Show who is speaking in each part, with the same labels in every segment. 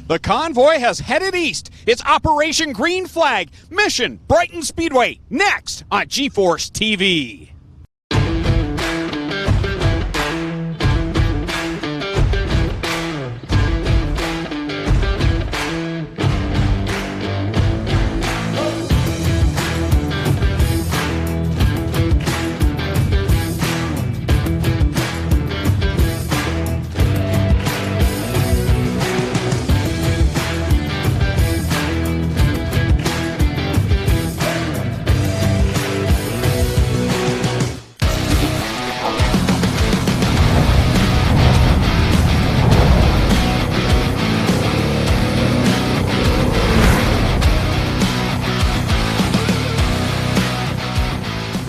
Speaker 1: The convoy has headed east. It's Operation Green Flag, Mission Brighton Speedway, next on GForceTV.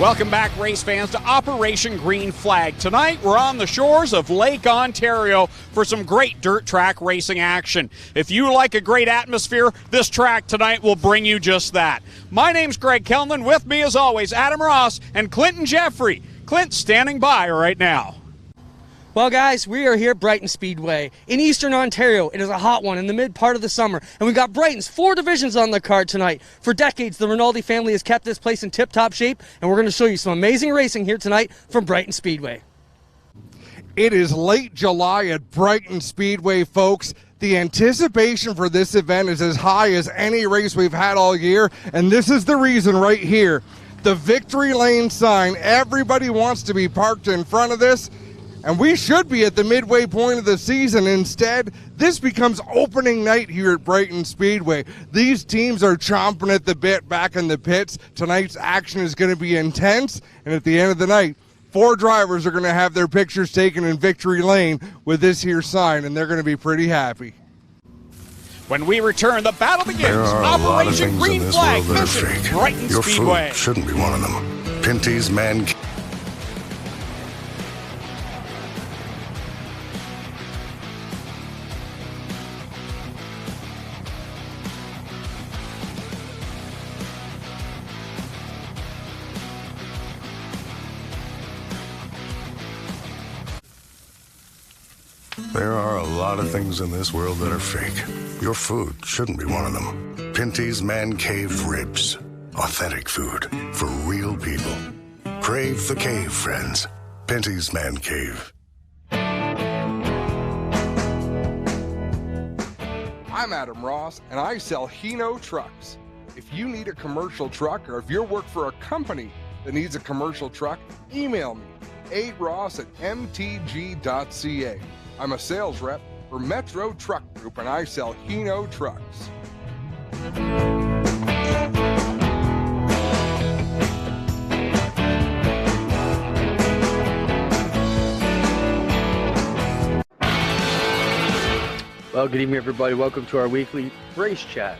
Speaker 1: Welcome back, race fans, to Operation Green Flag. Tonight, we're on the shores of Lake Ontario for some great dirt track racing action. If you like a great atmosphere, this track tonight will bring you just that. My name's Greg Kellman. With me, as always, Adam Ross and Clinton Jeffrey. Clint standing by right now.
Speaker 2: Well, guys, we are here at Brighton Speedway in Eastern Ontario. It is a hot one in the mid part of the summer, and we've got Brighton's 4 divisions on the card tonight. For decades, the Rinaldi family has kept this place in tip-top shape, and we're going to show you some amazing racing here tonight from Brighton Speedway.
Speaker 3: It is late July at Brighton Speedway, folks. The anticipation for this event is as high as any race we've had all year, and this is the reason right here. The Victory Lane sign, everybody wants to be parked in front of this. And we should be at the midway point of the season. Instead, this becomes opening night here at Brighton Speedway. These teams are chomping at the bit back in the pits. Tonight's action is going to be intense. And at the end of the night, 4 drivers are going to have their pictures taken in Victory Lane with this here sign, and they're going to be pretty happy.
Speaker 1: When we return, the battle begins. Operation Green Flag, Mission Brighton
Speaker 4: Your
Speaker 1: Speedway.
Speaker 4: Food shouldn't be one of them. Pinty's Man. There are a lot of things in this world that are fake. Your food shouldn't be one of them. Pinty's Man Cave Ribs. Authentic food for real people. Crave the cave, friends. Pinty's Man Cave.
Speaker 3: I'm Adam Ross, and I sell Hino trucks. If you need a commercial truck, or if you work for a company that needs a commercial truck, email me, aross@mtg.ca. I'm a sales rep for Metro Truck Group, and I sell Hino trucks.
Speaker 5: Well, good evening, everybody. Welcome to our weekly race chat.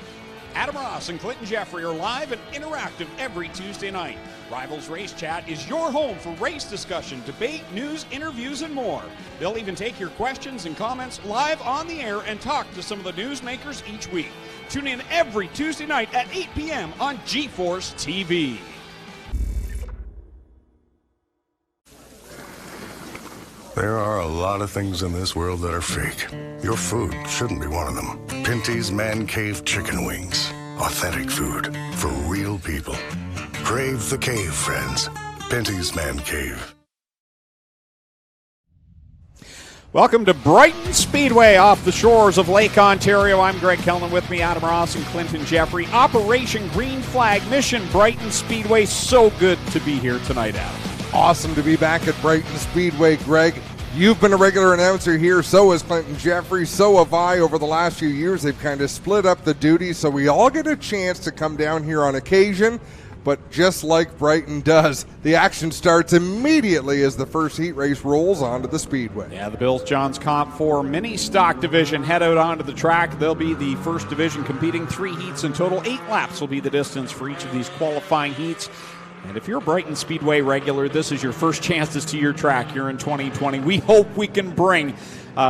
Speaker 1: Adam Ross and Clinton Jeffrey are live and interactive every Tuesday night. Rivals Race Chat is your home for race discussion, debate, news, interviews, and more. They'll even take your questions and comments live on the air and talk to some of the newsmakers each week. Tune in every Tuesday night at 8 p.m. on GForceTV.
Speaker 4: There are a lot of things in this world that are fake. Your food shouldn't be one of them. Pinty's Man Cave Chicken Wings. Authentic food for real people. Crave the cave, friends. Pinty's Man Cave.
Speaker 1: Welcome to Brighton Speedway off the shores of Lake Ontario. I'm Greg Kellman, with me Adam Ross and Clinton Jeffrey. Operation Green Flag, Mission Brighton Speedway. So good to be here tonight, Adam.
Speaker 3: Awesome to be back at Brighton Speedway, Greg. You've been a regular announcer here, so has Clinton Jeffrey, so have I. Over the last few years, they've kind of split up the duties, so we all get a chance to come down here on occasion. But just like Brighton does, the action starts immediately as the first heat race rolls onto the speedway.
Speaker 1: Yeah, the Bills Johns Comp 4 mini stock division head out onto the track. They'll be the first division competing 3 heats in total. 8 laps will be the distance for each of these qualifying heats. And if you're a Brighton Speedway regular, this is your first chance to see your track here in 2020. We hope we can bring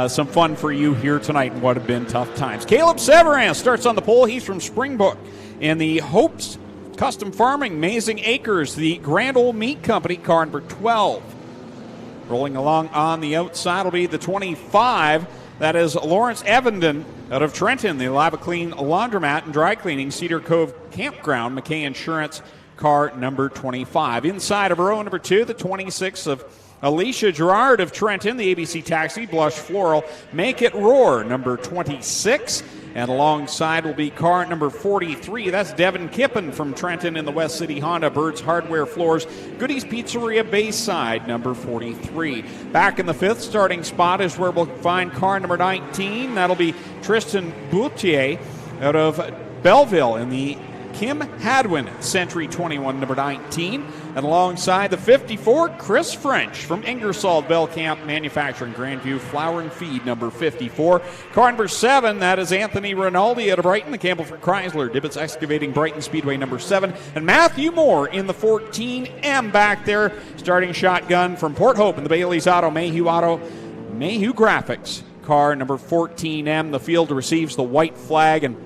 Speaker 1: some fun for you here tonight in what have been tough times. Caleb Severin starts on the pole. He's from Springbrook in the Hopes Custom Farming, Amazing Acres, the Grand Ole Meat Company, car number 12. Rolling along on the outside will be the 25. That is Lawrence Evenden Out of Trenton, the Lava Clean Laundromat and Dry Cleaning, Cedar Cove Campground, McKay Insurance, car number 25. Inside of row number 2, the 26 of Alicia Gerard of Trenton, the ABC Taxi, Blush Floral, Make It Roar, number 26. And alongside will be car number 43. That's Devin Kippen from Trenton in the West City Honda, Birds Hardware Floors, Goodies Pizzeria Bayside, number 43. Back in the 5th starting spot is where we'll find car number 19. That'll be Tristan Boutier out of Belleville in the Kim Hadwin Century 21, number 19. And alongside the 54, Chris French from Ingersoll Bell Camp Manufacturing, Grandview Flower and Feed, number 54. Car number 7, that is Anthony Rinaldi out of Brighton, the Campbellford Chrysler, Dibbets Excavating, Brighton Speedway, number 7. And Matthew Moore in the 14M back there, starting shotgun from Port Hope in the Bailey's Mayhew Graphics, car number 14M. The field receives the white flag, and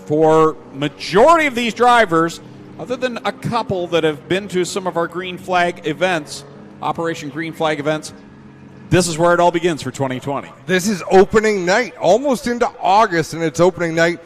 Speaker 1: for majority of these drivers, other than a couple that have been to some of our green flag events, Operation Green Flag events, this is where it all begins for 2020.
Speaker 3: This is opening night, almost into August, and it's opening night.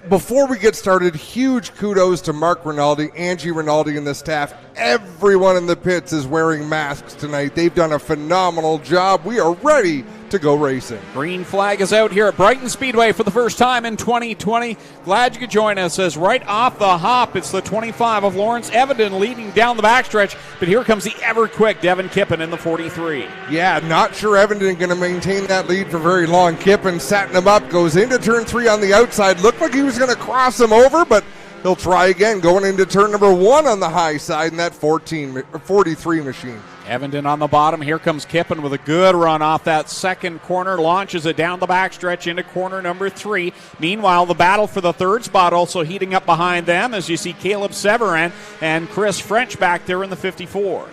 Speaker 3: Before we get started, huge kudos to Mark Rinaldi, Angie Rinaldi, and the staff. Everyone in the pits is wearing masks tonight. They've done a phenomenal job. We are ready to go racing.
Speaker 1: Green flag is out here at Brighton Speedway for the first time in 2020. Glad you could join us as right off the hop, it's the 25 of Lawrence Evenden leading down the backstretch, but here comes the ever-quick Devin Kippen in the 43.
Speaker 3: Yeah, not sure Evenden going to maintain that lead for very long. Kippen setting him up, goes into turn 3 on the outside. Looked like he was going to cross him over, but he'll try again, going into turn number 1 on the high side in that 43 machine.
Speaker 1: Evenden on the bottom. Here comes Kippen with a good run off that second corner. Launches it down the backstretch into corner number 3. Meanwhile, the battle for the third spot also heating up behind them as you see Caleb Severin and Chris French back there in the 54.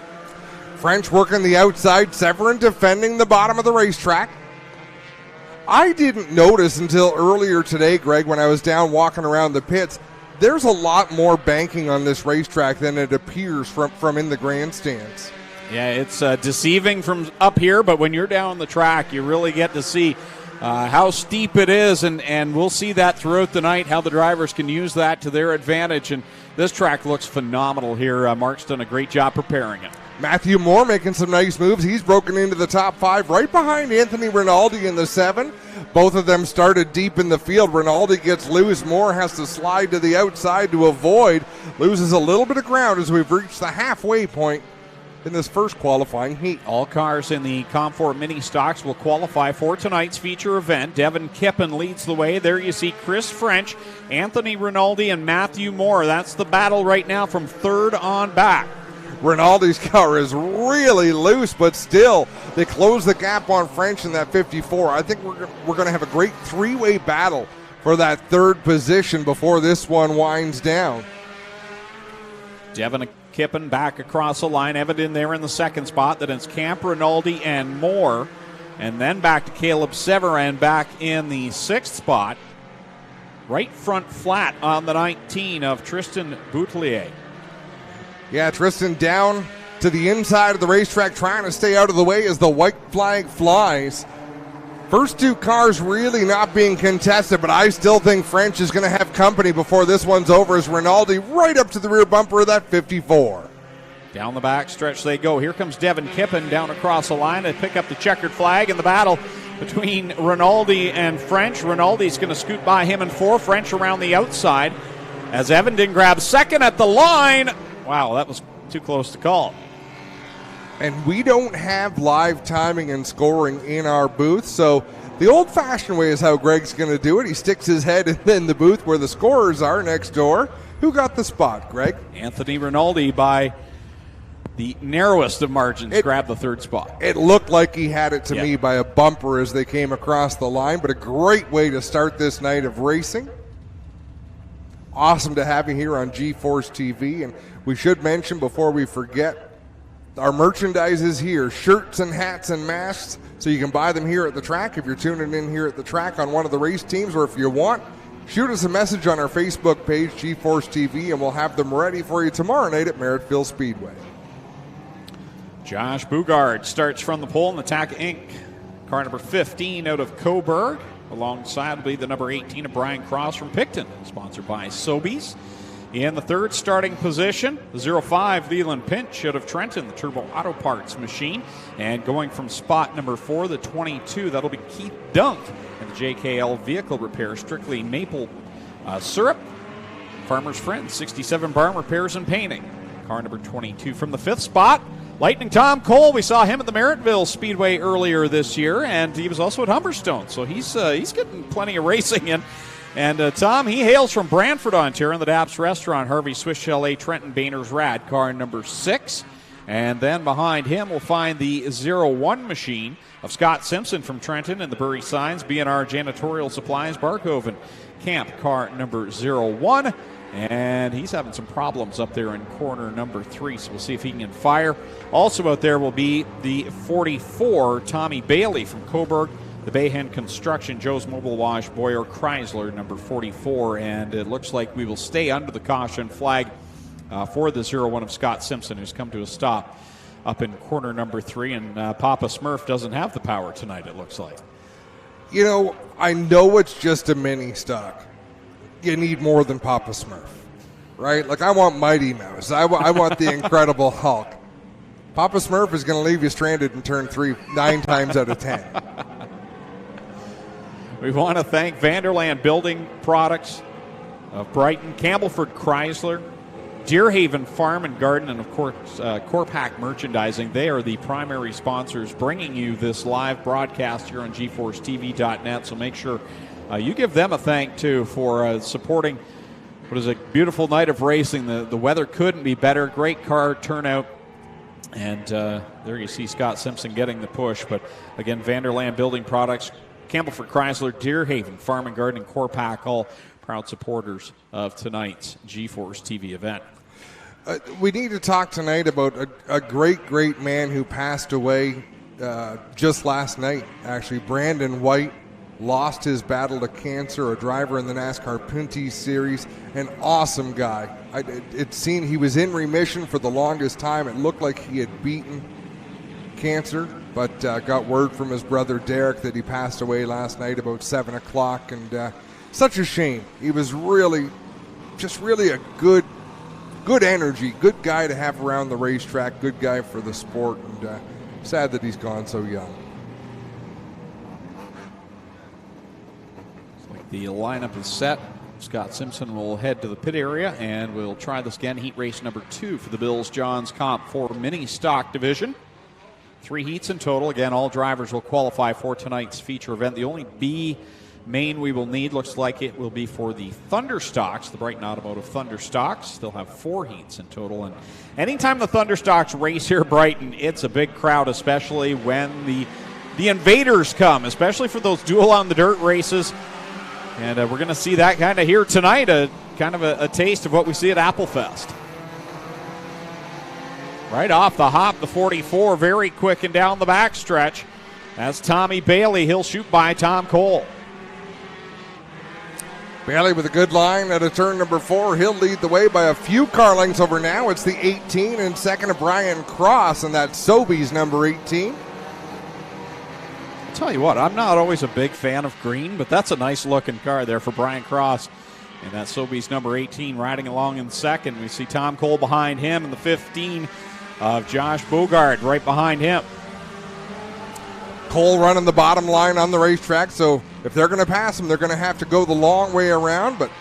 Speaker 3: French working the outside. Severin defending the bottom of the racetrack. I didn't notice until earlier today, Greg, when I was down walking around the pits, there's a lot more banking on this racetrack than it appears from in the grandstands.
Speaker 1: Yeah, it's deceiving from up here, but when you're down the track, you really get to see how steep it is, and we'll see that throughout the night, how the drivers can use that to their advantage. And this track looks phenomenal here. Mark's done a great job preparing it.
Speaker 3: Matthew Moore making some nice moves. He's broken into the top 5 right behind Anthony Rinaldi in the 7. Both of them started deep in the field. Rinaldi gets loose. Moore has to slide to the outside to avoid. Loses a little bit of ground as we've reached the halfway point in this first qualifying heat.
Speaker 1: All cars in the Comfort Mini Stocks will qualify for tonight's feature event. Devin Kippen leads the way. There you see Chris French, Anthony Rinaldi, and Matthew Moore. That's the battle right now from third on back.
Speaker 3: Rinaldi's car is really loose, but still, they close the gap on French in that 54. I think we're going to have a great three-way battle for that third position before this one winds down.
Speaker 1: Devin Kippen back across the line. Evenden there in the second spot. Then it's Camp, Rinaldi, and Moore. And then back to Caleb Severin back in the 6th spot. Right front flat on the 19 of Tristan Boutier.
Speaker 3: Yeah, Tristan down to the inside of the racetrack trying to stay out of the way as the white flag flies. First two cars really not being contested, but I still think French is going to have company before this one's over as Rinaldi right up to the rear bumper of that 54.
Speaker 1: Down the back stretch they go. Here comes Devin Kippen down across the line to pick up the checkered flag in the battle between Rinaldi and French. Rinaldi's going to scoot by him in 4. French around the outside as Evenden grabs second at the line. Wow, that was too close to call.
Speaker 3: And we don't have live timing and scoring in our booth, so the old-fashioned way is how Greg's going to do it. He sticks his head in the booth where the scorers are next door. Who got the spot, Greg?
Speaker 1: Anthony Rinaldi by the narrowest of margins grabbed the third spot.
Speaker 3: It looked like he had it to me by a bumper as they came across the line, but a great way to start this night of racing. Awesome to have you here on GForceTV, and we should mention before we forget, our merchandise is here, shirts and hats and masks, so you can buy them here at the track if you're tuning in here at the track on one of the race teams, or if you want, shoot us a message on our Facebook page, GForceTV, and we'll have them ready for you tomorrow night at Merrittville Speedway.
Speaker 1: Josh Bugard starts from the pole in the TAC Inc. Car number 15 out of Coburg. Alongside will be the number 18 of Brian Cross from Picton, sponsored by Sobeys. In the third starting position, the 05 Leland Pinch out of Trenton, the Turbo Auto Parts machine. And going from spot number 4, the 22, that'll be Keith Dunk in the JKL Vehicle Repair, strictly maple syrup. Farmer's Friend, 67 Barn Repairs and Painting. Car number 22 from the 5th spot, Lightning Tom Cole. We saw him at the Merrittville Speedway earlier this year, and he was also at Humberstone, so he's getting plenty of racing in. And Tom, he hails from Brantford, Ontario, in the Daps Restaurant, Harvey Swiss Chalet, Trenton Boehner's Rad, car number 6. And then behind him we'll find the 01 machine of Scott Simpson from Trenton and the Bury Signs, B&R Janitorial Supplies, Barkhoven Camp, car number 01. And he's having some problems up there in corner number 3, so we'll see if he can fire. Also out there will be the 44, Tommy Bailey from Coburg, the Bayhen Construction, Joe's Mobile Wash, Boyer Chrysler, number 44. And it looks like we will stay under the caution flag for the 01 of Scott Simpson, who's come to a stop up in corner number 3. And Papa Smurf doesn't have the power tonight, it looks like.
Speaker 3: You know, I know it's just a mini stock. You need more than Papa Smurf, right? Like, I want Mighty Mouse. I want the Incredible Hulk. Papa Smurf is going to leave you stranded in turn 3 9 times out of 10.
Speaker 1: We want to thank Vanderland Building Products of Brighton, Campbellford Chrysler, Deerhaven Farm and Garden, and of course Corpac Merchandising. They are the primary sponsors bringing you this live broadcast here on GForceTV.net, so make sure you give them a thank, too, for supporting what is a beautiful night of racing. The weather couldn't be better. Great car turnout. And there you see Scott Simpson getting the push. But, again, Vanderland Building Products, Campbellford Chrysler, Deerhaven Farm and Garden, and Corpac, all proud supporters of tonight's GeForce TV event.
Speaker 3: We need to talk tonight about a great man who passed away just last night, actually. Brandon White lost his battle to cancer, a driver in the NASCAR Pinty Series, an awesome guy. He was in remission for the longest time. It looked like he had beaten cancer, but got word from his brother Derek that he passed away last night about 7 o'clock, and such a shame. He was really a good energy, good guy to have around the racetrack, good guy for the sport, and sad that he's gone so young.
Speaker 1: The lineup is set. Scott Simpson will head to the pit area, and we'll try this again. Heat race number 2 for the Bills Johns Comp 4 mini stock division. 3 heats in total. Again, all drivers will qualify for tonight's feature event. The only B main we will need looks like it will be for the Thunder Stocks, the Brighton Automotive Thunder Stocks. They'll have 4 heats in total. And anytime the Thunder Stocks race here at Brighton, it's a big crowd, especially when the invaders come, especially for those duel on the dirt races. And we're going to see that kind of here tonight, kind of a taste of what we see at Applefest. Right off the hop, the 44, very quick and down the backstretch. That's Tommy Bailey. He'll shoot by Tom Cole.
Speaker 3: Bailey with a good line at a turn number 4. He'll lead the way by a few car lengths over now. It's the 18 and second of Brian Cross, and that's Sobeys number 18.
Speaker 1: Tell you what, I'm not always a big fan of green, but that's a nice looking car there for Brian Cross. And that's Sobeys number 18 riding along in second. We see Tom Cole behind him, and the 15 of Josh Bogard right behind him.
Speaker 3: Cole running the bottom line on the racetrack, so if they're going to pass him, they're going to have to go the long way around. But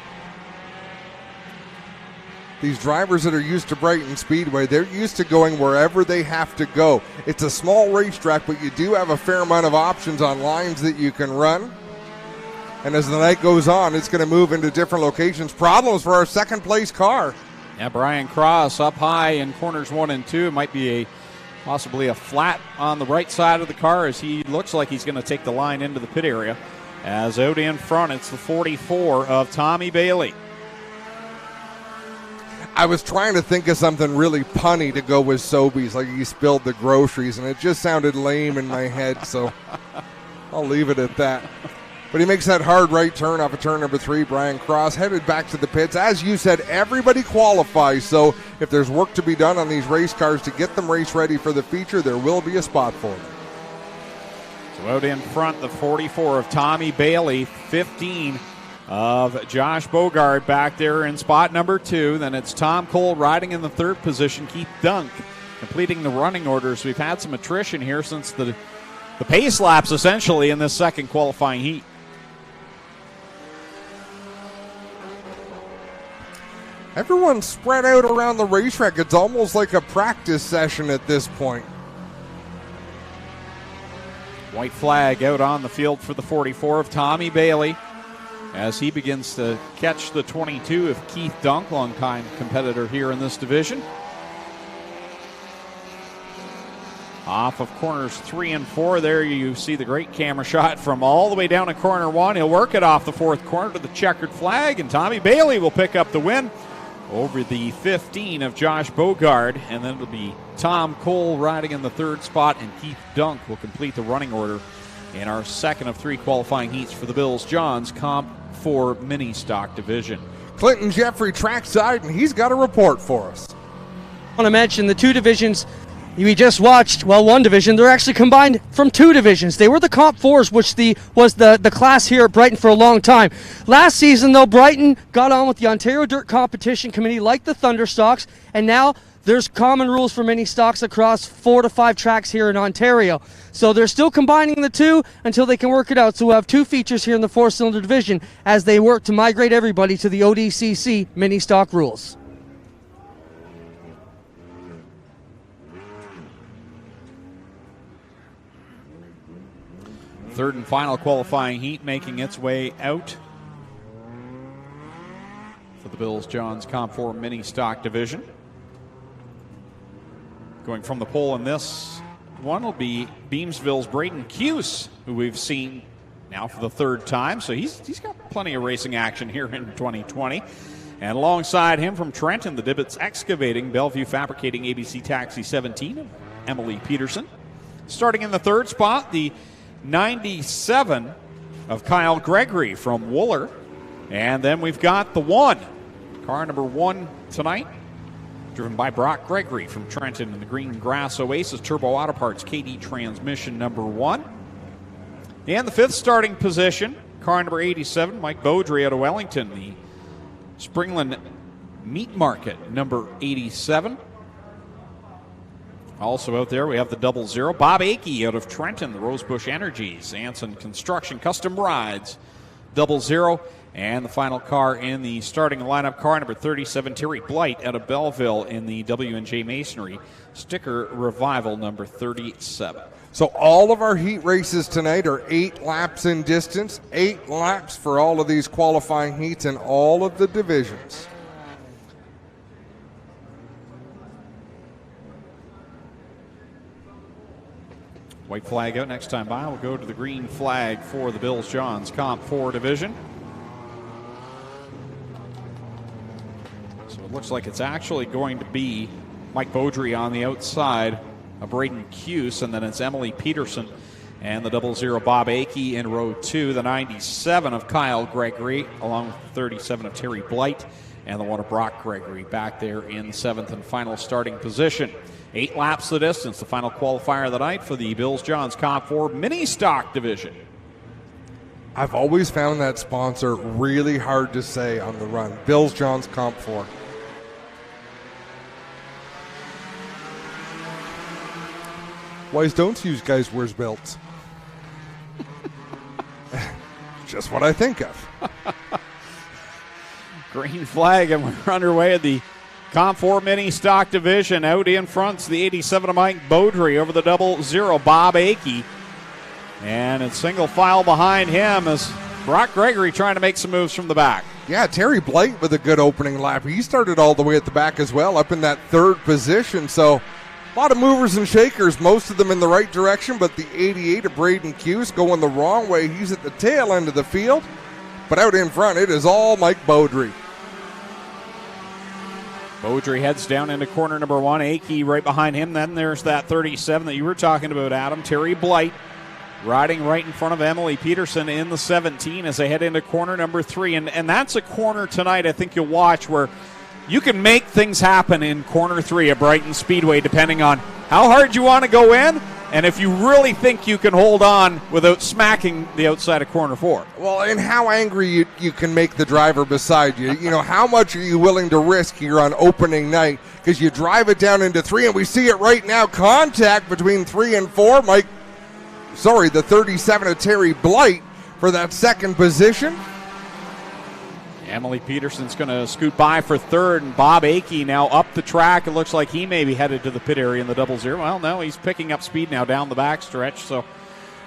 Speaker 3: these drivers that are used to Brighton Speedway, they're used to going wherever they have to go. It's a small racetrack, but you do have a fair amount of options on lines that you can run. And as the night goes on, it's going to move into different locations. Problems for our second place car.
Speaker 1: Yeah, Brian Cross up high in corners 1 and 2. It might be possibly a flat on the right side of the car as he looks like he's going to take the line into the pit area. As out in front, it's the 44 of Tommy Bailey.
Speaker 3: I was trying to think of something really punny to go with Sobeys, like he spilled the groceries, and it just sounded lame in my head, so I'll leave it at that. But he makes that hard right turn off of turn number 3. Brian Cross headed back to the pits. As you said, everybody qualifies, so if there's work to be done on these race cars to get them race ready for the feature, there will be a spot for them.
Speaker 1: So out in front, the 44 of Tommy Bailey, 15 of Josh Bogard back there in spot number 2. Then it's Tom Cole riding in the 3rd position. Keith Dunk completing the running orders. We've had some attrition here since the pace laps essentially in this second qualifying heat.
Speaker 3: Everyone's spread out around the racetrack. It's almost like a practice session at this point.
Speaker 1: White flag out on the field for the 44 of Tommy Bailey as he begins to catch the 22 of Keith Dunk, longtime competitor here in this division. Off of corners 3 and 4, there you see the great camera shot from all the way down to corner 1. He'll work it off the 4th corner to the checkered flag, and Tommy Bailey will pick up the win over the 15 of Josh Bogard, and then it'll be Tom Cole riding in the 3rd spot, and Keith Dunk will complete the running order in our second of 3 qualifying heats for the Bills Johns Comp 4 Mini Stock Division.
Speaker 3: Clinton Jeffrey trackside, and he's got a report for us.
Speaker 2: I want to mention the 2 divisions we just watched. Well, 1 division, they're actually combined from 2 divisions. They were the Comp 4s, which was the class here at Brighton for a long time. Last season, though, Brighton got on with the Ontario Dirt Competition Committee like the Thunderstocks, and now there's common rules for mini stocks across 4 to 5 tracks here in Ontario. So they're still combining the 2 until they can work it out. So we'll have 2 features here in the 4-cylinder division as they work to migrate everybody to the ODCC mini stock rules.
Speaker 1: Third and final qualifying heat making its way out for the Bills Johns Comp 4 Mini Stock Division. Going from the pole in this one will be Beamsville's Braden Cuse, who we've seen now for the 3rd time. So he's got plenty of racing action here in 2020. And alongside him from Trenton, the Dibbits Excavating, Bellevue Fabricating, ABC Taxi 17, Emily Peterson. Starting in the 3rd spot, the 97 of Kyle Gregory from Wooler. And then we've got the 1, car number 1 tonight, driven by Brock Gregory from Trenton in the Green Grass Oasis Turbo Auto Parts KD Transmission number 1. And the 5th starting position, car number 87, Mike Beaudry out of Wellington, the Springland Meat Market number 87. Also out there, we have the 00, Bob Akey out of Trenton, the Rosebush Energies, Anson Construction Custom Rides, 00. And the final car in the starting lineup, car number 37, Terry Blight out of Belleville in the W&J Masonry, Sticker Revival number 37.
Speaker 3: So all of our heat races tonight are 8 laps in distance, 8 laps for all of these qualifying heats in all of the divisions.
Speaker 1: White flag out next time by. We'll go to the green flag for the Bills Johns Comp 4 division. So it looks like it's actually going to be Mike Beaudry on the outside of Braden Cuse, and then it's Emily Peterson and the 00 Bob Akey in row 2, the 97 of Kyle Gregory, along with the 37 of Terry Blight, and the 1 of Brock Gregory back there in 7th and final starting position. 8 laps the distance, the final qualifier of the night for the Bills Johns Comp 4 Mini Stock Division.
Speaker 3: I've always found that sponsor really hard to say on the run. Bills Johns Comp 4. Why don't you guys wear belts? Just what I think of.
Speaker 1: Green flag, and we're underway at the Comp 4 Mini Stock Division. Out in front's the 87 of Mike Beaudry over the 00 Bob Akey. And it's single file behind him as Brock Gregory trying to make some moves from the back.
Speaker 3: Yeah, Terry Blight with a good opening lap. He started all the way at the back as well, up in that 3rd position. So a lot of movers and shakers, most of them in the right direction, but the 88 of Braden Cuse going the wrong way. He's at the tail end of the field. But out in front, it is all Mike Beaudry.
Speaker 1: Beaudry heads down into corner number 1. Akey right behind him. Then there's that 37 that you were talking about, Adam. Terry Blight riding right in front of Emily Peterson in the 17 as they head into corner number 3. And that's a corner tonight I think you'll watch where you can make things happen in corner 3 at Brighton Speedway depending on how hard you want to go in and if you really think you can hold on without smacking the outside of corner 4.
Speaker 3: Well, and how angry you can make the driver beside you. You know, how much are you willing to risk here on opening night? Because you drive it down into 3, and we see it right now. Contact between 3 and 4. The 37 of Terry Blight for that second position.
Speaker 1: Emily Peterson's going to scoot by for third, and Bob Akey now up the track. It looks like he may be headed to the pit area in the 00. Well, no, he's picking up speed now down the backstretch, so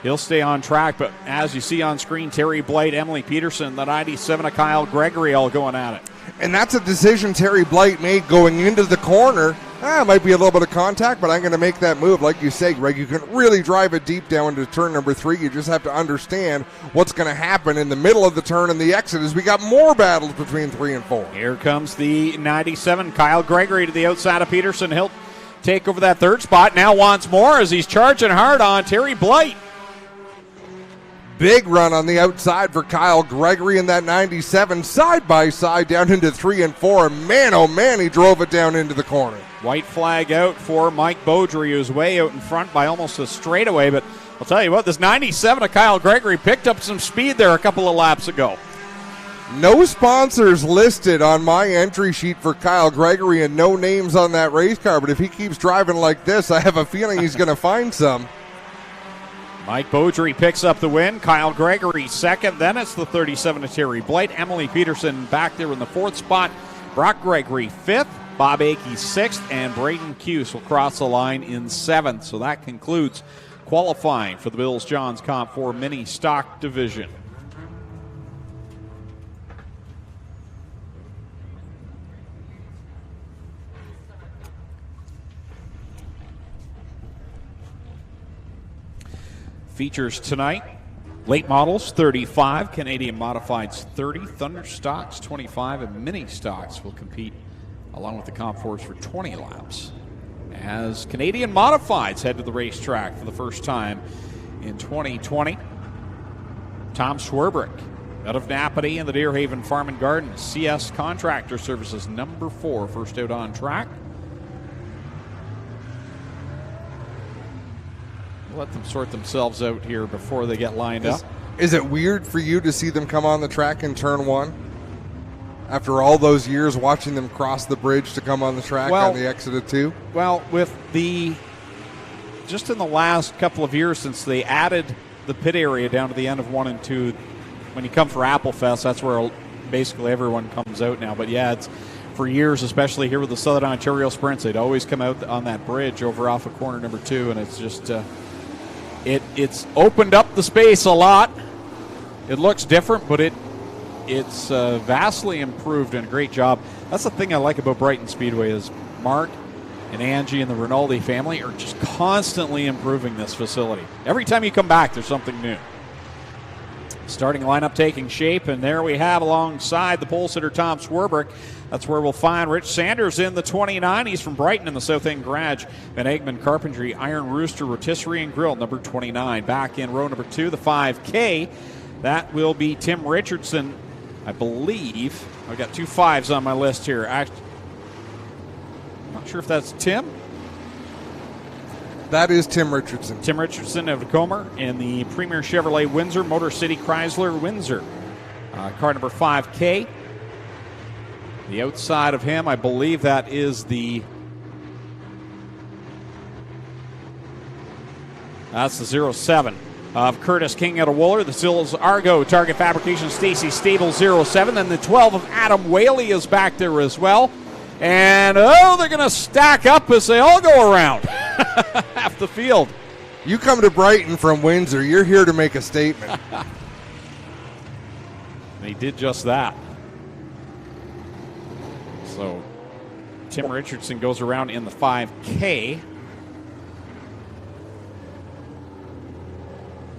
Speaker 1: he'll stay on track. But as you see on screen, Terry Blight, Emily Peterson, the 97 of Kyle Gregory all going at it.
Speaker 3: And that's a decision Terry Blight made going into the corner. It might be a little bit of contact, but I'm going to make that move. Like you say, Greg, you can really drive it deep down into turn number 3. You just have to understand what's going to happen in the middle of the turn and the exit as we got more battles between 3 and 4.
Speaker 1: Here comes the 97, Kyle Gregory to the outside of Peterson. He'll take over that third spot now once more as he's charging hard on Terry Blight.
Speaker 3: Big run on the outside for Kyle Gregory in that 97, side by side down into 3 and 4. Man, oh man, he drove it down into the corner.
Speaker 1: White flag out for Mike Beaudry, who's way out in front by almost a straightaway. But I'll tell you what, this 97 of Kyle Gregory picked up some speed there a couple of laps ago.
Speaker 3: No sponsors listed on my entry sheet for Kyle Gregory and no names on that race car. But if he keeps driving like this, I have a feeling he's going to find some.
Speaker 1: Mike Beaudry picks up the win. Kyle Gregory second. Then it's the 37 of Terry Blight. Emily Peterson back there in the 4th spot. Brock Gregory 5th. Bob Akey 6th. And Braden Cuse will cross the line in 7th. So that concludes qualifying for the Bills Johns Comp 4 Mini Stock Division. Features tonight, late models 35, Canadian Modifieds 30, Thunder Stocks 25, and Mini Stocks will compete along with the Comp 4s for 20 laps. As Canadian Modifieds head to the racetrack for the first time in 2020, Tom Swerbrick out of Napanee in the Deerhaven Farm and Garden, CS Contractor Services number 4, first out on track. Let them sort themselves out here before they get lined up.
Speaker 3: Is it weird for you to see them come on the track in turn 1? After all those years watching them cross the bridge to come on the track on the exit of 2?
Speaker 1: Well, just in the last couple of years since they added the pit area down to the end of 1 and 2, when you come for Applefest, that's where basically everyone comes out now. But yeah, it's for years, especially here with the Southern Ontario Sprints, they'd always come out on that bridge over off of corner number 2, and it's just it's opened up the space a lot. It looks different, but it's vastly improved, and a great job. That's the thing I like about Brighton Speedway is Mark and Angie and the Rinaldi family are just constantly improving this facility. Every time you come back, there's something new. Starting lineup taking shape, and there we have alongside the pole sitter Tom Swerbrick. That's where we'll find Rich Sanders in the 29. He's from Brighton in the South End Garage. Van Egmond Carpentry, Iron Rooster, Rotisserie and Grill, number 29. Back in row number 2, the 5K. That will be Tim Richardson, I believe. I've got 2 5s on my list here. I'm not sure if that's Tim.
Speaker 3: That is Tim Richardson.
Speaker 1: Tim Richardson of Comer in the Premier Chevrolet Windsor, Motor City Chrysler Windsor. Car number 5K. The outside of him, I believe that is that's the 07 of Curtis King out of Wooler. The Sills Argo Target Fabrication Stacy Stable 07. Then the 12 of Adam Whaley is back there as well. And they're going to stack up as they all go around half the field.
Speaker 3: You come to Brighton from Windsor, you're here to make a statement.
Speaker 1: They did just that. So Tim Richardson goes around in the 5K.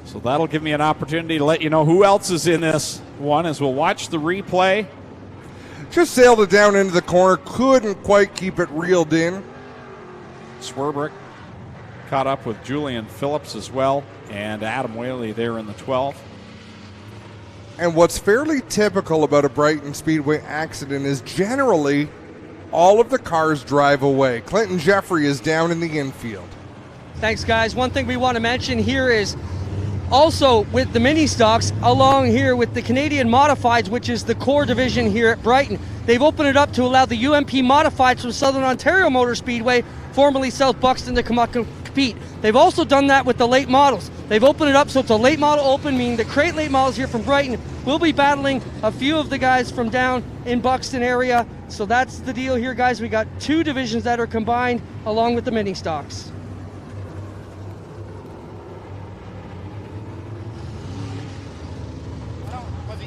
Speaker 1: So that'll give me an opportunity to let you know who else is in this one as we'll watch the replay.
Speaker 3: Just sailed it down into the corner. Couldn't quite keep it reeled in.
Speaker 1: Swerbrick caught up with Julian Phillips as well, and Adam Whaley there in the 12.
Speaker 3: And what's fairly typical about a Brighton Speedway accident is generally all of the cars drive away. Clinton Jeffrey is down in the infield.
Speaker 2: Thanks, guys. One thing we want to mention here is also with the mini stocks, along here with the Canadian Modifieds, which is the core division here at Brighton, they've opened it up to allow the UMP Modifieds from Southern Ontario Motor Speedway, formerly South Buxton, to come up and compete. They've also done that with the late models. They've opened it up so it's a late model open, meaning the crate late models here from Brighton will be battling a few of the guys from down in Buxton area. So that's the deal here, guys. We got 2 divisions that are combined along with the mini stocks.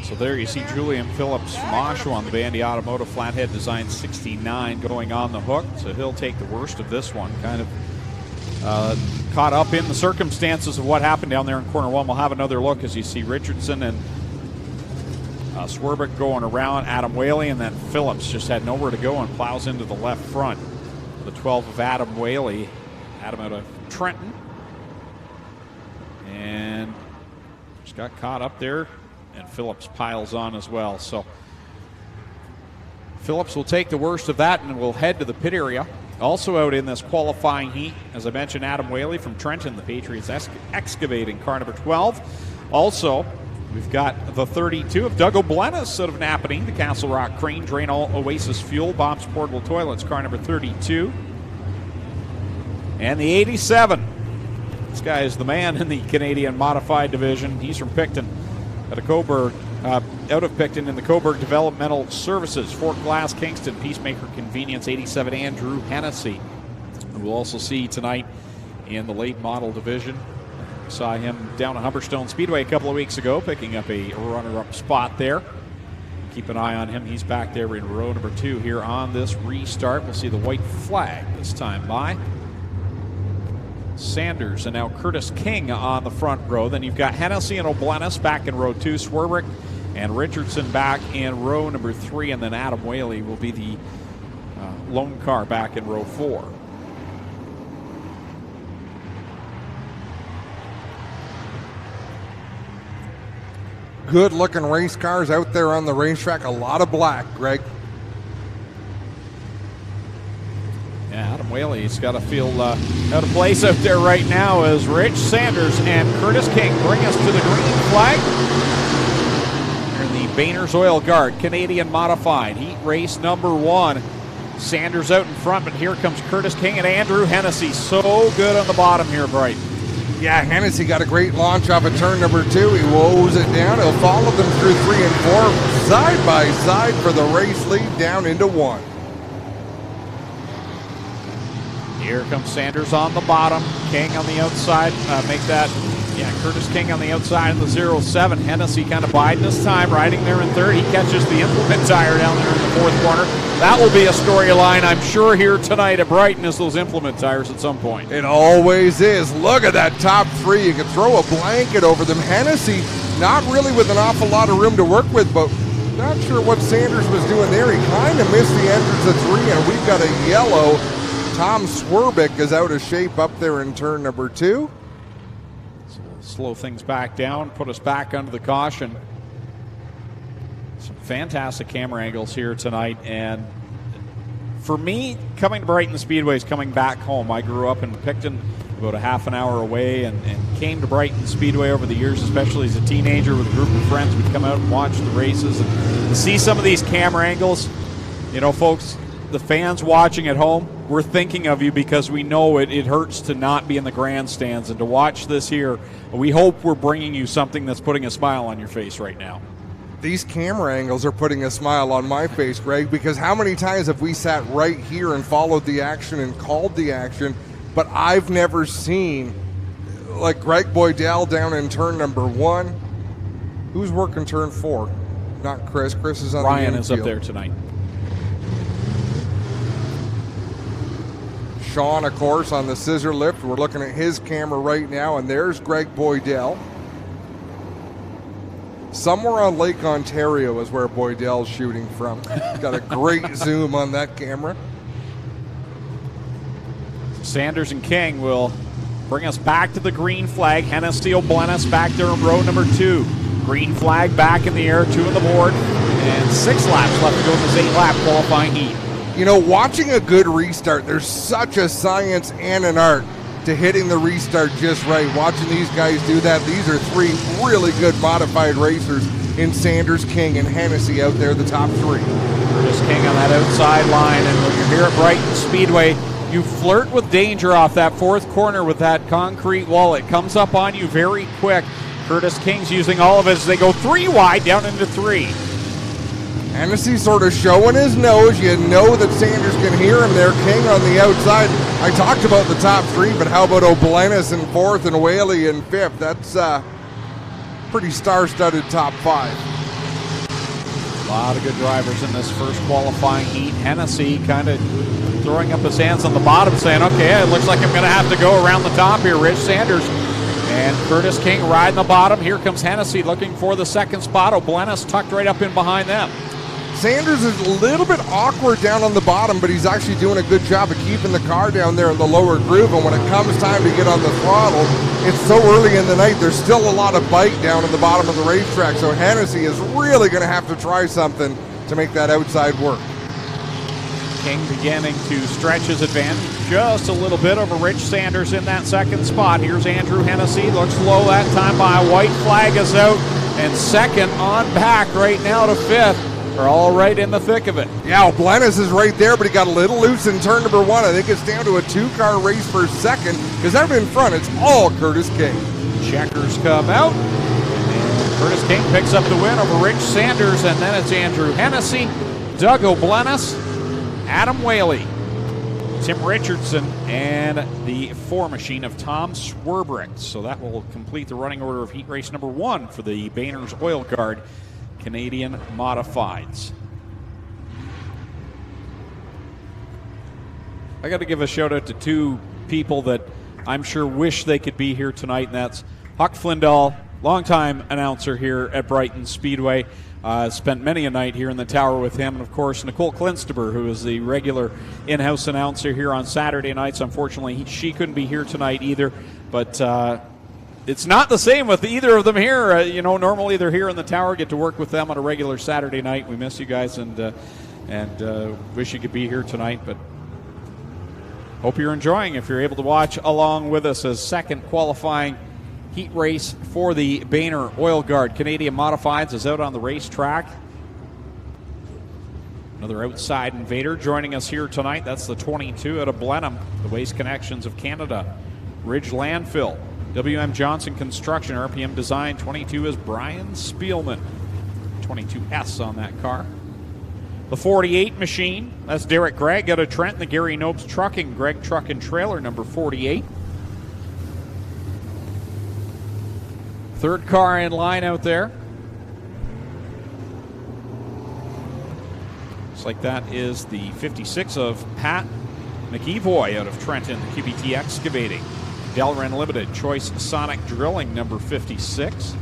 Speaker 1: So there you see Julian Phillips from Oshawa on the Bandy Automotive Flathead Design 69 going on the hook. So he'll take the worst of this one. Kind of caught up in the circumstances of what happened down there in corner 1. We'll have another look as you see Richardson and Swerbick going around, Adam Whaley, and then Phillips just had nowhere to go and plows into the left front. The 12 of Adam Whaley, Adam out of Trenton. And just got caught up there, and Phillips piles on as well. So Phillips will take the worst of that and will head to the pit area. Also out in this qualifying heat, as I mentioned, Adam Whaley from Trenton, the Patriots excavating car number 12. Also, we've got the 32 of Doug O'Blenis out of Napanee, the Castle Rock Crane Drain All Oasis Fuel, Bob's Portable Toilets, car number 32. And the 87. This guy is the man in the Canadian Modified Division. He's from Picton, out of Coburg, out of Picton in the Coburg Developmental Services, Fort Glass, Kingston, Peacemaker Convenience, 87, Andrew Hennessy, who we'll also see tonight in the late model division. Saw him down at Humberstone Speedway a couple of weeks ago, picking up a runner-up spot there. Keep an eye on him. He's back there in row number 2 here on this restart. We'll see the white flag this time by Sanders and now Curtis King on the front row. Then you've got Hennessy and O'Blenis back in row 2, Swerbrick and Richardson back in row number 3, and then Adam Whaley will be the lone car back in row 4.
Speaker 3: Good looking race cars out there on the racetrack. A lot of black, Greg.
Speaker 1: Yeah, Adam Whaley's got to feel out of place out there right now as Rich Sanders and Curtis King bring us to the green flag. Here in the Boehner's Oil Guard Canadian Modified Heat Race number 1. Sanders out in front, but here comes Curtis King and Andrew Hennessy. So good on the bottom here, Brighton.
Speaker 3: Yeah, Hennessy got a great launch off of turn number 2. He woes it down. He'll follow them through 3 and 4, side by side for the race lead down into 1.
Speaker 1: Here comes Sanders on the bottom. King on the outside. Curtis King on the outside of the 07. Hennessy kind of biding his time, riding there in third. He catches the implement tire down there in the 4th corner. That will be a storyline, I'm sure, here tonight at Brighton, is those implement tires at some point.
Speaker 3: It always is. Look at that top 3. You could throw a blanket over them. Hennessy, not really with an awful lot of room to work with, but not sure what Sanders was doing there. He kind of missed the entrance of 3, and we've got a yellow. Tom Swerbick is out of shape up there in turn number 2.
Speaker 1: So we'll slow things back down, put us back under the caution. Some fantastic camera angles here tonight, and for me, coming to Brighton Speedway is coming back home. I grew up in Picton, about a half an hour away, and came to Brighton Speedway over the years, especially as a teenager with a group of friends. We'd come out and watch the races, and to see some of these camera angles, you know, folks, the fans watching at home, we're thinking of you because we know it hurts to not be in the grandstands, and to watch this here, we hope we're bringing you something that's putting a smile on your face right now.
Speaker 3: These camera angles are putting a smile on my face, Greg, because how many times have we sat right here and followed the action and called the action, but I've never seen, like Greg Boydell down in turn number 1. Who's working turn 4? Not Chris. Chris is on
Speaker 1: Ryan
Speaker 3: the
Speaker 1: is up there tonight.
Speaker 3: Sean, of course, on the scissor lift. We're looking at his camera right now, and there's Greg Boydell. Somewhere on Lake Ontario is where Boydell's shooting from. Got a great zoom on that camera.
Speaker 1: Sanders and King will bring us back to the green flag. Hennessy O'Blenis back there in row number 2. Green flag back in the air, 2 on the board, and 6 laps left to go in this 8-lap qualifying heat.
Speaker 3: You know, watching a good restart, there's such a science and an art. to hitting the restart just right. Watching these guys do that, these are three really good modified racers in Sanders, King, and Hennessy out there, the top three.
Speaker 1: Curtis King on that outside line, and when you're here at Brighton Speedway, you flirt with danger off that fourth corner with that concrete wall. It comes up on you very quick. Curtis King's using all of it as they go 3 wide down into 3.
Speaker 3: Hennessy sort of showing his nose. You know that Sanders can hear him there. King on the outside. I talked about the top three, but how about O'Blennis in fourth and Whaley in fifth? That's pretty star-studded top 5.
Speaker 1: A lot of good drivers in this first qualifying heat. Hennessy kind of throwing up his hands on the bottom saying, okay, it looks like I'm going to have to go around the top here. Rich Sanders and Curtis King riding the bottom. Here comes Hennessy looking for the second spot. O'Blennis tucked right up in behind them.
Speaker 3: Sanders is a little bit awkward down on the bottom, but he's actually doing a good job of keeping the car down there in the lower groove. And when it comes time to get on the throttle, it's so early in the night, there's still a lot of bite down in the bottom of the racetrack. So Hennessy is really going to have to try something to make that outside work.
Speaker 1: King beginning to stretch his advantage just a little bit over Rich Sanders in that second spot. Here's Andrew Hennessy, looks low that time by a white flag is out, and second on back right now to fifth. Are all right in the thick of it.
Speaker 3: Yeah, O'Blennis is right there, but he got a little loose in turn number 1. I think it's down to a 2-car race for second, because out in front, it's all Curtis King.
Speaker 1: Checkers come out, and Curtis King picks up the win over Rich Sanders, and then it's Andrew Hennessy, Doug O'Blennis, Adam Whaley, Tim Richardson, and the 4 machine of Tom Swerbrick. So that will complete the running order of heat race number 1 for the Boehner's Oil Guard Canadian Modifieds. I got to give a shout out to 2 people that I'm sure wish they could be here tonight, and that's Huck Flindahl, longtime announcer here at Brighton Speedway. Spent many a night here in the tower with him, and of course Nicole Klinsteber, who is the regular in-house announcer here on Saturday nights. Unfortunately, she couldn't be here tonight either, but it's not the same with either of them here. Normally they're here in the tower, get to work with them on a regular Saturday night. We miss you guys and wish you could be here tonight, but hope you're enjoying if you're able to watch along with us as second qualifying heat race for the Boehner Oil Guard Canadian Modifieds is out on the racetrack. Another outside invader joining us here tonight. That's the 22 out of Blenheim, the Waste Connections of Canada. Ridge Landfill, WM Johnson Construction, RPM Design. 22 is Brian Spielman. 22S on that car. The 48 machine, that's Derek Gregg out of Trenton. The Gary Nobes Trucking, Gregg Truck and Trailer, number 48. Third car in line out there. Looks like that is the 56 of Pat McEvoy out of Trenton, QBT Excavating. Delrin Limited, Choice Sonic Drilling, number 56.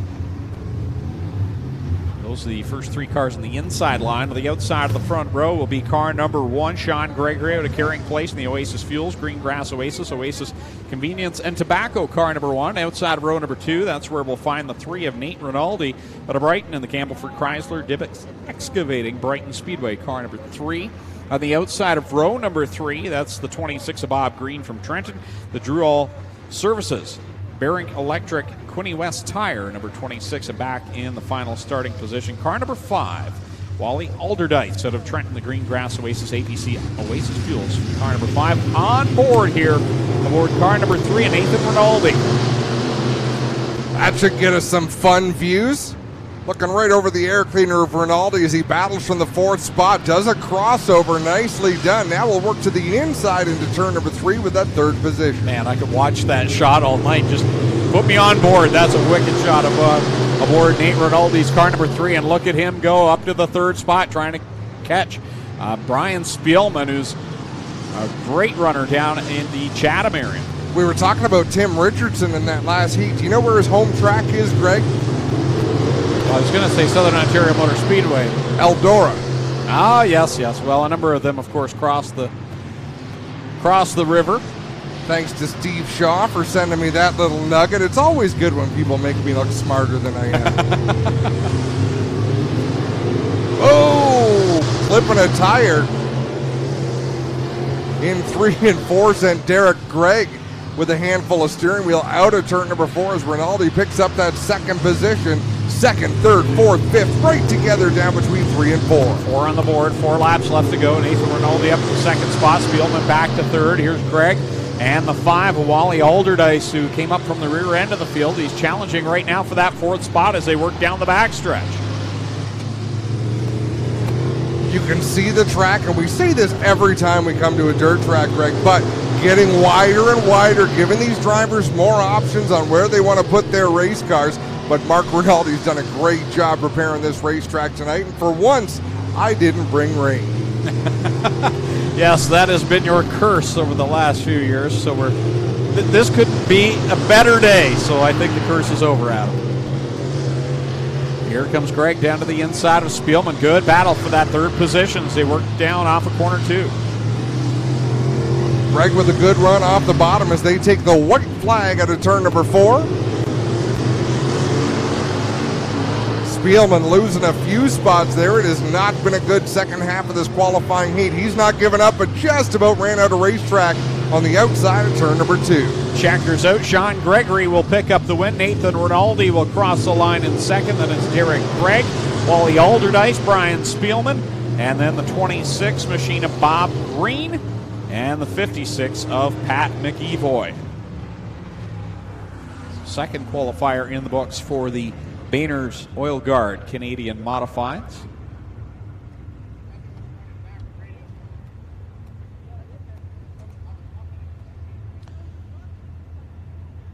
Speaker 1: Those are the first 3 cars in the inside line. On the outside of the front row will be car number 1, Sean Gregory out of Carrying Place in the Oasis Fuels, Green Grass Oasis, Oasis Convenience and Tobacco, car number 1. Outside of row number 2, that's where we'll find the 3 of Nate Rinaldi out of Brighton and the Campbellford Chrysler Dibbex Excavating, Brighton Speedway, car number 3. On the outside of row number 3, that's the 26 of Bob Green from Trenton, the Drewall Services, Bearing Electric, Quinny West Tire, number 26, and back in the final starting position. Car number 5, Wally Alderdice out of Trenton, the Green Grass Oasis, APC Oasis Fuels. Car number 5 on board here, aboard car number 3, and Nathan Rinaldi.
Speaker 3: That should get us some fun views. Looking right over the air cleaner of Rinaldi as he battles from the 4th spot. Does a crossover, nicely done. Now we'll work to the inside into turn number 3 with that 3rd position.
Speaker 1: Man, I could watch that shot all night. Just put me on board. That's a wicked shot of aboard Nate Rinaldi's car number 3, and look at him go up to the 3rd spot trying to catch Brian Spielman, who's a great runner down in the Chatham area.
Speaker 3: We were talking about Tim Richardson in that last heat. Do you know where his home track is, Greg?
Speaker 1: I was going to say Southern Ontario Motor Speedway.
Speaker 3: Eldora.
Speaker 1: Ah, yes. Well, a number of them, of course, cross the river.
Speaker 3: Thanks to Steve Shaw for sending me that little nugget. It's always good when people make me look smarter than I am. Oh, clipping a tire. In 3 and 4 sent Derek Gregg with a handful of steering wheel out of turn number 4 as Rinaldi picks up that second position. Second, third, fourth, fifth, right together down between 3 and 4.
Speaker 1: 4 on the board, 4 laps left to go. Nathan Rinaldi up to the second spot. Spielman back to third. Here's Greg. And the 5, Wally Alderdice, who came up from the rear end of the field. He's challenging right now for that 4th spot as they work down the backstretch.
Speaker 3: You can see the track, and we say this every time we come to a dirt track, Greg, but getting wider and wider, giving these drivers more options on where they want to put their race cars. But Mark Rinaldi's done a great job preparing this racetrack tonight, and for once, I didn't bring rain.
Speaker 1: Yes, that has been your curse over the last few years, so this could be a better day, so I think the curse is over, Adam. Here comes Greg down to the inside of Spielman. Good battle for that third position as they work down off of corner 2.
Speaker 3: Greg with a good run off the bottom as they take the white flag out of turn number 4. Spielman losing a few spots there. It has not been a good second half of this qualifying heat. He's not giving up, but just about ran out of racetrack on the outside of turn number 2.
Speaker 1: Checkers out. Sean Gregory will pick up the win. Nathan Rinaldi will cross the line in second. Then it's Derek Gregg, Wally Alderdice, Brian Spielman, and then the 26 machine of Bob Green, and the 56 of Pat McEvoy. Second qualifier in the books for the Boehner's Oil Guard Canadian Modifieds.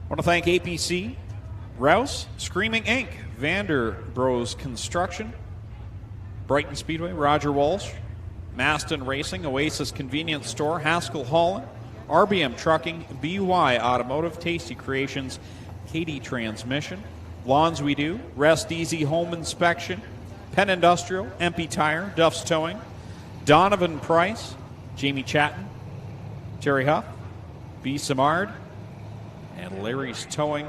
Speaker 1: I want to thank APC, Rouse, Screaming Inc., Vanderbros Construction, Brighton Speedway, Roger Walsh, Maston Racing, Oasis Convenience Store, Haskell Holland, RBM Trucking, BY Automotive, Tasty Creations, Katie Transmission, Lawns We Do, Rest Easy Home Inspection, Penn Industrial, MP Tire, Duff's Towing, Donovan Price, Jamie Chatton, Terry Huff, B. Samard, and Larry's Towing,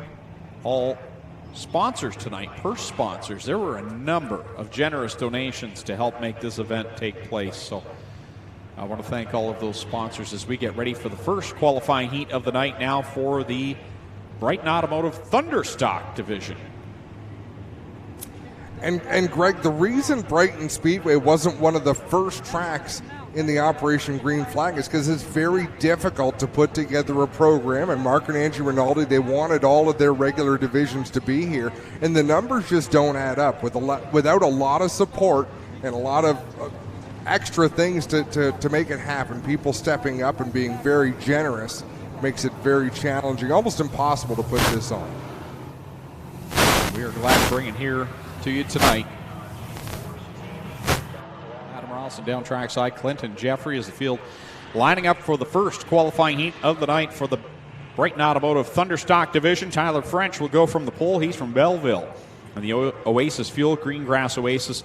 Speaker 1: all sponsors tonight, purse sponsors. There were a number of generous donations to help make this event take place. So I want to thank all of those sponsors as we get ready for the first qualifying heat of the night now for the Brighton Automotive Thunderstock division.
Speaker 3: And Greg, the reason Brighton Speedway wasn't one of the first tracks in the Operation Green Flag is because it's very difficult to put together a program, and Mark and Angie Rinaldi, they wanted all of their regular divisions to be here, and the numbers just don't add up. Without a lot of support and a lot of extra things to make it happen, people stepping up and being very generous makes it very challenging, almost impossible to put this on.
Speaker 1: We are glad to bring it here to you tonight. Adam Ralston down trackside. Clinton Jeffrey is the field lining up for the first qualifying heat of the night for the Brighton Automotive Thunderstock division. Tyler French will go from the pole. He's from Belleville. And the Oasis Fuel, Greengrass Oasis,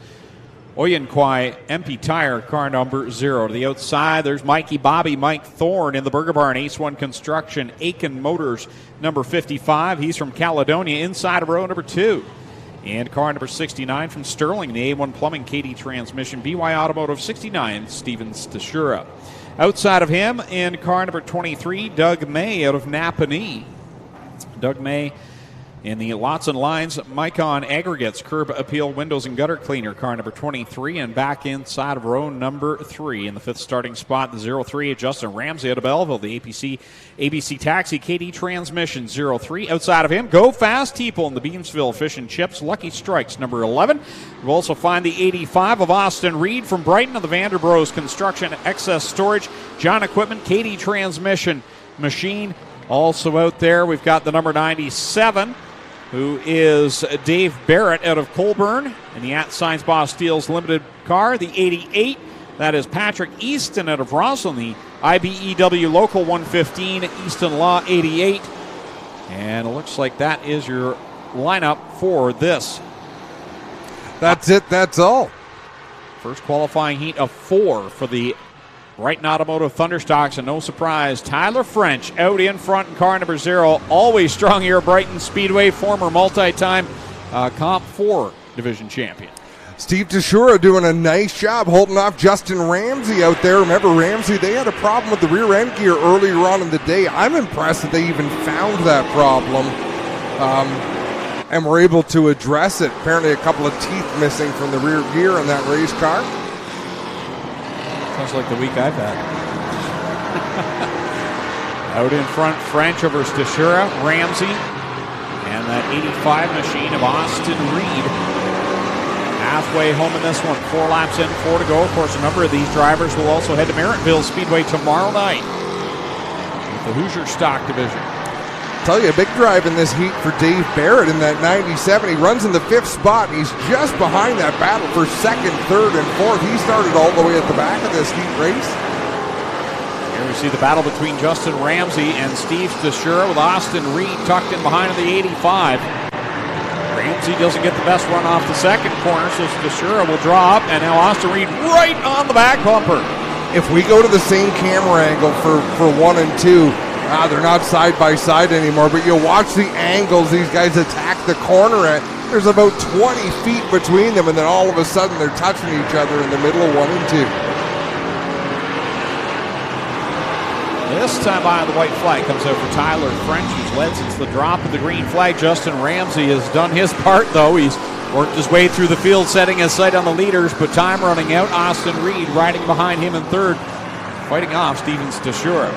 Speaker 1: Oyenquai, MP Tire, car number 0. To the outside, there's Mike Thorne in the Burger Barn, Ace 1 Construction, Aiken Motors, number 55. He's from Caledonia, inside of row number 2. And car number 69 from Sterling, the A1 Plumbing, KD Transmission, BY Automotive 69, Steven Stashura. Outside of him, in car number 23, Doug May out of Napanee. Doug May in the Lots and Lines Micon Aggregates Curb Appeal Windows and Gutter Cleaner, car number 23, and back inside of row number 3 in the 5th starting spot, the 03, Justin Ramsey out of Belleville, the ABC Taxi KD Transmission 03. Outside of him, Go Fast Teeple in the Beamsville Fish and Chips, Lucky Strikes number 11. We'll also find the 85 of Austin Reed from Brighton of the Vanderbros Construction Excess Storage, John Equipment, KD Transmission Machine. Also out there, we've got the number 97, who is Dave Barrett out of Colburn, in the At-Signs Boss Steels Limited car. The 88, that is Patrick Easton out of Roslyn, the IBEW Local 115, Easton Law 88. And it looks like that is your lineup for this.
Speaker 3: That's it, that's all.
Speaker 1: First qualifying heat of 4 for the Brighton Automotive Thunderstocks, and no surprise, Tyler French out in front in car number 0. Always strong here at Brighton Speedway, former multi-time Comp 4 division champion.
Speaker 3: Steve Tashura doing a nice job holding off Justin Ramsey out there. Remember, Ramsey, they had a problem with the rear end gear earlier on in the day. I'm impressed that they even found that problem and were able to address it. Apparently a couple of teeth missing from the rear gear in that race car.
Speaker 1: Sounds like the week I've had. Out in front, French over Stashura, Ramsey, and that 85 machine of Austin Reed. Halfway home in this one, 4 laps in, 4 to go. Of course, a number of these drivers will also head to Merrittville Speedway tomorrow night with the Hoosier Stock Division.
Speaker 3: Tell you, a big drive in this heat for Dave Barrett in that 97. He runs in the 5th spot, and he's just behind that battle for 2nd, 3rd, and 4th. He started all the way at the back of this heat race.
Speaker 1: Here we see the battle between Justin Ramsey and Steve Stashura with Austin Reed tucked in behind in the 85. Ramsey doesn't get the best run off the second corner, so Stashura will draw up, and now Austin Reed right on the back bumper.
Speaker 3: If we go to the same camera angle for 1 and 2, they're not side by side anymore, but you'll watch the angles these guys attack the corner at. There's about 20 feet between them, and then all of a sudden they're touching each other in the middle of 1 and 2.
Speaker 1: This time by the white flag comes out for Tyler French, who's led since the drop of the green flag. Justin Ramsey has done his part, though. He's worked his way through the field, setting his sight on the leaders, but time running out. Austin Reed riding behind him in 3rd, fighting off Steven Stashura.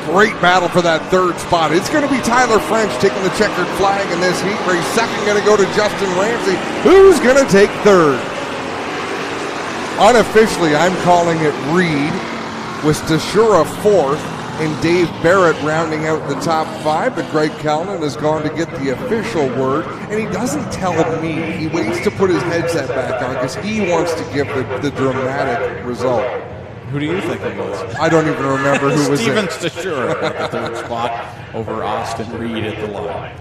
Speaker 3: Great battle for that 3rd spot. It's going to be Tyler French taking the checkered flag in this heat race. 2nd going to go to Justin Ramsey. Who's going to take 3rd? Unofficially, I'm calling it Reed, with Stashura 4th and Dave Barrett rounding out the top 5. But Greg Callan has gone to get the official word, and he doesn't tell me. He waits to put his headset back on because he wants to give the dramatic result.
Speaker 1: Who do you think it was?
Speaker 3: I don't even remember who was
Speaker 1: Steven
Speaker 3: it.
Speaker 1: Stashura at the 3rd spot over Austin Reed at the line.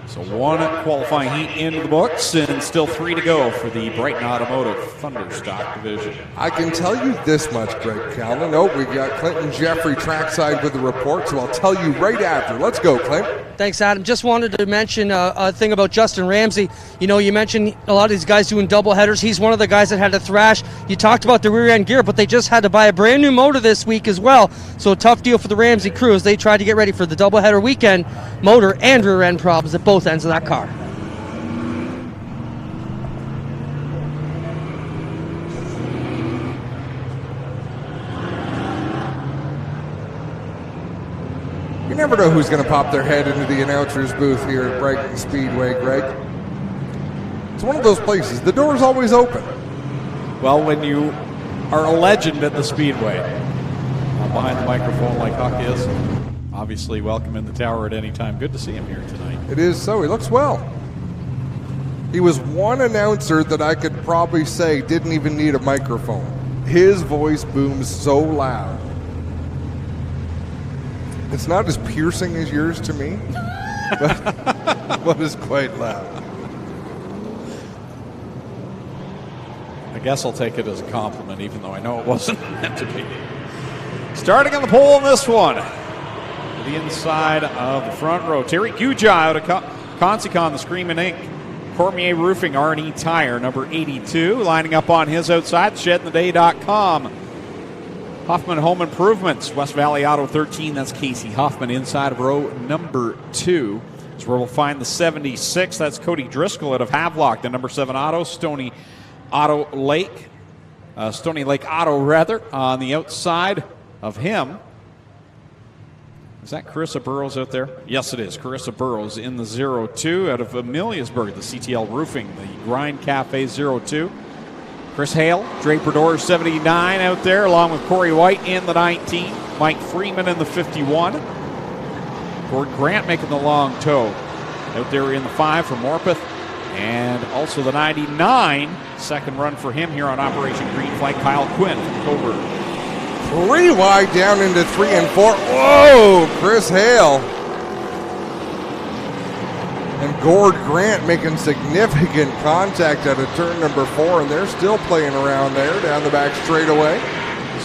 Speaker 1: So 1 qualifying heat into the books, and still 3 to go for the Brighton Automotive Thunder Stock Division.
Speaker 3: I can tell you this much, Greg Callan. Oh, we got Clinton Jeffrey trackside with the report, so I'll tell you right after. Let's go, Clint.
Speaker 2: Thanks, Adam. Just wanted to mention a thing about Justin Ramsey. You know, you mentioned a lot of these guys doing double headers. He's one of the guys that had to thrash. You talked about the rear end gear, but they just had to buy a brand new motor this week as well. So a tough deal for the Ramsey crew as they tried to get ready for the double header weekend. Motor and rear end problems at both ends of that car.
Speaker 3: You never know who's going to pop their head into the announcer's booth here at Brighton Speedway, Greg. It's one of those places. The door's always open.
Speaker 1: Well, when you are a legend at the Speedway, behind the microphone like Huck is, obviously welcome in the tower at any time. Good to see him here tonight.
Speaker 3: It is so. He looks well. He was one announcer that I could probably say didn't even need a microphone. His voice booms so loud. It's not as piercing as yours to me, but it's quite loud.
Speaker 1: I guess I'll take it as a compliment, even though I know it wasn't meant to be. Starting on the pole in this one, to the inside of the front row, Terry Guja out of Consicon, the Screaming Ink. Cormier Roofing, R&E Tire, number 82, lining up on his outside, shedintheday.com. Hoffman Home Improvements, West Valley Auto 13, that's Casey Hoffman inside of row number 2. That's where we'll find the 76, that's Cody Driscoll out of Havelock, the number 7 Auto, Stony Lake Auto rather, on the outside of him. Is that Carissa Burrows out there? Yes, it is. Carissa Burrows in the 02 out of Ameliasburg, the CTL Roofing, the Grind Cafe 02. Chris Hale, Draper Doors 79 out there, along with Corey White in the 19. Mike Freeman in the 51. Gord Grant making the long tow out there in the 5 from Morpeth. And also the 99, second run for him here on Operation Green Flag, Kyle Quinn from Coburg.
Speaker 3: 3 wide down into 3 and 4. Whoa, Chris Hale. And Gord Grant making significant contact out of turn number 4, and they're still playing around there down the back straightaway.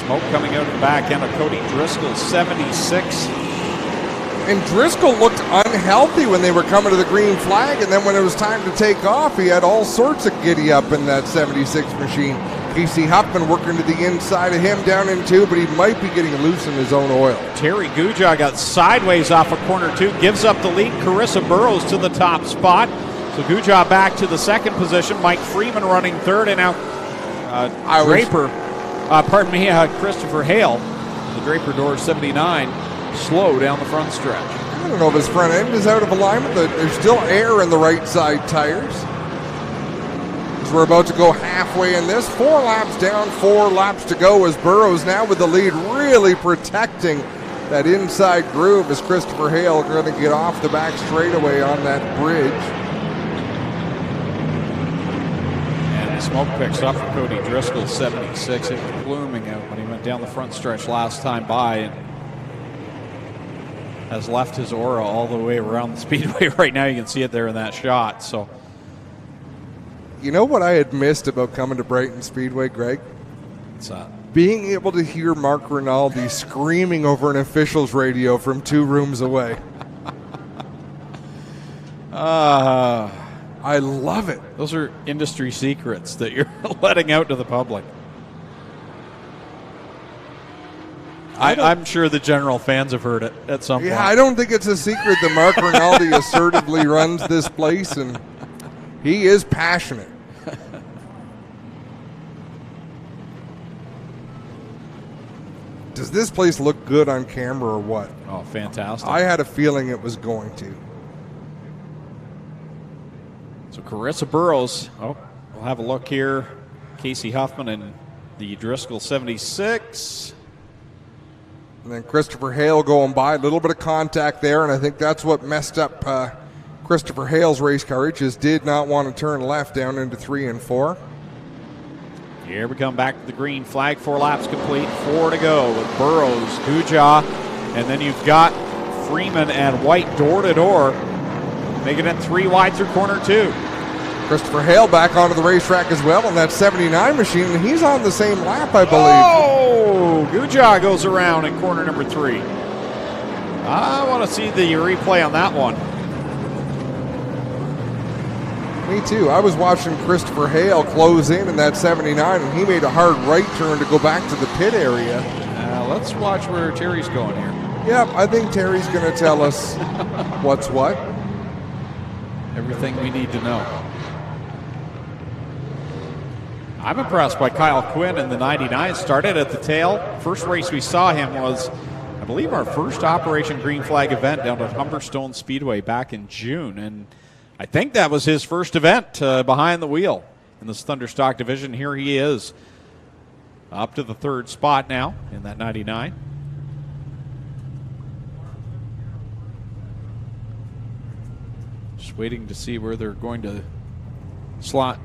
Speaker 1: Smoke coming out of the back end of Cody Driscoll, 76.
Speaker 3: And Driscoll looked unhealthy when they were coming to the green flag, and then when it was time to take off, he had all sorts of giddy up in that 76 machine. Casey Huffman working to the inside of him down in 2, but he might be getting loose in his own oil.
Speaker 1: Terry Guja got sideways off of corner 2, gives up the lead. Carissa Burrows to the top spot. So Guja back to the second position. Mike Freeman running third, and now Christopher Hale, the Draper Door 79, slow down the front stretch.
Speaker 3: I don't know if his front end is out of alignment. There's still air in the right side tires. As we're about to go halfway in this, 4 laps down, 4 laps to go as Burrows now with the lead, really protecting that inside groove as Christopher Hale going to get off the back straightaway on that bridge.
Speaker 1: And the smoke picks up for Cody Driscoll, 76. It was blooming out when he went down the front stretch last time by, and has left his aura all the way around the speedway. Right now you can see it there in that shot. So,
Speaker 3: you know what I had missed about coming to Brighton Speedway, Greg?
Speaker 1: What's that?
Speaker 3: Being able to hear Mark Rinaldi screaming over an official's radio from 2 rooms away. I love it.
Speaker 1: Those are industry secrets that you're letting out to the public. I'm sure the general fans have heard it at some point.
Speaker 3: Yeah, I don't think it's a secret that Mark Rinaldi assertively runs this place, and he is passionate. Does this place look good on camera or what?
Speaker 1: Oh, fantastic.
Speaker 3: I had a feeling it was going to.
Speaker 1: So Carissa Burrows, we'll have a look here. Casey Huffman and the Driscoll 76.
Speaker 3: And then Christopher Hale going by, a little bit of contact there, and I think that's what messed up Christopher Hale's race car. It just did not want to turn left down into 3 and 4.
Speaker 1: Here we come back to the green flag. 4 laps complete, 4 to go with Burrows, Guja, and then you've got Freeman and White door to door, making it 3 wide through corner 2.
Speaker 3: Christopher Hale back onto the racetrack as well in that 79 machine, and he's on the same lap, I believe.
Speaker 1: Oh, Guja goes around in corner number 3. I want to see the replay on that one.
Speaker 3: Me too. I was watching Christopher Hale close in that 79, and he made a hard right turn to go back to the pit area.
Speaker 1: Let's watch where Terry's going here.
Speaker 3: Yep, I think Terry's going to tell us what's what.
Speaker 1: Everything we need to know. I'm impressed by Kyle Quinn in the 99. Started at the tail. First race we saw him was, I believe, our first Operation Green Flag event down at Humberstone Speedway back in June. And I think that was his first event behind the wheel in this Thunderstock division. Here he is up to the 3rd spot now in that 99. Just waiting to see where they're going to slot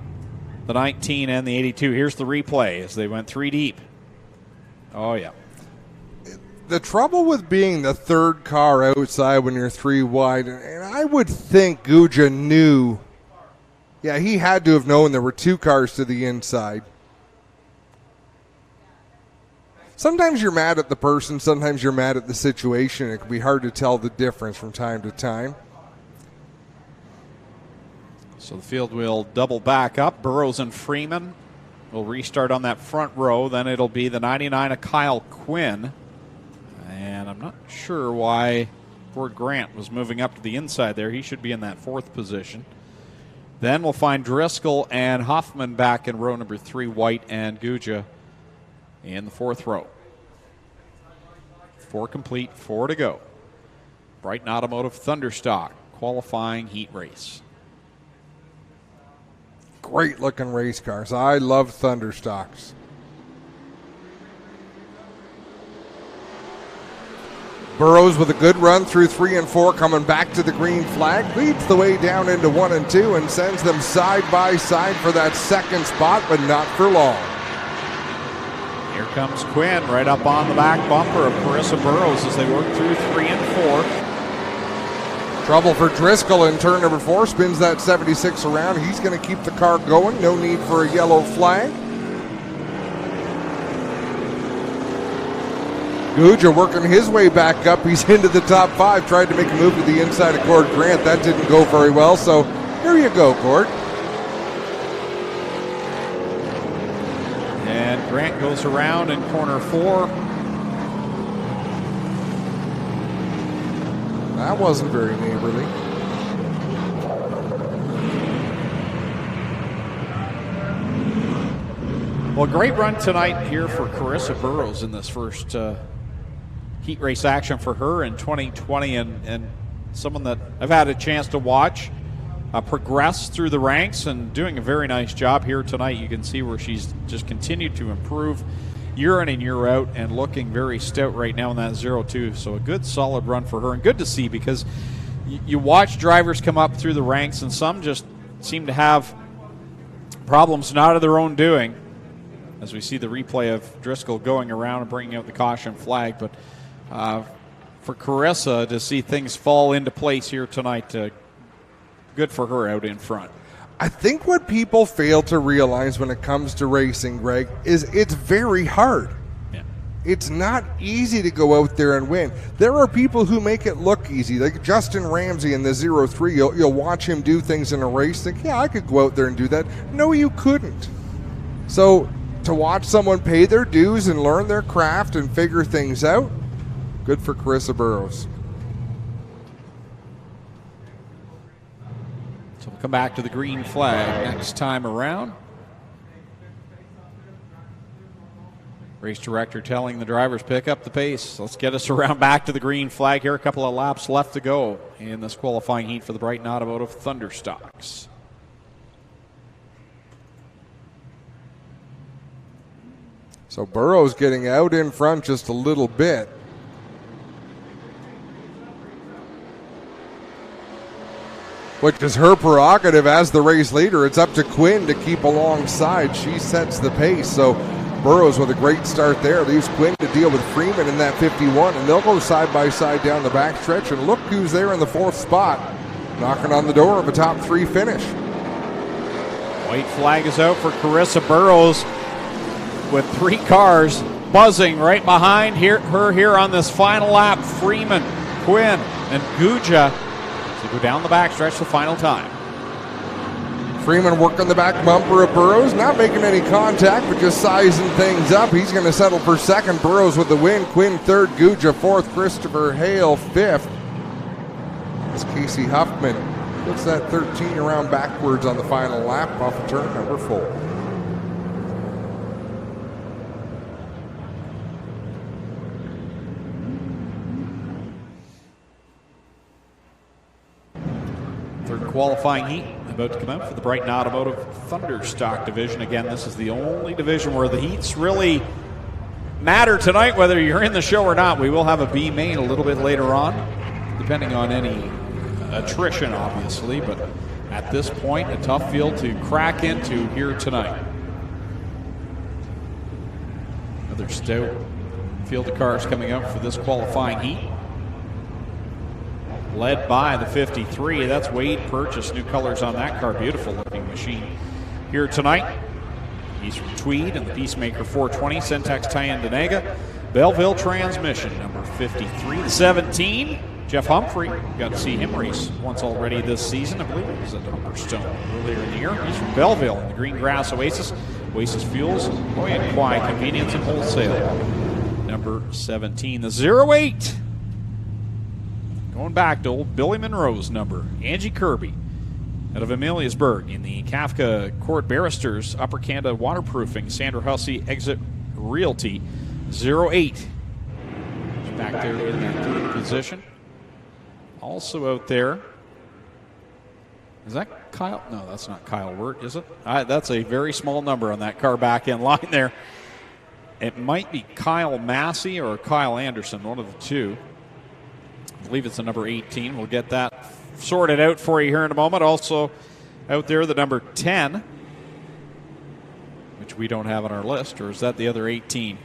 Speaker 1: the 19 and the 82. Here's the replay as they went 3 deep. Oh, yeah.
Speaker 3: The trouble with being the 3rd car outside when you're 3 wide, and I would think Guja knew, he had to have known there were 2 cars to the inside. Sometimes you're mad at the person, sometimes you're mad at the situation. It can be hard to tell the difference from time to time.
Speaker 1: So the field will double back up. Burrows and Freeman will restart on that front row. Then it'll be the 99 of Kyle Quinn. And I'm not sure why Ford Grant was moving up to the inside there. He should be in that 4th position. Then we'll find Driscoll and Huffman back in row number 3, White and Guja in the 4th row. 4 complete, 4 to go. Brighton Automotive Thunderstock qualifying heat race.
Speaker 3: Great looking race cars. I love Thunderstocks. Burrows with a good run through 3 and 4, coming back to the green flag, leads the way down into 1 and 2 and sends them side by side for that 2nd spot, but not for long.
Speaker 1: Here comes Quinn right up on the back bumper of Carissa Burrows as they work through 3 and 4.
Speaker 3: Trouble for Driscoll in turn number 4, spins that 76 around. He's going to keep the car going. No need for a yellow flag. Guja working his way back up. He's into the top 5. Tried to make a move to the inside of Cord Grant. That didn't go very well. So here you go, Cord.
Speaker 1: And Grant goes around in corner 4.
Speaker 3: That wasn't very neighborly.
Speaker 1: Well, great run tonight here for Carissa Burrows in this first heat race action for her in 2020, and someone that I've had a chance to watch progress through the ranks and doing a very nice job here tonight. You can see where she's just continued to improve year in and year out and looking very stout right now in that 0-2. So a good solid run for her, and good to see, because you watch drivers come up through the ranks and some just seem to have problems not of their own doing, as we see the replay of Driscoll going around and bringing out the caution flag. But for Carissa to see things fall into place here tonight, good for her out in front.
Speaker 3: I think what people fail to realize when it comes to racing, Greg, is it's very hard.
Speaker 1: Yeah.
Speaker 3: It's not easy to go out there and win. There are people who make it look easy, like Justin Ramsey in the 0-3. You'll watch him do things in a race, think, yeah, I could go out there and do that. No, you couldn't. So to watch someone pay their dues and learn their craft and figure things out, good for Carissa Burrows.
Speaker 1: So we'll come back to the green flag next time around. Race director telling the drivers, pick up the pace. Let's get us around back to the green flag here. A couple of laps left to go in this qualifying heat for the Brighton Automotive Thunderstocks.
Speaker 3: So Burrows getting out in front just a little bit. Which is her prerogative as the race leader. It's up to Quinn to keep alongside. She sets the pace. So Burrows with a great start there leaves Quinn to deal with Freeman in that 51, and they'll go side by side down the backstretch. And look who's there in the 4th spot, knocking on the door of a top 3 finish.
Speaker 1: White flag is out for Carissa Burrows, with 3 cars buzzing right behind her here on this final lap. Freeman, Quinn, and Guja to go down the backstretch the final time.
Speaker 3: Freeman working the back bumper of Burrows, not making any contact, but just sizing things up. He's going to settle for 2nd. Burrows with the win. Quinn 3rd, Guja 4th, Christopher Hale 5th. As Casey Huffman puts that 13 around backwards on the final lap off of turn number 4.
Speaker 1: Third qualifying heat about to come out for the Brighton Automotive Thunderstock division. Again, this is the only division where the heats really matter tonight, whether you're in the show or not. We will have a B main a little bit later on, depending on any attrition, obviously. But at this point, a tough field to crack into here tonight. Another stout field of cars coming up for this qualifying heat, led by the 53. That's Wade Purchase. New colors on that car. Beautiful looking machine here tonight. He's from Tweed and the Peacemaker 420. Syntex Tyandanaga. Belleville transmission, number 53. The 17, Jeff Humphrey. Got to see him race once already this season. I believe it was at Humberstone earlier in the year. He's from Belleville in the Green Grass Oasis. Oasis Fuels, and Quai Convenience and Wholesale. Number 17. The 08. Going back to old Billy Monroe's number, Angie Kirby, out of Ameliasburg in the Kafka Court Barristers, Upper Canada Waterproofing, Sandra Hussey Exit Realty, 08. She's back there in that 3rd position. Also out there, is that Kyle? No, that's not Kyle Wirt, is it? That's a very small number on that car back in line there. It might be Kyle Massey or Kyle Anderson, one of the two. I believe it's the number 18. We'll get that sorted out for you here in a moment. Also out there, the number 10, which we don't have on our list, or is that the other 18?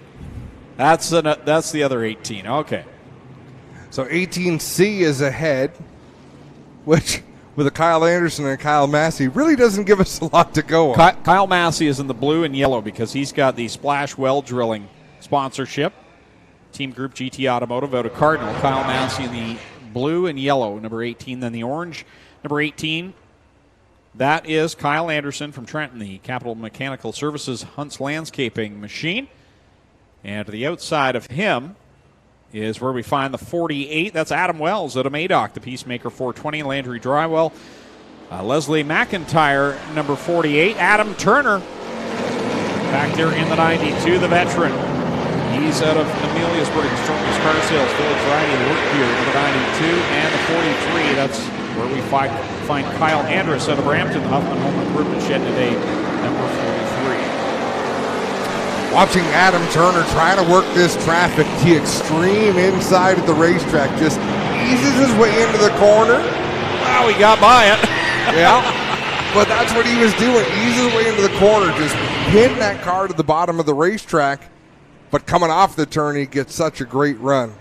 Speaker 1: That's the other 18. Okay.
Speaker 3: So 18C is ahead, which with a Kyle Anderson and a Kyle Massey really doesn't give us a lot to go on.
Speaker 1: Kyle Massey is in the blue and yellow because he's got the Splash Well Drilling sponsorship. Team Group GT Automotive out of Cardinal. Kyle Massey in the blue and yellow, number 18, then the orange. Number 18, that is Kyle Anderson from Trenton, the Capital Mechanical Services Hunts Landscaping machine. And to the outside of him is where we find the 48. That's Adam Wells out of Madoc, the Peacemaker 420, Landry Drywell. Leslie McIntyre, number 48. Adam Turner, back there in the 92, the veteran. He's out of Ameliasburg, Stormers Car Sales, Village Variety, the work gear, number 92, and the 43. That's where we find Kyle Andrus out of Brampton, the Huffman Home Improvement Shed today, number 43.
Speaker 3: Watching Adam Turner trying to work this traffic, the extreme inside of the racetrack, just eases his way into the corner.
Speaker 1: Wow, he got by it.
Speaker 3: Yeah, but that's what he was doing. Eases his way into the corner, just hitting that car to the bottom of the racetrack. But coming off the turn, he gets such a great run.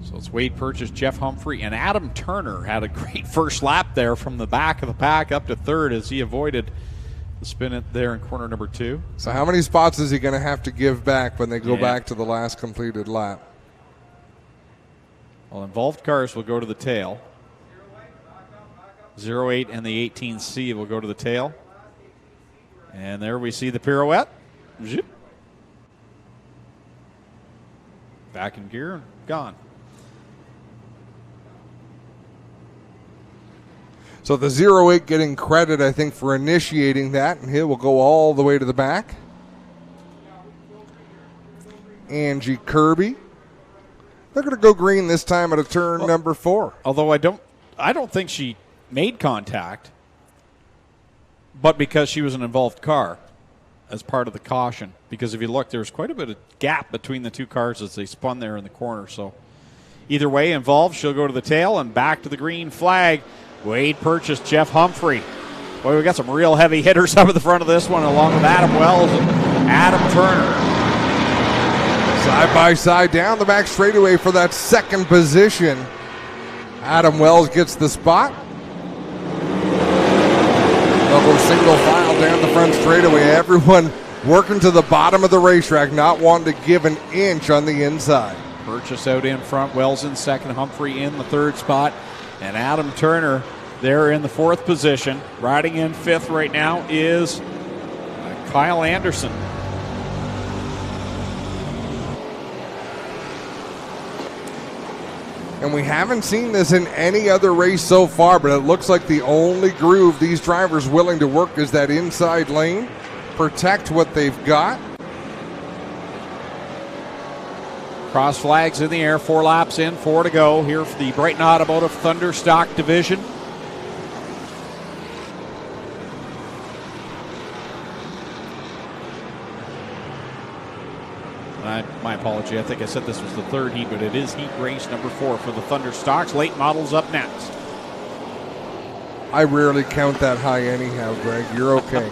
Speaker 1: So it's Wade Purchase, Jeff Humphrey, and Adam Turner had a great first lap there from the back of the pack up to third as he avoided the spin it there in corner number 2.
Speaker 3: So how many spots is he going to have to give back when they go back to the last completed lap?
Speaker 1: Well, involved cars will go to the tail. 08 and the 18C will go to the tail. And there we see the pirouette. Zip. Back in gear and gone.
Speaker 3: So the 08 getting credit, I think, for initiating that, and he will go all the way to the back. Angie Kirby. They're going to go green this time at a turn number 4.
Speaker 1: Although I don't think she made contact, but because she was an involved car as part of the caution. Because if you look, there's quite a bit of gap between the two cars as they spun there in the corner. So either way, involved, she'll go to the tail and back to the green flag. Wade Purchase, Jeff Humphrey. Boy, we got some real heavy hitters up at the front of this one, along with Adam Wells and Adam Turner.
Speaker 3: Side by side down the back straightaway for that second position. Adam Wells gets the spot. They'll go single file down the front straightaway. Everyone working to the bottom of the racetrack, not wanting to give an inch on the inside.
Speaker 1: Purchase out in front, Wells in second, Humphrey in the third spot, and Adam Turner there in the fourth position. Riding in fifth right now is Kyle Anderson.
Speaker 3: And we haven't seen this in any other race so far, but it looks like the only groove these drivers willing to work is that inside lane, protect what they've got.
Speaker 1: Cross flags in the air, 4 laps in, 4 to go here for the Brighton Automotive Thunder Stock Division. My apology, I think I said this was the third heat, but it is heat race number 4 for the Thunder Stocks. Late models up next.
Speaker 3: I rarely count that high anyhow, Greg. You're okay.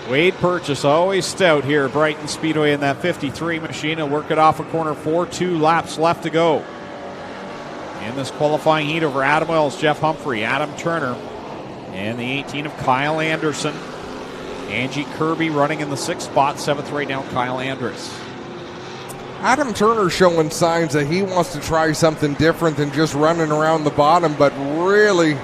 Speaker 1: Wade Purchase, always stout here at Brighton Speedway in that 53 machine. He'll work it off of corner 4, 2 laps left to go. In this qualifying heat over Adam Wells, Jeff Humphrey, Adam Turner, and the 18 of Kyle Anderson. Angie Kirby running in the 6th spot, 7th right now, Kyle Andrus.
Speaker 3: Adam Turner showing signs that he wants to try something different than just running around the bottom, but really,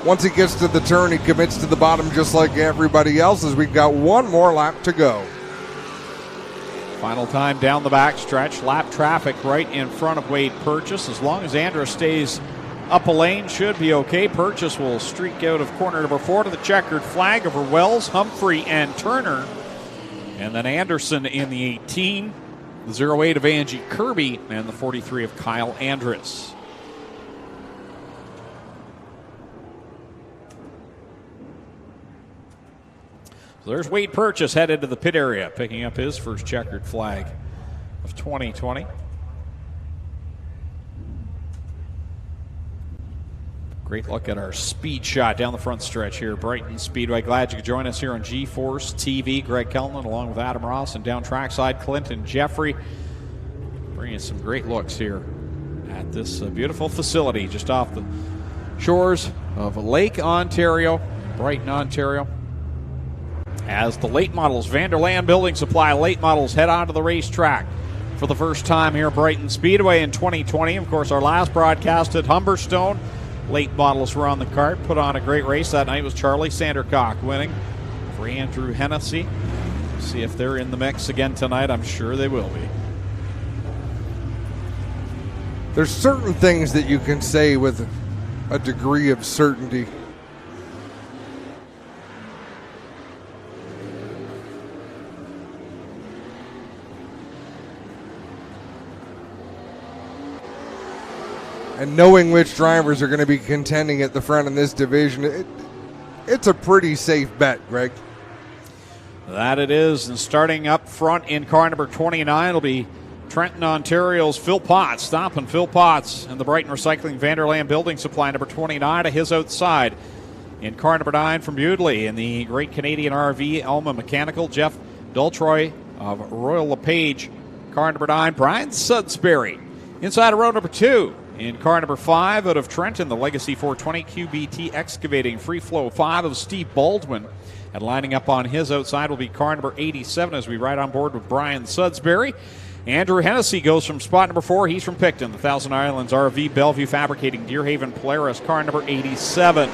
Speaker 3: once he gets to the turn, he commits to the bottom just like everybody else, as we've got 1 more lap to go.
Speaker 1: Final time down the back stretch. Lap traffic right in front of Wade Purchase. As long as Andrus stays up a lane, should be okay. Purchase will streak out of corner number 4 to the checkered flag over Wells, Humphrey, and Turner. And then Anderson in the 18, the 08 of Angie Kirby, and the 43 of Kyle Andrus. So there's Wade Purchase headed to the pit area, picking up his first checkered flag of 2020. Great look at our speed shot down the front stretch here, Brighton Speedway. Glad you could join us here on GForceTV. Greg Kellman along with Adam Ross, and down trackside Clinton Jeffrey. Bringing some great looks here at this beautiful facility just off the shores of Lake Ontario, Brighton, Ontario. As the late models, Vanderland Building Supply late models head onto the racetrack for the first time here at Brighton Speedway in 2020. Of course, our last broadcast at Humberstone, late models were on the cart, put on a great race that night with Charlie Sandercock winning for Andrew Hennessy. See if they're in the mix again tonight. I'm sure they will be.
Speaker 3: There's certain things that you can say with a degree of certainty. And knowing which drivers are going to be contending at the front in this division, it's a pretty safe bet, Greg.
Speaker 1: That it is. And starting up front in car number 29 will be Trenton, Ontario's Phil Potts. Stopping Phil Potts in the Brighton Recycling Vanderland Building Supply number 29 to his outside. In car number 9 from Bewdley in the Great Canadian RV Elma Mechanical, Jeff Dultroy of Royal LePage. Car number 9, Brian Sudsbury. Inside of row number 2. In car number 5 out of Trenton, the Legacy 420 QBT Excavating Free Flow 5 of Steve Baldwin. And lining up on his outside will be car number 87 as we ride on board with Brian Sudsbury. Andrew Hennessy goes from spot number 4. He's from Picton, the Thousand Islands RV, Bellevue Fabricating, Deerhaven Polaris, car number 87.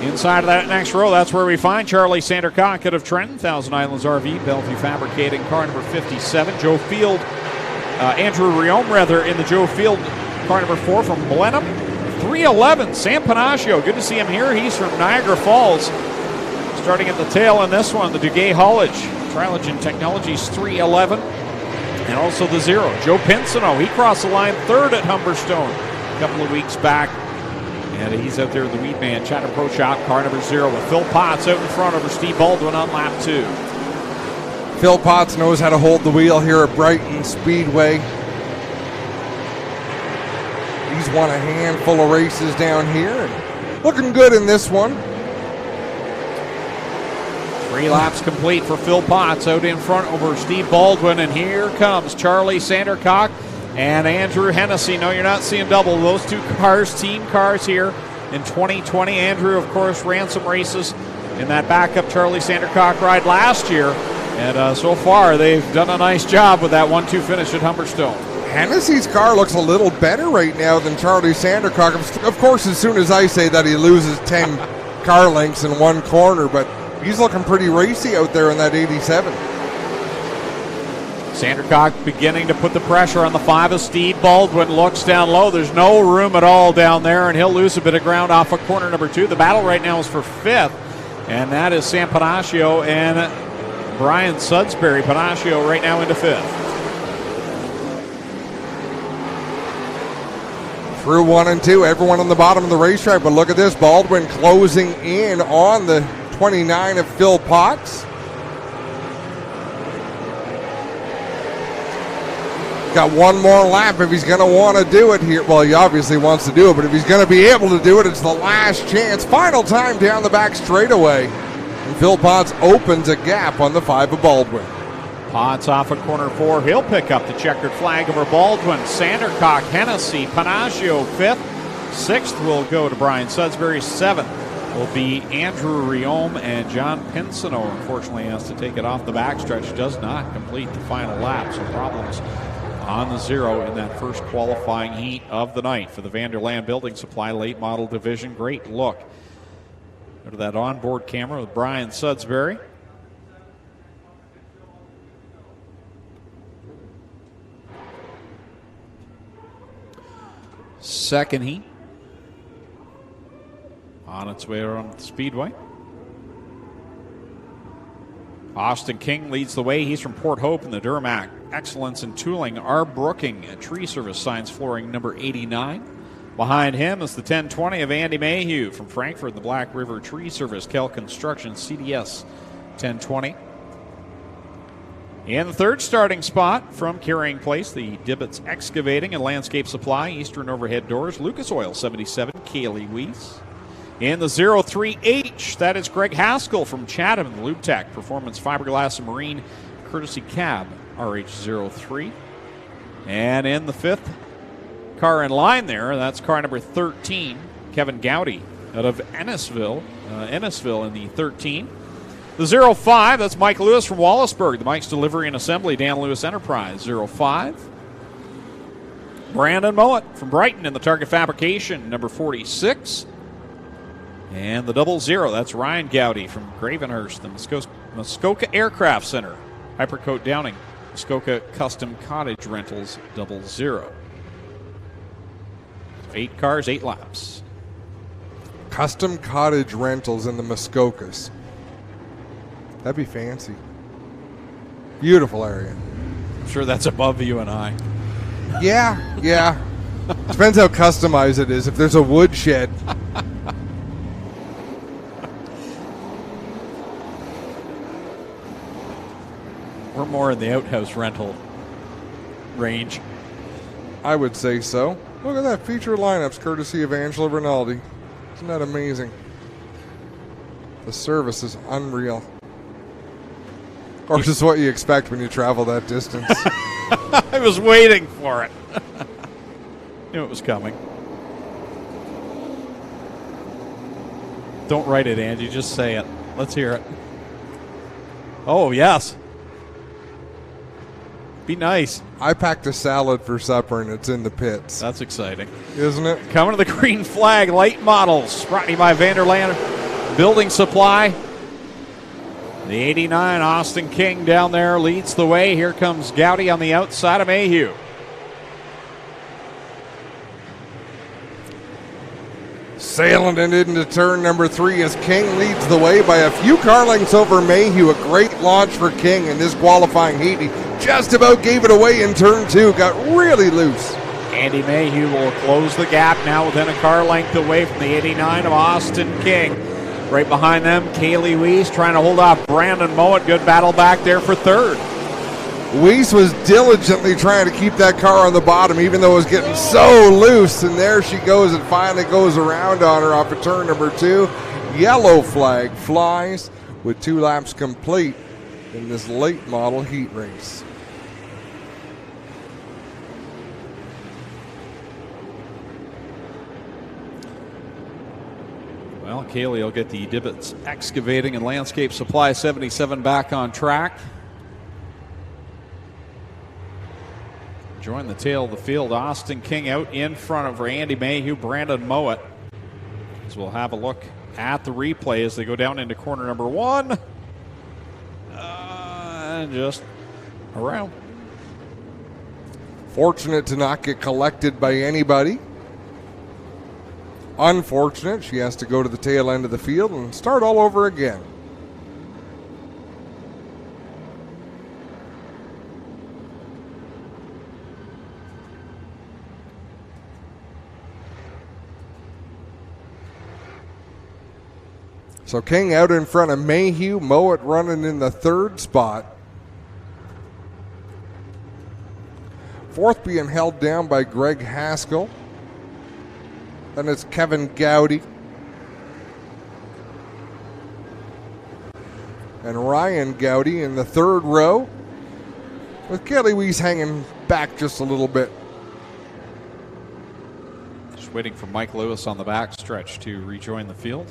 Speaker 1: Inside of that next row, that's where we find Charlie Sandercock out of Trenton, Thousand Islands RV, Bellevue Fabricating, car number 57. Joe Field. Andrew Riom, in the Joe Field, car number 4 from Blenheim. 311, Sam Panaccio. Good to see him here. He's from Niagara Falls. Starting at the tail in this one, the Duguay Haulage. Trilogen Technologies 311. And also the 0. Joe Pinsino. He crossed the line 3rd at Humberstone a couple of weeks back. And he's out there in the Weedman Chatham Pro Shop, car number 0, with Phil Potts out in front over Steve Baldwin on lap 2.
Speaker 3: Phil Potts knows how to hold the wheel here at Brighton Speedway. He's won a handful of races down here and looking good in this one.
Speaker 1: 3 laps complete for Phil Potts out in front over Steve Baldwin, and here comes Charlie Sandercock and Andrew Hennessy. No, you're not seeing double. Those 2 cars, team cars here in 2020. Andrew, of course, ran some races in that backup Charlie Sandercock ride last year. And so far, they've done a nice job with that 1-2 finish at Humberstone.
Speaker 3: Hennessy's car looks a little better right now than Charlie Sandercock. Of course, as soon as I say that, he loses 10 car lengths in one corner, but he's looking pretty racy out there in that 87.
Speaker 1: Sandercock beginning to put the pressure on the 5 of Steve Baldwin. Looks down low. There's no room at all down there, and he'll lose a bit of ground off of corner number 2. The battle right now is for 5th, and that is Sam Panaccio and Brian Sudsbury. Panaccio right now into 5th.
Speaker 3: Through 1 and 2, everyone on the bottom of the racetrack, but look at this, Baldwin closing in on the 29 of Phil Potts. Got one more lap if he's going to want to do it here. Well, he obviously wants to do it, but if he's going to be able to do it, it's the last chance. Final time down the back straightaway. And Phil Potts opens a gap on the 5 of Baldwin.
Speaker 1: Potts off at corner 4. He'll pick up the checkered flag over Baldwin. Sandercock, Hennessy, Panaccio 5th. 6th will go to Brian Sudsbury. 7th will be Andrew Riom, and John Pinsino, unfortunately, has to take it off the backstretch. Does not complete the final lap. So problems on the 0 in that first qualifying heat of the night for the Vanderland Building Supply late model division. Great look. Go to that onboard camera with Brian Sudsbury. Second heat on its way around the Speedway. Austin King leads the way. He's from Port Hope in the Duramac Excellence in Tooling. R. Brooking at Tree Service Science Flooring number 89. Behind him is the 1020 of Andy Mayhew from Frankfurt, the Black River Tree Service, Kel Construction, CDS 1020. In the third starting spot from Carrying Place, the Dibbets Excavating and Landscape Supply, Eastern Overhead Doors, Lucas Oil 77, Kaylee Weiss. In the 03H, that is Greg Haskell from Chatham and Lube Tech, Performance Fiberglass and Marine, courtesy Cab, RH03. And in the fifth car in line there, that's car number 13, Kevin Gowdy out of Ennisville in the 13. The 05, that's Mike Lewis from Wallaceburg. The Mike's Delivery and Assembly, Dan Lewis Enterprise, 05. Brandon Mowat from Brighton in the Target Fabrication, number 46. And the 00, that's Ryan Gowdy from Gravenhurst, the Muskoka Aircraft Center, Hypercoat Downing, Muskoka Custom Cottage Rentals, 00. 8 cars, 8 laps.
Speaker 3: Custom Cottage Rentals in the Muskokas. That'd be fancy. Beautiful area.
Speaker 1: I'm sure that's above you and I.
Speaker 3: Yeah. Depends how customized it is. If there's a wood shed.
Speaker 1: We're more in the outhouse rental range.
Speaker 3: I would say so. Look at that. Feature lineups courtesy of Angela Rinaldi. Isn't that amazing? The service is unreal. Or just what you expect when you travel that distance.
Speaker 1: I was waiting for it. Knew it was coming. Don't write it, Angie. Just say it. Let's hear it. Oh, yes. Be nice.
Speaker 3: I packed a salad for supper, and it's in the pits.
Speaker 1: That's exciting.
Speaker 3: Isn't it?
Speaker 1: Coming to the green flag, late models. Brought to you by Vanderland Building Supply. The 89, Austin King down there leads the way. Here comes Gowdy on the outside of Mayhew.
Speaker 3: Sailing it into turn number 3 as King leads the way by a few car lengths over Mayhew. A great launch for King in this qualifying heat. He just about gave it away in turn 2. Got really loose.
Speaker 1: Andy Mayhew will close the gap now within a car length away from the 89 of Austin King. Right behind them, Kaylee Weiss trying to hold off Brandon Mowat. Good battle back there for third.
Speaker 3: Weiss was diligently trying to keep that car on the bottom, even though it was getting so loose. And there she goes, and finally goes around on her off of turn number 2. Yellow flag flies with 2 laps complete in this late model heat race.
Speaker 1: Well, Kaylee will get the Dibbets Excavating and Landscape Supply 77 back on track. Join the tail of the field. Austin King out in front of Andy Mayhew, Brandon Mowat. So we'll have a look at the replay as they go down into corner number 1. And just around.
Speaker 3: Fortunate to not get collected by anybody. Unfortunate, she has to go to the tail end of the field and start all over again. So King out in front of Mayhew, Mowat running in the 3rd spot. 4th being held down by Greg Haskell. Then it's Kevin Gowdy. And Ryan Gowdy in the 3rd row, with Kelly Weiss hanging back just a little bit.
Speaker 1: Just waiting for Mike Lewis on the back stretch to rejoin the field.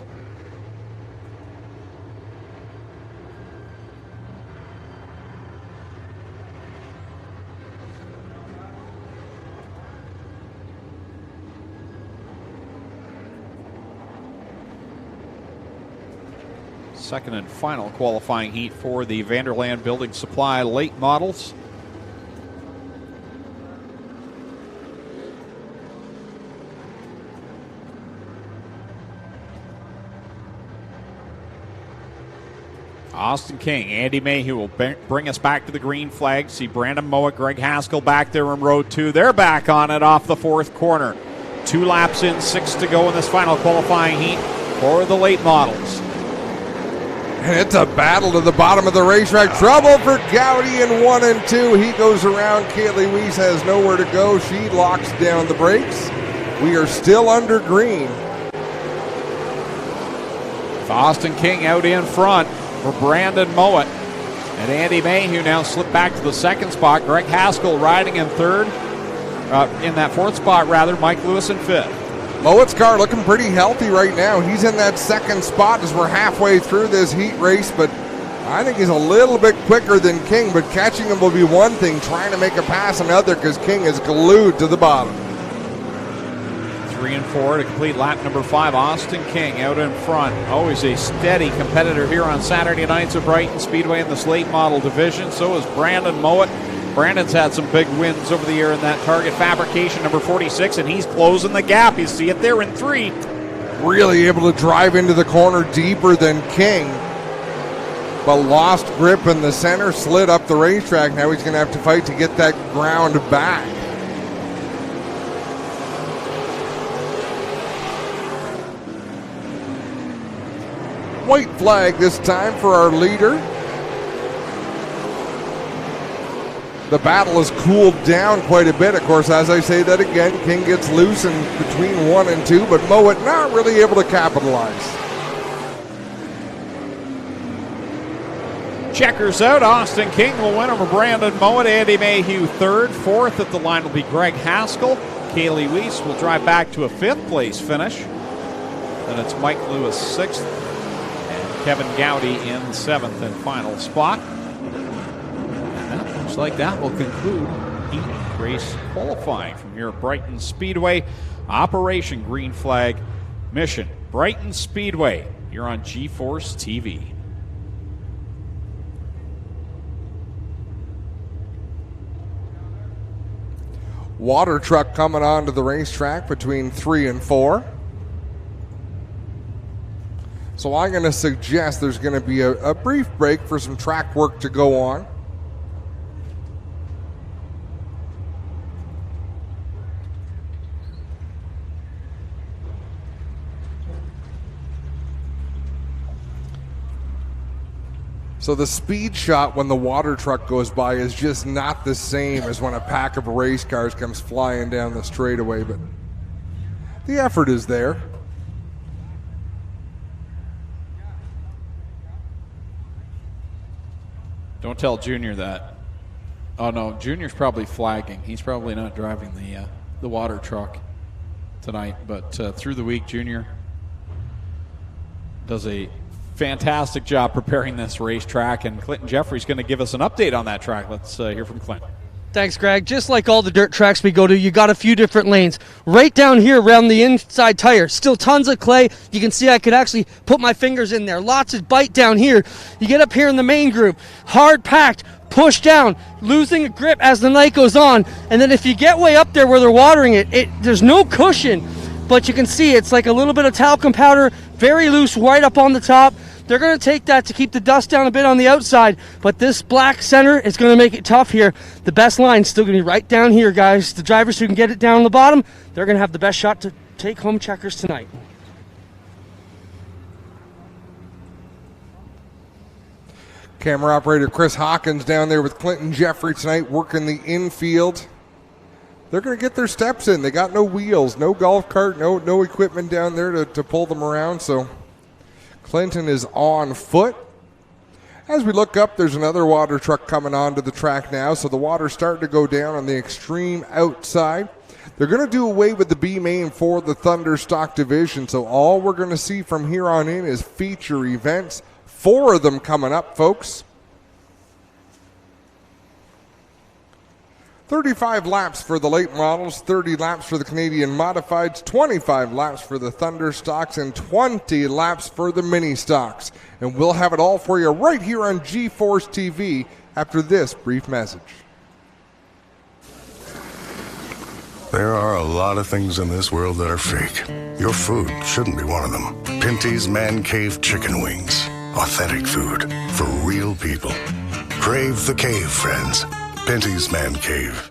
Speaker 1: Second and final qualifying heat for the Vanderland Building Supply late models. Austin King, Andy Mayhew will bring us back to the green flag. See Brandon Mowat, Greg Haskell back there in row 2. They're back on it off the 4th corner. 2 laps in, 6 to go in this final qualifying heat for the late models.
Speaker 3: And it's a battle to the bottom of the racetrack. Trouble for Gowdy in 1 and 2. He goes around. Kaylee Weiss has nowhere to go. She locks down the brakes. We are still under green.
Speaker 1: Austin King out in front for Brandon Mowat. And Andy Mayhew now slipped back to the second spot. Greg Haskell riding in third. In that fourth spot, rather. Mike Lewis in fifth.
Speaker 3: Mowat's car looking pretty healthy right now. He's in that second spot as we're halfway through this heat race, but I think he's a little bit quicker than King, but catching him will be one thing, trying to make a pass another, because King is glued to the bottom.
Speaker 1: 3 and 4 to complete lap number 5. Austin King out in front. Always a steady competitor here on Saturday nights at Brighton Speedway in the Slate Model Division. So is Brandon Mowat. Brandon's had some big wins over the year in that Target Fabrication number 46, and he's closing the gap. You see it there in 3.
Speaker 3: Really able to drive into the corner deeper than King, but lost grip in the center, slid up the racetrack. Now he's going to have to fight to get that ground back. White flag this time for our leader. The battle has cooled down quite a bit. Of course, as I say that again, King gets loose in between 1 and 2, but Mowat not really able to capitalize.
Speaker 1: Checkers out. Austin King will win over Brandon Mowat. Andy Mayhew third. Fourth at the line will be Greg Haskell. Kaylee Weiss will drive back to a 5th place finish. Then it's Mike Lewis 6th. And Kevin Gowdy in 7th and final spot. Looks like that will conclude heat race qualifying from here at Brighton Speedway. Operation Green Flag Mission. Brighton Speedway. You're on GForceTV.
Speaker 3: Water truck coming onto the racetrack between 3 and 4. So I'm going to suggest there's going to be a brief break for some track work to go on. So the speed shot when the water truck goes by is just not the same as when a pack of race cars comes flying down the straightaway, but the effort is there.
Speaker 1: Don't tell Junior that. Oh no, Junior's probably flagging. He's probably not driving the water truck tonight, but through the week, Junior does a fantastic job preparing this racetrack, and Clinton Jeffrey's going to give us an update on that track. Let's hear from Clinton.
Speaker 2: Thanks, Greg. Just like all the dirt tracks we go to, you got a few different lanes. Right down here around the inside tire, still tons of clay. You can see I could actually put my fingers in there. Lots of bite down here. You get up here in the main group, hard packed, push down, losing a grip as the night goes on. And then if you get way up there where they're watering it, there's no cushion. But you can see it's like a little bit of talcum powder, very loose right up on the top. They're going to take that to keep the dust down a bit on the outside, but this black center is going to make it tough here. The best line's still going to be right down here, guys. The drivers who can get it down on the bottom, they're going to have the best shot to take home checkers tonight.
Speaker 3: Camera operator Chris Hawkins down there with Clinton Jeffrey tonight working the infield. They're going to get their steps in. They got no wheels, no golf cart, no equipment down there to pull them around, so Clinton is on foot. As we look up, there's another water truck coming onto the track now, so the water's starting to go down on the extreme outside. They're going to do away with the B main for the Thunder Stock Division, so all we're going to see from here on in is feature events. 4 of them coming up, folks. 35 laps for the late models, 30 laps for the Canadian Modifieds, 25 laps for the Thunder Stocks, and 20 laps for the Mini Stocks. And we'll have it all for you right here on GForceTV after this brief message.
Speaker 4: There are a lot of things in this world that are fake. Your food shouldn't be one of them. Pinty's Man Cave Chicken Wings. Authentic food for real people. Crave the cave, friends. Pinty's Man Cave.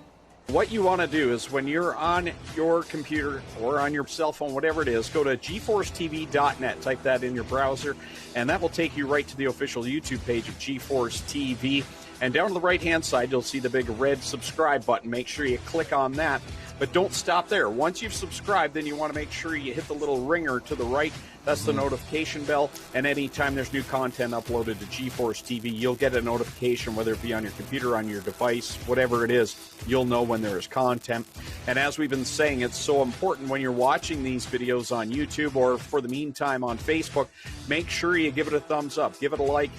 Speaker 1: What you want to do is when you're on your computer or on your cell phone, whatever it is, go to GForceTV.net. Type that in your browser, and that will take you right to the official YouTube page of GeForce TV. And down to the right-hand side, you'll see the big red subscribe button. Make sure you click on that. But don't stop there. Once you've subscribed, then you want to make sure you hit the little ringer to the right. That's the notification bell. And anytime there's new content uploaded to GeForce TV, you'll get a notification, whether it be on your computer, on your device, whatever it is, you'll know when there is content. And as we've been saying, it's so important when you're watching these videos on YouTube or for the meantime on Facebook, make sure you give it a thumbs up, give it a like,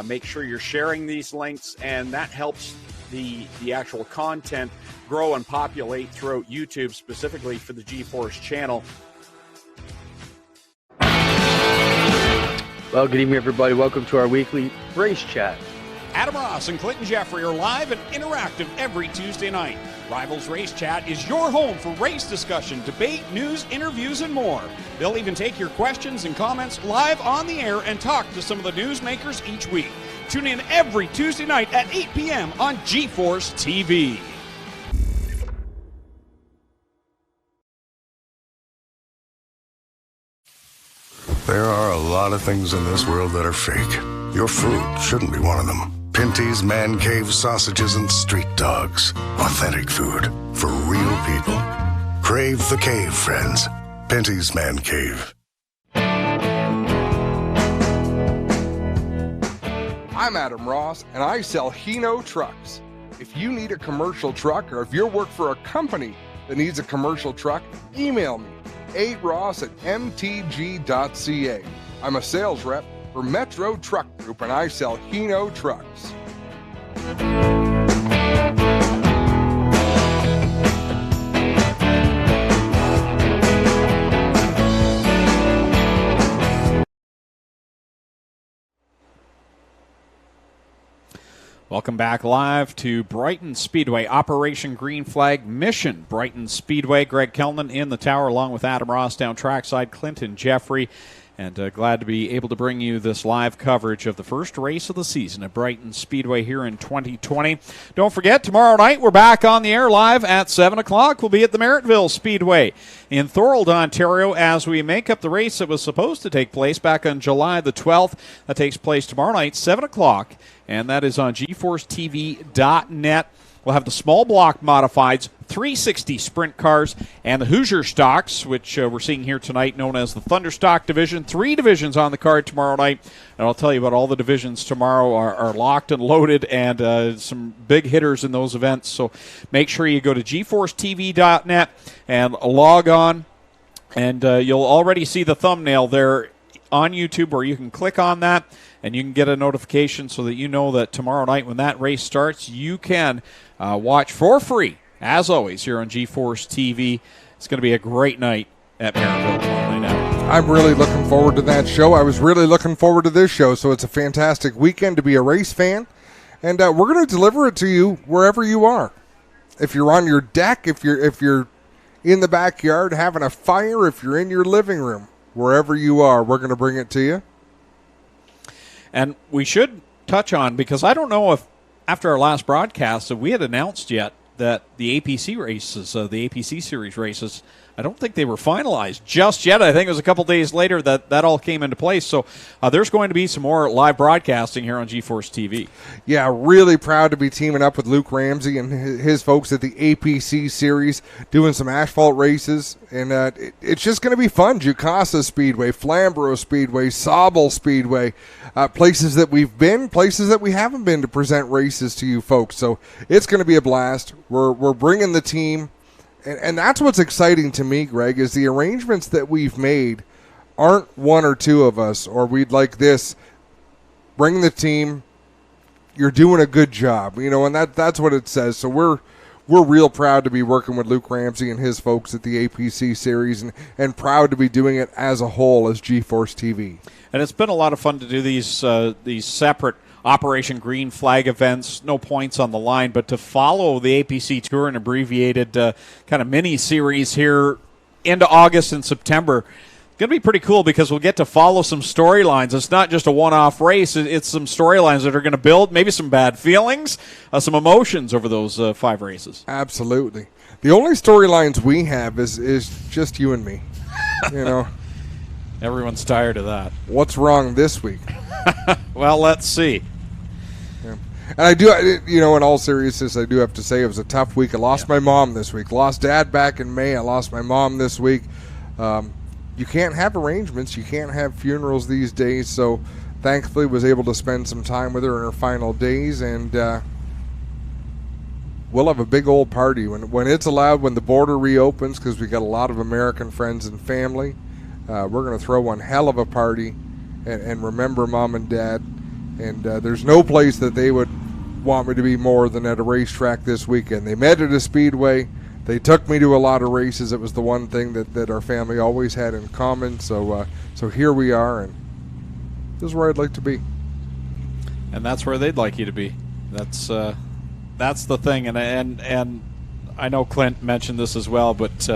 Speaker 1: make sure you're sharing these links, and that helps the actual content grow and populate throughout YouTube, specifically for the GeForce channel.
Speaker 5: Well, good evening, everybody. Welcome to our weekly race chat.
Speaker 1: Adam Ross and Clinton Jeffrey are live and interactive every Tuesday night. Rivals Race Chat is your home for race discussion, debate, news, interviews, and more. They'll even take your questions and comments live on the air and talk to some of the newsmakers each week. Tune in every Tuesday night at 8 p.m. on GeForce TV.
Speaker 4: There are a lot of things in this world that are fake. Your food shouldn't be one of them. Pinty's Man Cave sausages and street dogs. Authentic food for real people. Crave the cave, friends. Pinty's Man Cave.
Speaker 3: I'm Adam Ross, and I sell Hino trucks. If you need a commercial truck, or if you work for a company that needs a commercial truck, email me, aross@mtg.ca. I'm a sales rep for Metro Truck Group, and I sell Hino trucks.
Speaker 1: Welcome back live to Brighton Speedway, Operation Green Flag Mission. Brighton Speedway, Greg Kellman in the tower along with Adam Ross down trackside, Clinton Jeffrey. And glad to be able to bring you this live coverage of the first race of the season at Brighton Speedway here in 2020. Don't forget, tomorrow night we're back on the air live at 7 o'clock. We'll be at the Merrittville Speedway in Thorold, Ontario, as we make up the race that was supposed to take place back on July the 12th. That takes place tomorrow night, 7 o'clock, and that is on GForceTV.net. We'll have the small block modifieds, 360 sprint cars, and the Hoosier stocks, which we're seeing here tonight, known as the Thunderstock division. 3 divisions on the card tomorrow night, and I'll tell you about all the divisions tomorrow are locked and loaded, and some big hitters in those events. So make sure you go to GForceTV.net and log on, and you'll already see the thumbnail there on YouTube where you can click on that, and you can get a notification so that you know that tomorrow night when that race starts, you can watch for free, as always, here on GeForce TV. It's going to be a great night at Merrittville tomorrow night.
Speaker 3: I'm really looking forward to that show. I was really looking forward to this show, so it's a fantastic weekend to be a race fan. And we're going to deliver it to you wherever you are. If you're on your deck, if you're in the backyard having a fire, if you're in your living room, wherever you are, we're going to bring it to you.
Speaker 1: And we should touch on, because I don't know if after our last broadcast that we had announced yet that the APC races, the APC series races, I don't think they were finalized just yet. I think it was a couple days later that all came into place. So there's going to be some more live broadcasting here on GeForce TV. Yeah, really proud to be teaming up with Luke Ramsey and his folks at the APC series, doing some asphalt races. And it's just going to be fun. Jukasa Speedway, Flamborough Speedway, Sauble Speedway, places that we've been, places that we haven't been to present races to you folks. So it's going to be a blast. We're bringing the team. And that's what's exciting to me, Greg, is the arrangements that we've made aren't one or two of us, or we'd like this. Bring the team. You're doing a good job, and that's what it says. So we're real proud to be working with Luke Ramsey and his folks at the APC series, and proud to be doing it as a whole as GeForce TV. And it's been a lot of fun to do these separate Operation Green Flag events, no points on the line, but to follow the APC Tour, an abbreviated kind of mini-series here into August and September. going to be pretty cool because we'll get to follow some storylines. It's not just a one-off race. It's some storylines that are going to build maybe some bad feelings, some emotions over those 5 races.
Speaker 3: Absolutely. The only storylines we have is just you and me. You know,
Speaker 1: everyone's tired of that.
Speaker 3: What's wrong this week?
Speaker 1: Well, let's see.
Speaker 3: Yeah. And I do, you know, in all seriousness, I do have to say it was a tough week. I lost my mom this week. Lost Dad back in May. I lost my mom this week. You can't have arrangements. You can't have funerals these days. So thankfully was able to spend some time with her in her final days. And we'll have a big old party when it's allowed, when the border reopens, because we got a lot of American friends and family. We're going to throw one hell of a party and remember Mom and Dad. And there's no place that they would want me to be more than at a racetrack this weekend. They met at a speedway. They took me to a lot of races. It was the one thing that our family always had in common. So here we are, and this is where I'd like to be.
Speaker 1: And that's where they'd like you to be. That's the thing. And I know Clint mentioned this as well, but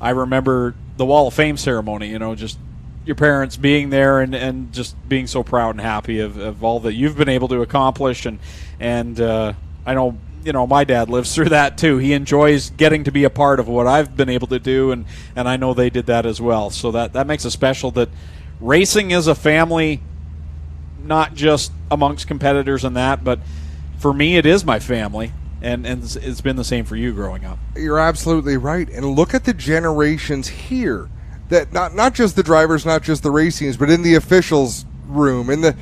Speaker 1: I remember the Wall of Fame ceremony. You know, just your parents being there and just being so proud and happy of all that you've been able to accomplish. And I know. You know, my dad lives through that too. He enjoys getting to be a part of what I've been able to do, and I know they did that as well. So that makes it special that racing is a family, not just amongst competitors and that, but for me it is my family, and it's been the same for you growing up.
Speaker 3: You're absolutely right. And look at the generations here, that not just the drivers, not just the racings, but in the officials room, in the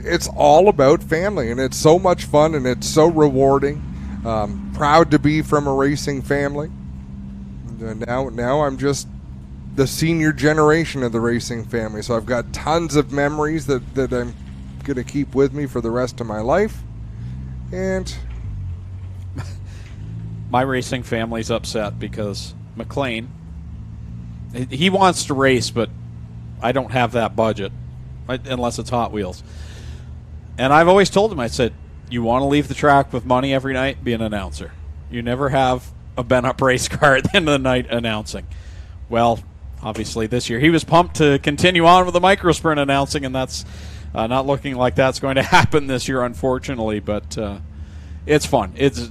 Speaker 3: it's all about family, and it's so much fun and it's so rewarding. Proud to be from a racing family. And now I'm just the senior generation of the racing family, so I've got tons of memories that I'm going to keep with me for the rest of my life. And
Speaker 1: my racing family's upset because McLean, he wants to race, but I don't have that budget. Unless it's Hot Wheels. And I've always told him, I said, you want to leave the track with money every night? Be an announcer. You never have a bent-up race car at the end of the night announcing. Well, obviously this year he was pumped to continue on with the microsprint announcing, and that's not looking like that's going to happen this year, unfortunately. But it's fun. It's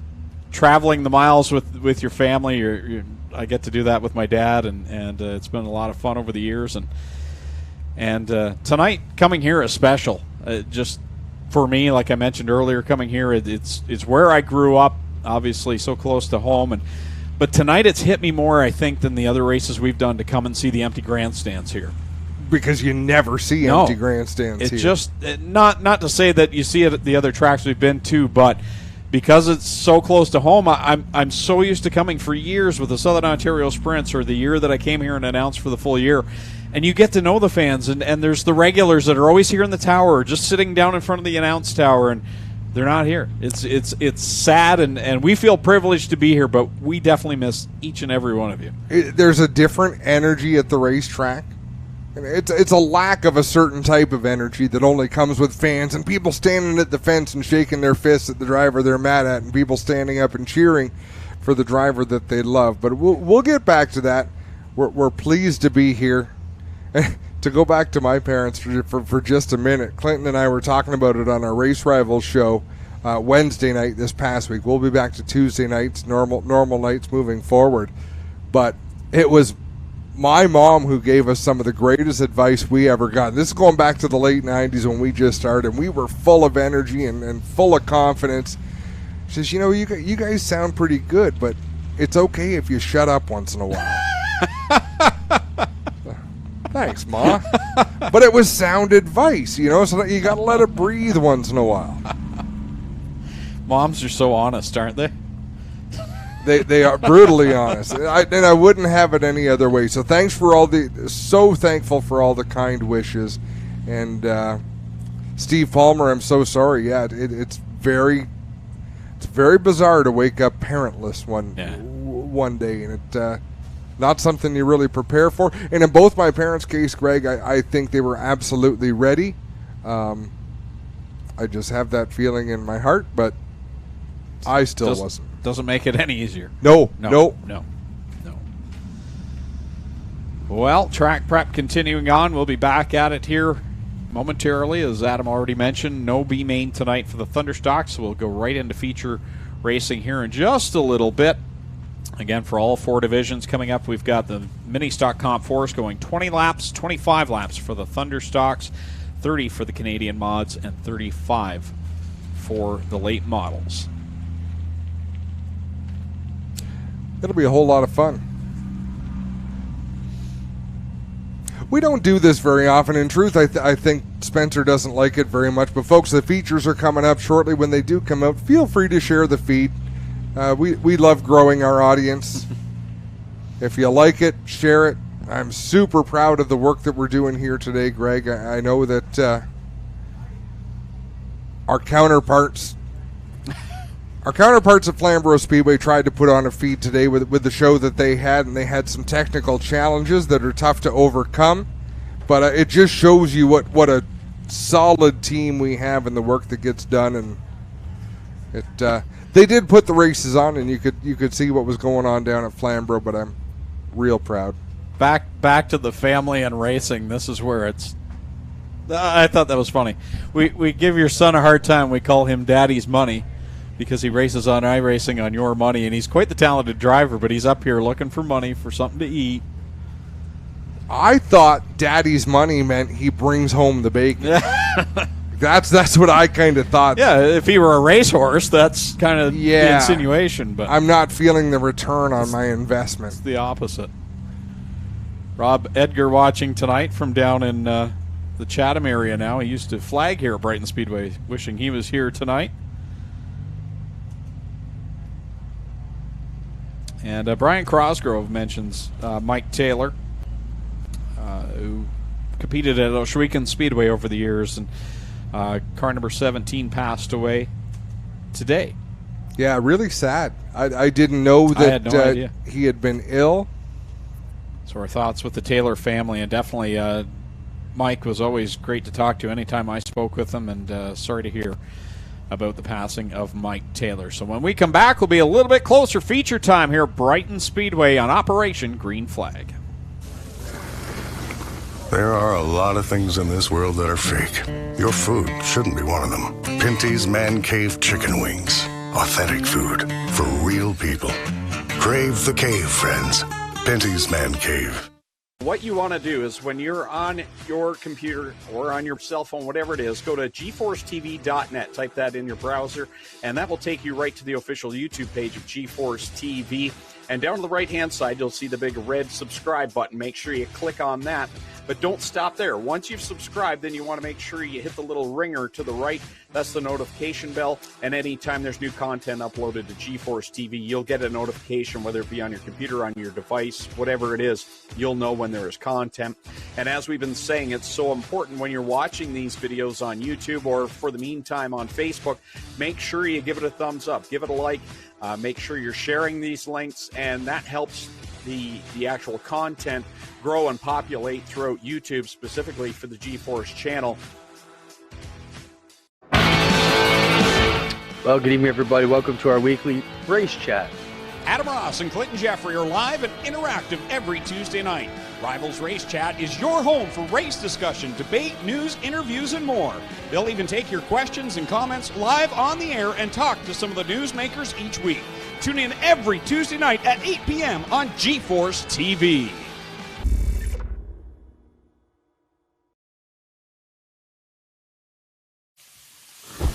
Speaker 1: traveling the miles with your family. I get to do that with my dad, and it's been a lot of fun over the years. And tonight, coming here is special. Just for me, like I mentioned earlier, coming here, it's where I grew up, obviously so close to home. But tonight it's hit me more, I think, than the other races we've done to come and see the empty grandstands here.
Speaker 3: Because you never see empty grandstands here.
Speaker 1: It's just, not to say that you see it at the other tracks we've been to, but because it's so close to home, I'm so used to coming for years with the Southern Ontario Sprints, or the year that I came here and announced for the full year. And you get to know the fans, and there's the regulars that are always here in the tower, or just sitting down in front of the announce tower, and they're not here. It's sad, and we feel privileged to be here, but we definitely miss each and every one of you.
Speaker 3: There's a different energy at the racetrack. And it's a lack of a certain type of energy that only comes with fans and people standing at the fence and shaking their fists at the driver they're mad at, and people standing up and cheering for the driver that they love. But we'll get back to that. We're pleased to be here. To go back to my parents for just a minute, Clinton and I were talking about it on our Race Rivals show Wednesday night this past week. We'll be back to Tuesday nights, normal nights moving forward. But it was my mom who gave us some of the greatest advice we ever got. This is going back to the late 90s when we just started. We were full of energy and full of confidence. She says, you know, you guys sound pretty good, but it's okay if you shut up once in a while. Thanks, Ma. But it was sound advice, you know, so you got to let it breathe once in a while.
Speaker 1: Moms are so honest, aren't they?
Speaker 3: They are brutally honest, and I wouldn't have it any other way. So thanks for so thankful for all the kind wishes. And Steve Palmer, I'm so sorry. Yeah, it's very bizarre to wake up parentless one day, and it. Not something you really prepare for. And in both my parents' case, Greg, I think they were absolutely ready. I just have that feeling in my heart, but I still wasn't.
Speaker 1: Doesn't make it any easier.
Speaker 3: No.
Speaker 1: Well, track prep continuing on. We'll be back at it here momentarily. As Adam already mentioned, no B main tonight for the Thunderstock, so we'll go right into feature racing here in just a little bit. Again, for all 4 divisions coming up, we've got the mini stock comp force going 20 laps, 25 laps for the Thunderstocks, 30 for the Canadian mods, and 35 for the late models.
Speaker 3: It'll be a whole lot of fun. We don't do this very often. In truth, I think Spencer doesn't like it very much. But, folks, the features are coming up shortly. When they do come out, feel free to share the feed. We love growing our audience. If you like it, share it. I'm super proud of the work that we're doing here today, Greg. I know that our counterparts at Flamborough Speedway tried to put on a feed today with the show that they had, and they had some technical challenges that are tough to overcome. But it just shows you what a solid team we have and the work that gets done. And they did put the races on, and you could see what was going on down at Flamborough. But I'm real proud.
Speaker 1: Back to the family and racing. This is where it's. I thought that was funny. We give your son a hard time. We call him Daddy's Money, because he races on iRacing on your money, and he's quite the talented driver, but he's up here looking for money for something to eat.
Speaker 3: I thought Daddy's Money meant he brings home the bacon. That's what I kind of thought.
Speaker 1: Yeah, if he were a racehorse, that's kind of the insinuation. But
Speaker 3: I'm not feeling the return on my investment.
Speaker 1: It's the opposite. Rob Edgar watching tonight from down in the Chatham area now. He used to flag here at Brighton Speedway, wishing he was here tonight. And Brian Crosgrove mentions Mike Taylor, who competed at Oshwegan Speedway over the years, and car number 17 passed away today.
Speaker 3: Yeah, really sad. I didn't know that
Speaker 1: I had no idea.
Speaker 3: He had been ill.
Speaker 1: So our thoughts with the Taylor family, and definitely Mike was always great to talk to anytime I spoke with him, and sorry to hear about the passing of Mike Taylor. So when we come back, we'll be a little bit closer feature time here at Brighton Speedway on Operation Green Flag.
Speaker 4: There are a lot of things in this world that are fake. Your food shouldn't be one of them. Pinty's Man Cave Chicken Wings. Authentic food for real people. Crave the cave, friends. Pinty's Man Cave.
Speaker 1: What you want to do is when you're on your computer or on your cell phone, whatever it is, go to GForceTV.net. Type that in your browser, and that will take you right to the official YouTube page of GeForce TV. And down on the right-hand side, you'll see the big red subscribe button. Make sure you click on that. But don't stop there. Once you've subscribed, then you want to make sure you hit the little ringer to the right. That's the notification bell. And anytime there's new content uploaded to GeForce TV, you'll get a notification, whether it be on your computer, on your device, whatever it is, you'll know when there is content. And as we've been saying, it's so important when you're watching these videos on YouTube or for the meantime on Facebook, make sure you give it a thumbs up, give it a like, make sure you're sharing these links, and that helps the actual content grow and populate throughout YouTube, specifically for the GeForce channel.
Speaker 5: Well, good evening, everybody. Welcome to our weekly race chat.
Speaker 1: Adam Ross and Clinton Jeffrey are live and interactive every Tuesday night. Rivals Race Chat is your home for race discussion, debate, news, interviews, and more. They'll even take your questions and comments live on the air and talk to some of the newsmakers each week. Tune in every Tuesday night at 8 p.m. on GeForce TV.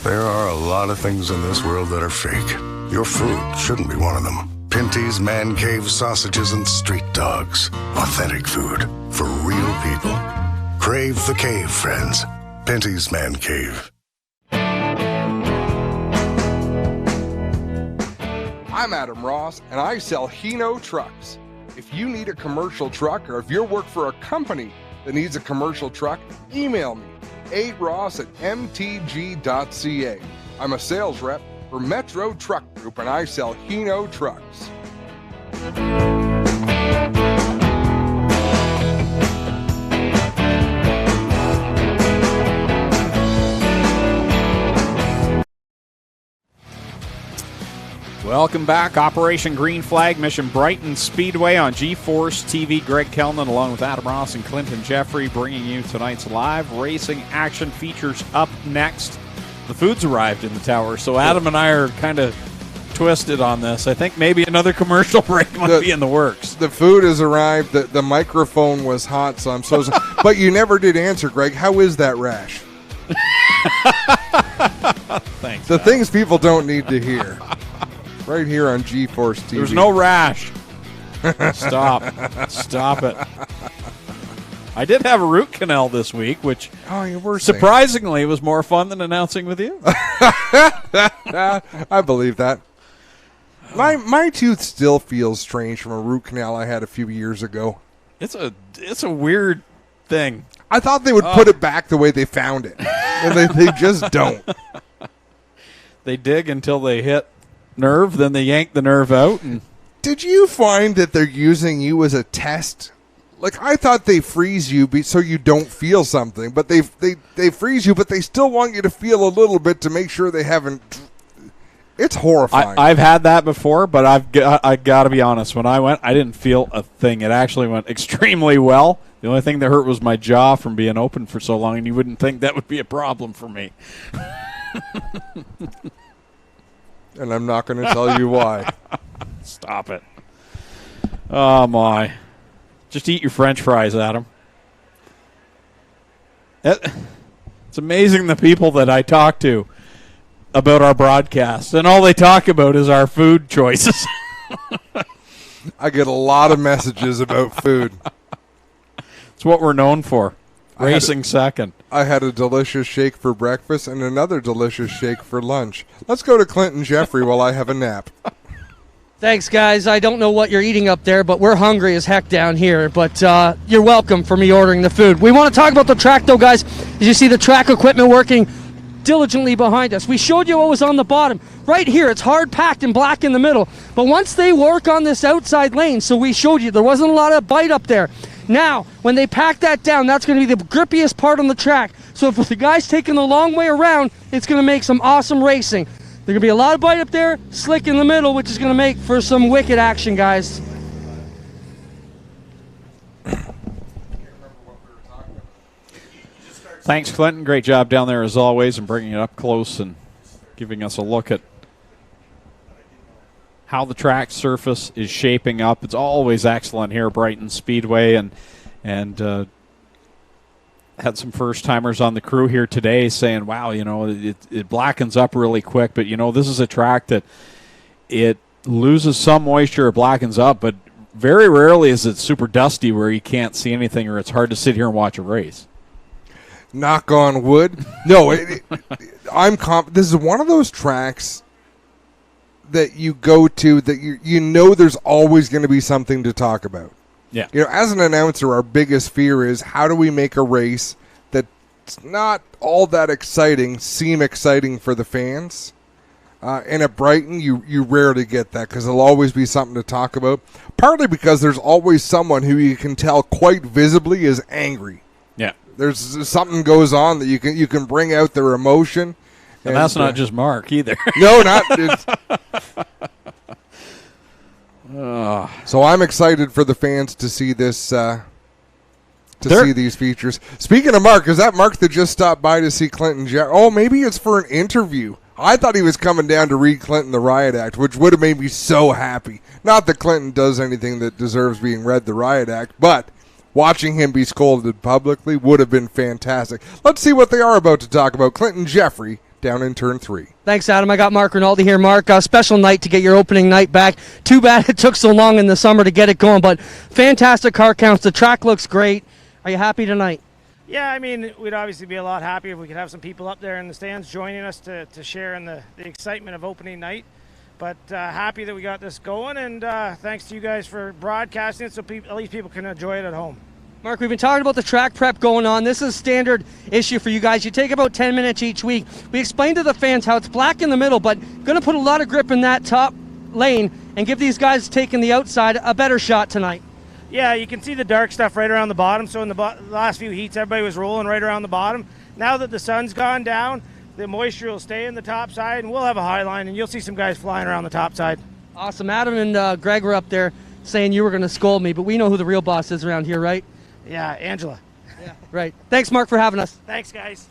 Speaker 4: There are a lot of things in this world that are fake. Your food shouldn't be one of them. Pinty's Man Cave sausages and street dogs. Authentic food for real people. Crave the cave, friends. Pinty's Man Cave.
Speaker 3: I'm Adam Ross, and I sell Hino trucks. If you need a commercial truck, or if you work for a company that needs a commercial truck, email me, aross@mtg.ca. I'm a sales rep for Metro Truck Group, and I sell Hino trucks.
Speaker 1: Welcome back. Operation Green Flag, Mission Brighton Speedway on GForceTV. Greg Kellnan along with Adam Ross and Clinton Jeffrey bringing you tonight's live racing action features. Up next, the food's arrived in the tower, so Adam and I are kind of twisted on this. I think maybe another commercial break might be in the works.
Speaker 3: The food has arrived. The microphone was hot, so I'm so sorry. But you never did answer, Greg. How is that rash?
Speaker 1: Thanks.
Speaker 3: The things people don't need to hear. Right here on GForceTV.
Speaker 1: There's no rash. Stop it. I did have a root canal this week, which
Speaker 3: you were
Speaker 1: surprisingly was more fun than announcing with you.
Speaker 3: I believe that. My tooth still feels strange from a root canal I had a few years ago.
Speaker 1: It's a weird thing.
Speaker 3: I thought they would put it back the way they found it, and they just don't.
Speaker 1: They dig until they hit nerve, then they yank the nerve out.
Speaker 3: Did you find that they're using you as a test? Like, I thought they freeze you so you don't feel something, but they freeze you, but they still want you to feel a little bit to make sure they haven't. It's horrifying.
Speaker 1: I've had that before, but I got to be honest. When I went, I didn't feel a thing. It actually went extremely well. The only thing that hurt was my jaw from being open for so long, and you wouldn't think that would be a problem for me.
Speaker 3: And I'm not going to tell you why.
Speaker 1: Stop it. Oh, my. Just eat your French fries, Adam. It's amazing the people that I talk to about our broadcast, and all they talk about is our food choices.
Speaker 3: I get a lot of messages about food.
Speaker 1: It's what we're known for. Racing second.
Speaker 3: I had a delicious shake for breakfast and another delicious shake for lunch. Let's go to Clinton Jeffrey while I have a nap.
Speaker 2: Thanks, guys. I don't know what you're eating up there, but we're hungry as heck down here. But you're welcome for me ordering the food. We want to talk about the track, though, guys. As you see the track equipment working diligently behind us. We showed you what was on the bottom. Right here, it's hard packed and black in the middle. But once they work on this outside lane, so we showed you there wasn't a lot of bite up there. Now, when they pack that down, that's going to be the grippiest part on the track. So if the guy's taking the long way around, it's going to make some awesome racing. There's going to be a lot of bite up there, slick in the middle, which is going to make for some wicked action, guys.
Speaker 1: Thanks, Clinton. Great job down there as always and bringing it up close and giving us a look at how the track surface is shaping up. It's always excellent here at Brighton Speedway, and had some first-timers on the crew here today saying, wow, it blackens up really quick, but, this is a track that it loses some moisture, it blackens up, but very rarely is it super dusty where you can't see anything or it's hard to sit here and watch a race.
Speaker 3: Knock on wood. No, this is one of those tracks that you go to that you know there's always going to be something to talk about.
Speaker 1: Yeah.
Speaker 3: As an announcer, our biggest fear is how do we make a race that's not all that exciting seem exciting for the fans? And at Brighton, you rarely get that because there'll always be something to talk about. Partly because there's always someone who you can tell quite visibly is angry.
Speaker 1: Yeah.
Speaker 3: There's something goes on that you can bring out their emotion.
Speaker 1: And that's not just Mark either.
Speaker 3: No, not. So I'm excited for the fans to see this, see these features. Speaking of Mark, is that Mark that just stopped by to see Clinton? Oh, maybe it's for an interview. I thought he was coming down to read Clinton the Riot Act, which would have made me so happy. Not that Clinton does anything that deserves being read the Riot Act, but watching him be scolded publicly would have been fantastic. Let's see what they are about to talk about. Clinton Jeffrey down in turn 3.
Speaker 2: Thanks, Adam. I got Mark Rinaldi here. Mark, a special night to get your opening night back. Too bad it took so long in the summer to get it going, but fantastic car counts. The track looks great. Are you happy tonight?
Speaker 6: Yeah, I mean, we'd obviously be a lot happier if we could have some people up there in the stands joining us to share in the excitement of opening night. But happy that we got this going, and thanks to you guys for broadcasting it so at least people can enjoy it at home.
Speaker 2: Mark, we've been talking about the track prep going on. This is a standard issue for you guys. You take about 10 minutes each week. We explained to the fans how it's black in the middle, but going to put a lot of grip in that top lane and give these guys taking the outside a better shot tonight.
Speaker 6: Yeah, you can see the dark stuff right around the bottom. So in the last few heats, everybody was rolling right around the bottom. Now that the sun's gone down, the moisture will stay in the top side, and we'll have a high line, and you'll see some guys flying around the top side.
Speaker 2: Awesome. Adam and Greg were up there saying you were going to scold me, but we know who the real boss is around here, right?
Speaker 6: Yeah, Angela.
Speaker 2: Yeah. Right. Thanks, Mark, for having us.
Speaker 6: Thanks, guys.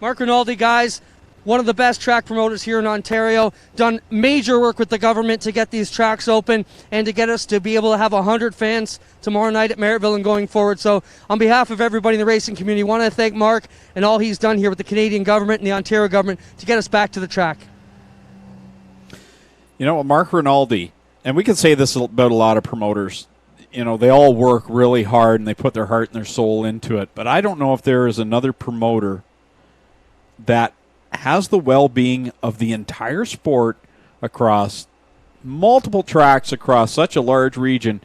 Speaker 2: Mark Rinaldi, guys, one of the best track promoters here in Ontario, done major work with the government to get these tracks open and to get us to be able to have 100 fans tomorrow night at Merrittville and going forward. So on behalf of everybody in the racing community, I want to thank Mark and all he's done here with the Canadian government and the Ontario government to get us back to the track.
Speaker 1: You know, Mark Rinaldi, and we can say this about a lot of promoters, you know, they all work really hard and they put their heart and their soul into it. But I don't know if there is another promoter that has the well-being of the entire sport across multiple tracks across such a large region,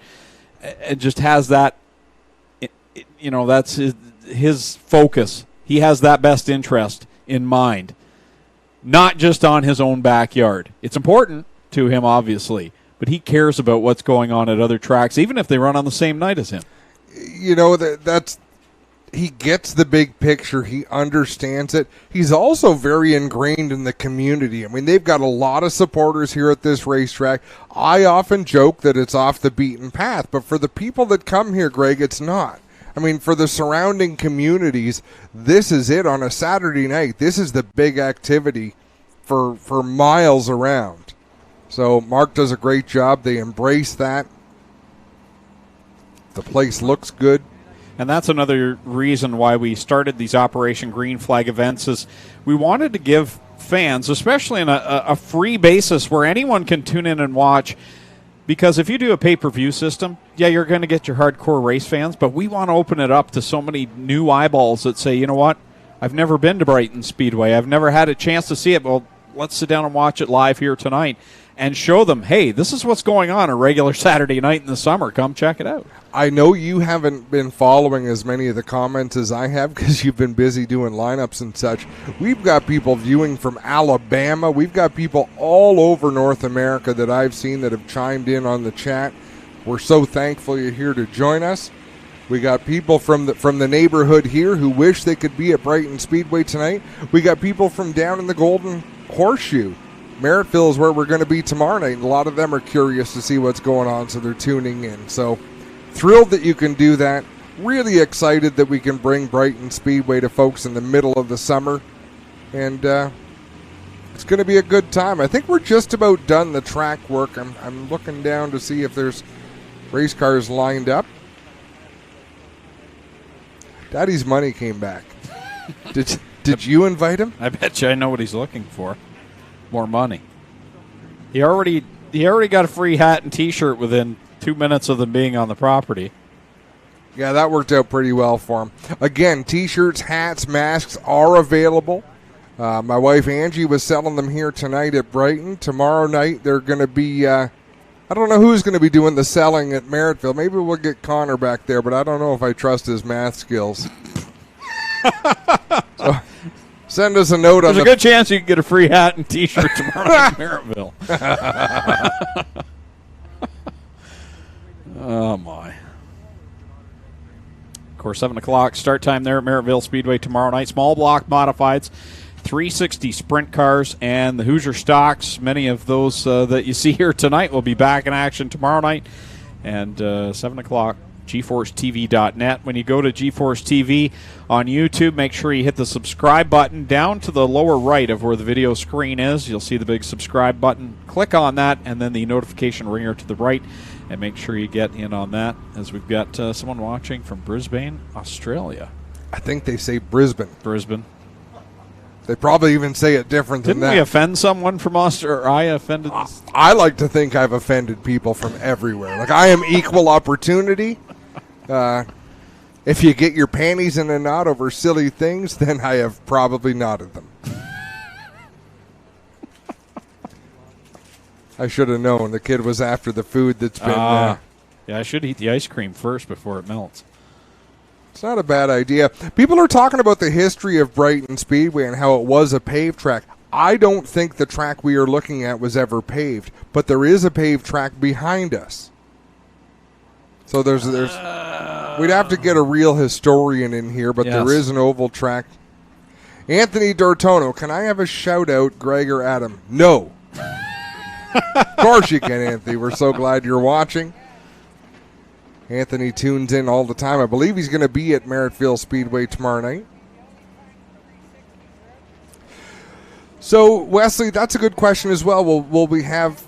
Speaker 1: and just has that, you know, that's his focus. He has that best interest in mind, not just on his own backyard. It's important to him, obviously, but he cares about what's going on at other tracks, even if they run on the same night as him.
Speaker 3: You know, that's he gets the big picture. He understands it. He's also very ingrained in the community. I mean, they've got a lot of supporters here at this racetrack. I often joke that it's off the beaten path, but for the people that come here, Greg, it's not. I mean, for the surrounding communities, this is it on a Saturday night. This is the big activity for miles around. So Mark does a great job. They embrace that. The place looks good.
Speaker 1: And that's another reason why we started these Operation Green Flag events, is we wanted to give fans, especially on a free basis where anyone can tune in and watch, because if you do a pay-per-view system, yeah, you're going to get your hardcore race fans, but we want to open it up to so many new eyeballs that say, you know what, I've never been to Brighton Speedway, I've never had a chance to see it. Well, let's sit down and watch it live here tonight and show them, hey, this is what's going on a regular Saturday night in the summer. Come check it out.
Speaker 3: I know you haven't been following as many of the comments as I have because you've been busy doing lineups and such. We've got people viewing from Alabama. We've got people all over North America that I've seen that have chimed in on the chat. We're so thankful you're here to join us. We got people from the neighborhood here who wish they could be at Brighton Speedway tonight. We got people from down in the Golden Horseshoe. Merrittville is where we're going to be tomorrow night, and a lot of them are curious to see what's going on, so they're tuning in. So thrilled that you can do that. Really excited that we can bring Brighton Speedway to folks in the middle of the summer. And it's going to be a good time. I think we're just about done the track work. I'm looking down to see if there's race cars lined up. Daddy's money came back. Did you invite him?
Speaker 1: I bet you I know what he's looking for. More money. He already got a free hat and T-shirt within 2 minutes of them being on the property.
Speaker 3: Yeah, that worked out pretty well for him. Again, T-shirts, hats, masks are available. My wife Angie was selling them here tonight at Brighton. Tomorrow night they're going to be, I don't know who's going to be doing the selling at Merrittville. Maybe we'll get Connor back there, but I don't know if I trust his math skills. So, send us a note.
Speaker 1: There's a good chance you can get a free hat and T-shirt tomorrow night in Merrittville. Oh, my. Of course, 7 o'clock start time there at Merrittville Speedway tomorrow night. Small block modifieds, 360 sprint cars, and the Hoosier stocks. Many of those that you see here tonight will be back in action tomorrow night. And 7 o'clock, GForceTV.net. When you go to GForceTV on YouTube, make sure you hit the subscribe button down to the lower right of where the video screen is. You'll see the big subscribe button. Click on that, and then the notification ringer to the right, and make sure you get in on that, as we've got someone watching from Brisbane, Australia.
Speaker 3: I think they say Brisbane.
Speaker 1: Brisbane.
Speaker 3: They probably even say it different than that.
Speaker 1: Didn't we offend someone from Australia? Or I offended?
Speaker 3: I like to think I've offended people from everywhere. Like, I am equal opportunity. If you get your panties in a knot over silly things, then I have probably knotted them. I should have known. The kid was after the food that's been...
Speaker 1: yeah, I should eat the ice cream first before it melts.
Speaker 3: It's not a bad idea. People are talking about the history of Brighton Speedway and how it was a paved track. I don't think the track we are looking at was ever paved, but there is a paved track behind us. So there's we'd have to get a real historian in here, but yes, there is an oval track. Anthony D'Ortono, can I have a shout-out, Greg or Adam? No. Of course you can, Anthony. We're so glad you're watching. Anthony tunes in all the time. I believe he's going to be at Merrittfield Speedway tomorrow night. So, Wesley, that's a good question as well. Will we have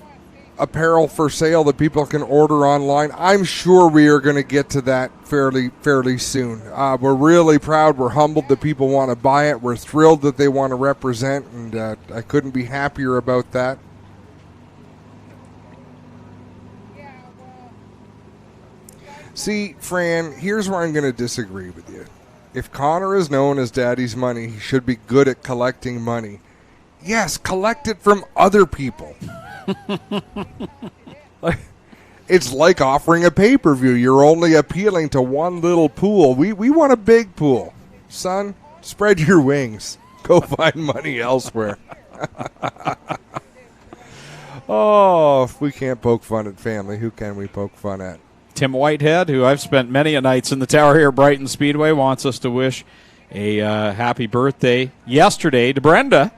Speaker 3: apparel for sale that people can order online? I'm sure we are going to get to that fairly soon. We're really proud. We're humbled that people want to buy it. We're thrilled that they want to represent, and I couldn't be happier about that. See, Fran, here's where I'm going to disagree with you. If Connor is known as Daddy's Money, he should be good at collecting money. Yes, collect it from other people. It's like offering a pay-per-view. You're only appealing to one little pool. We want a big pool. Son, spread your wings. Go find money elsewhere. Oh, if we can't poke fun at family, who can we poke fun at?
Speaker 1: Tim Whitehead, who I've spent many a nights in the tower here at Brighton Speedway, wants us to wish a happy birthday yesterday to Brenda.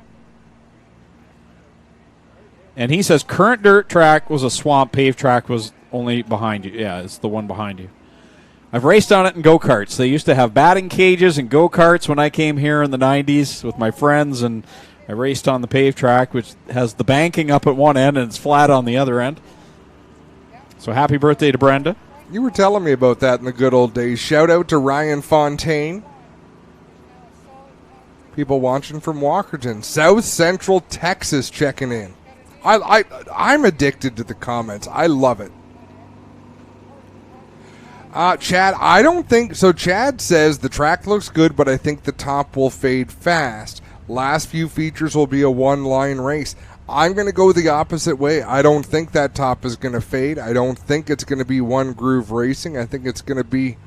Speaker 1: And he says current dirt track was a swamp, paved track was only behind you. Yeah, it's the one behind you. I've raced on it in go-karts. They used to have batting cages and go-karts when I came here in the 90s with my friends, and I raced on the paved track, which has the banking up at one end and it's flat on the other end. So happy birthday to Brenda.
Speaker 3: You were telling me about that in the good old days. Shout out to Ryan Fontaine. People watching from Walkerton. South Central Texas checking in. I'm addicted to the comments. I love it. Chad, I don't think so. Chad says the track looks good, but I think the top will fade fast. Last few features will be a one-line race. I'm going to go the opposite way. I don't think that top is going to fade. I don't think it's going to be one groove racing. I think there's going to be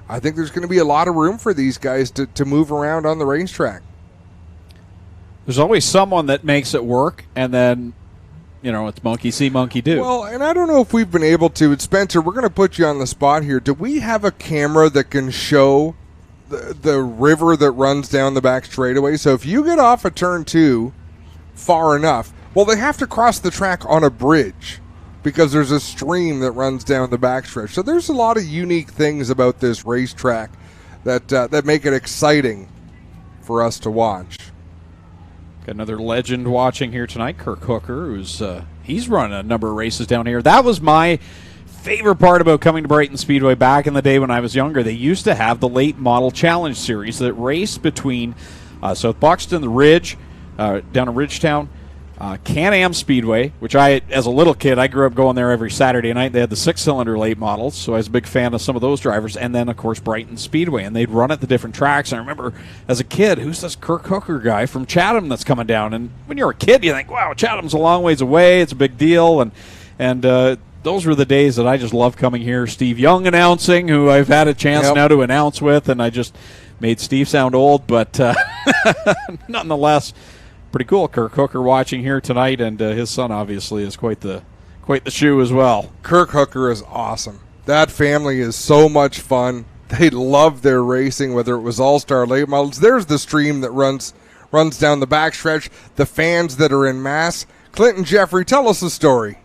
Speaker 3: a lot of room for these guys to move around on the racetrack.
Speaker 1: There's always someone that makes it work, and then, it's monkey see, monkey do.
Speaker 3: Well, and I don't know if we've been able to. Spencer, we're going to put you on the spot here. Do we have a camera that can show the river that runs down the back straightaway? So if you get off of turn 2 far enough, well, they have to cross the track on a bridge because there's a stream that runs down the backstretch. So there's a lot of unique things about this racetrack that make it exciting for us to watch.
Speaker 1: Got another legend watching here tonight, Kirk Hooker, who's he's run a number of races down here. That was my favorite part about coming to Brighton Speedway back in the day when I was younger. They used to have the late model challenge series that raced between South Buxton, the Ridge, down in Ridgetown, Can-Am Speedway, which as a little kid, I grew up going there every Saturday night. They had the 6-cylinder late models, so I was a big fan of some of those drivers. And then, of course, Brighton Speedway, and they'd run at the different tracks. And I remember as a kid, who's this Kirk Hooker guy from Chatham that's coming down? And when you're a kid, you think, wow, Chatham's a long ways away. It's a big deal. And those were the days that I just loved coming here. Steve Young announcing, who I've had a chance now to announce with, and I just made Steve sound old, but nonetheless, pretty cool. Kirk Hooker watching here tonight, and his son obviously is quite the shoe as well.
Speaker 3: Kirk Hooker is awesome. That family is so much fun. They love their racing, whether it was All-Star late models. There's the stream that runs down the backstretch. The fans that are in mass. Clinton Jeffrey, tell us the story.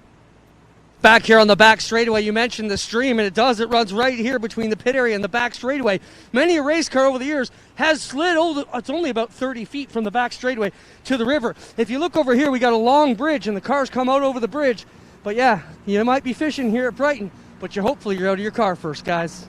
Speaker 2: Back here on the back straightaway, you mentioned the stream, and it runs right here between the pit area and the back straightaway. Many a race car over the years has slid over, it's only about 30 feet from the back straightaway to the river. If you look over here, we got a long bridge, and the cars come out over the bridge. But yeah, you might be fishing here at Brighton, but hopefully you're out of your car first, guys.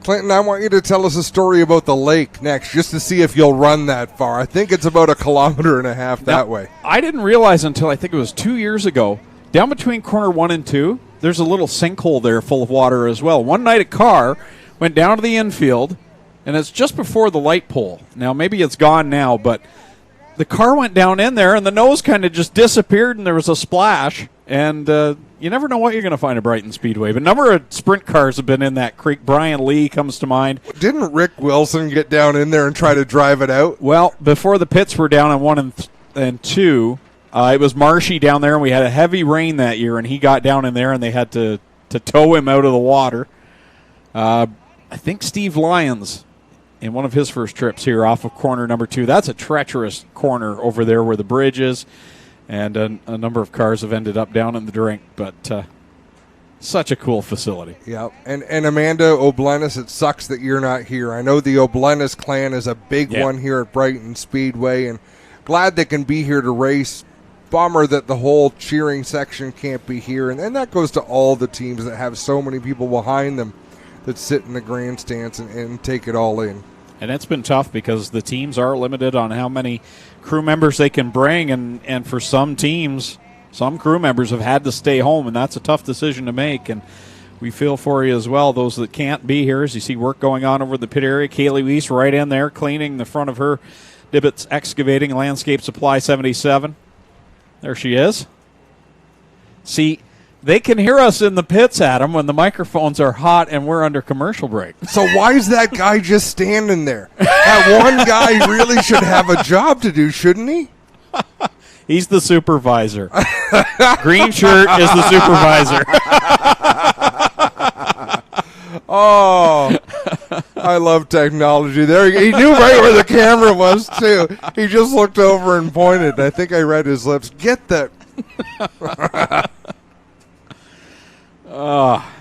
Speaker 3: Clinton, I want you to tell us a story about the lake next, just to see if you'll run that far. I think it's about 1.5 kilometers that way.
Speaker 1: I didn't realize until I think it was 2 years ago, down between corner 1 and 2, there's a little sinkhole there full of water as well. One night a car went down to the infield, and it's just before the light pole. Now, maybe it's gone now, but the car went down in there, and the nose kind of just disappeared, and there was a splash. And you never know what you're going to find at Brighton Speedway. But a number of sprint cars have been in that creek. Brian Lee comes to mind.
Speaker 3: Didn't Rick Wilson get down in there and try to drive it out?
Speaker 1: Well, before the pits were down on 1 and 2, it was marshy down there, and we had a heavy rain that year, and he got down in there, and they had to tow him out of the water. I think Steve Lyons in one of his first trips here off of corner number 2. That's a treacherous corner over there where the bridge is, and a number of cars have ended up down in the drink, but such a cool facility.
Speaker 3: Yeah, and Amanda O'Blennis, it sucks that you're not here. I know the O'Blennis clan is a big one here at Brighton Speedway, and glad they can be here to race. Bummer that the whole cheering section can't be here, and that goes to all the teams that have so many people behind them that sit in the grandstands and take it all in.
Speaker 1: And it's been tough because the teams are limited on how many crew members they can bring, and for some teams, some crew members have had to stay home, and that's a tough decision to make, and we feel for you as well, those that can't be here. As you see work going on over the pit area, Kaylee Weiss right in there cleaning the front of her Dibbets Excavating Landscape Supply 77. There she is. See, they can hear us in the pits, Adam, when the microphones are hot and we're under commercial break.
Speaker 3: So why is that guy just standing there? That one guy really should have a job to do, shouldn't he?
Speaker 1: He's the supervisor. Green shirt is the supervisor.
Speaker 3: Oh, I love technology. There he knew right where the camera was, too. He just looked over and pointed. I think I read his lips. Get that.
Speaker 1: Oh.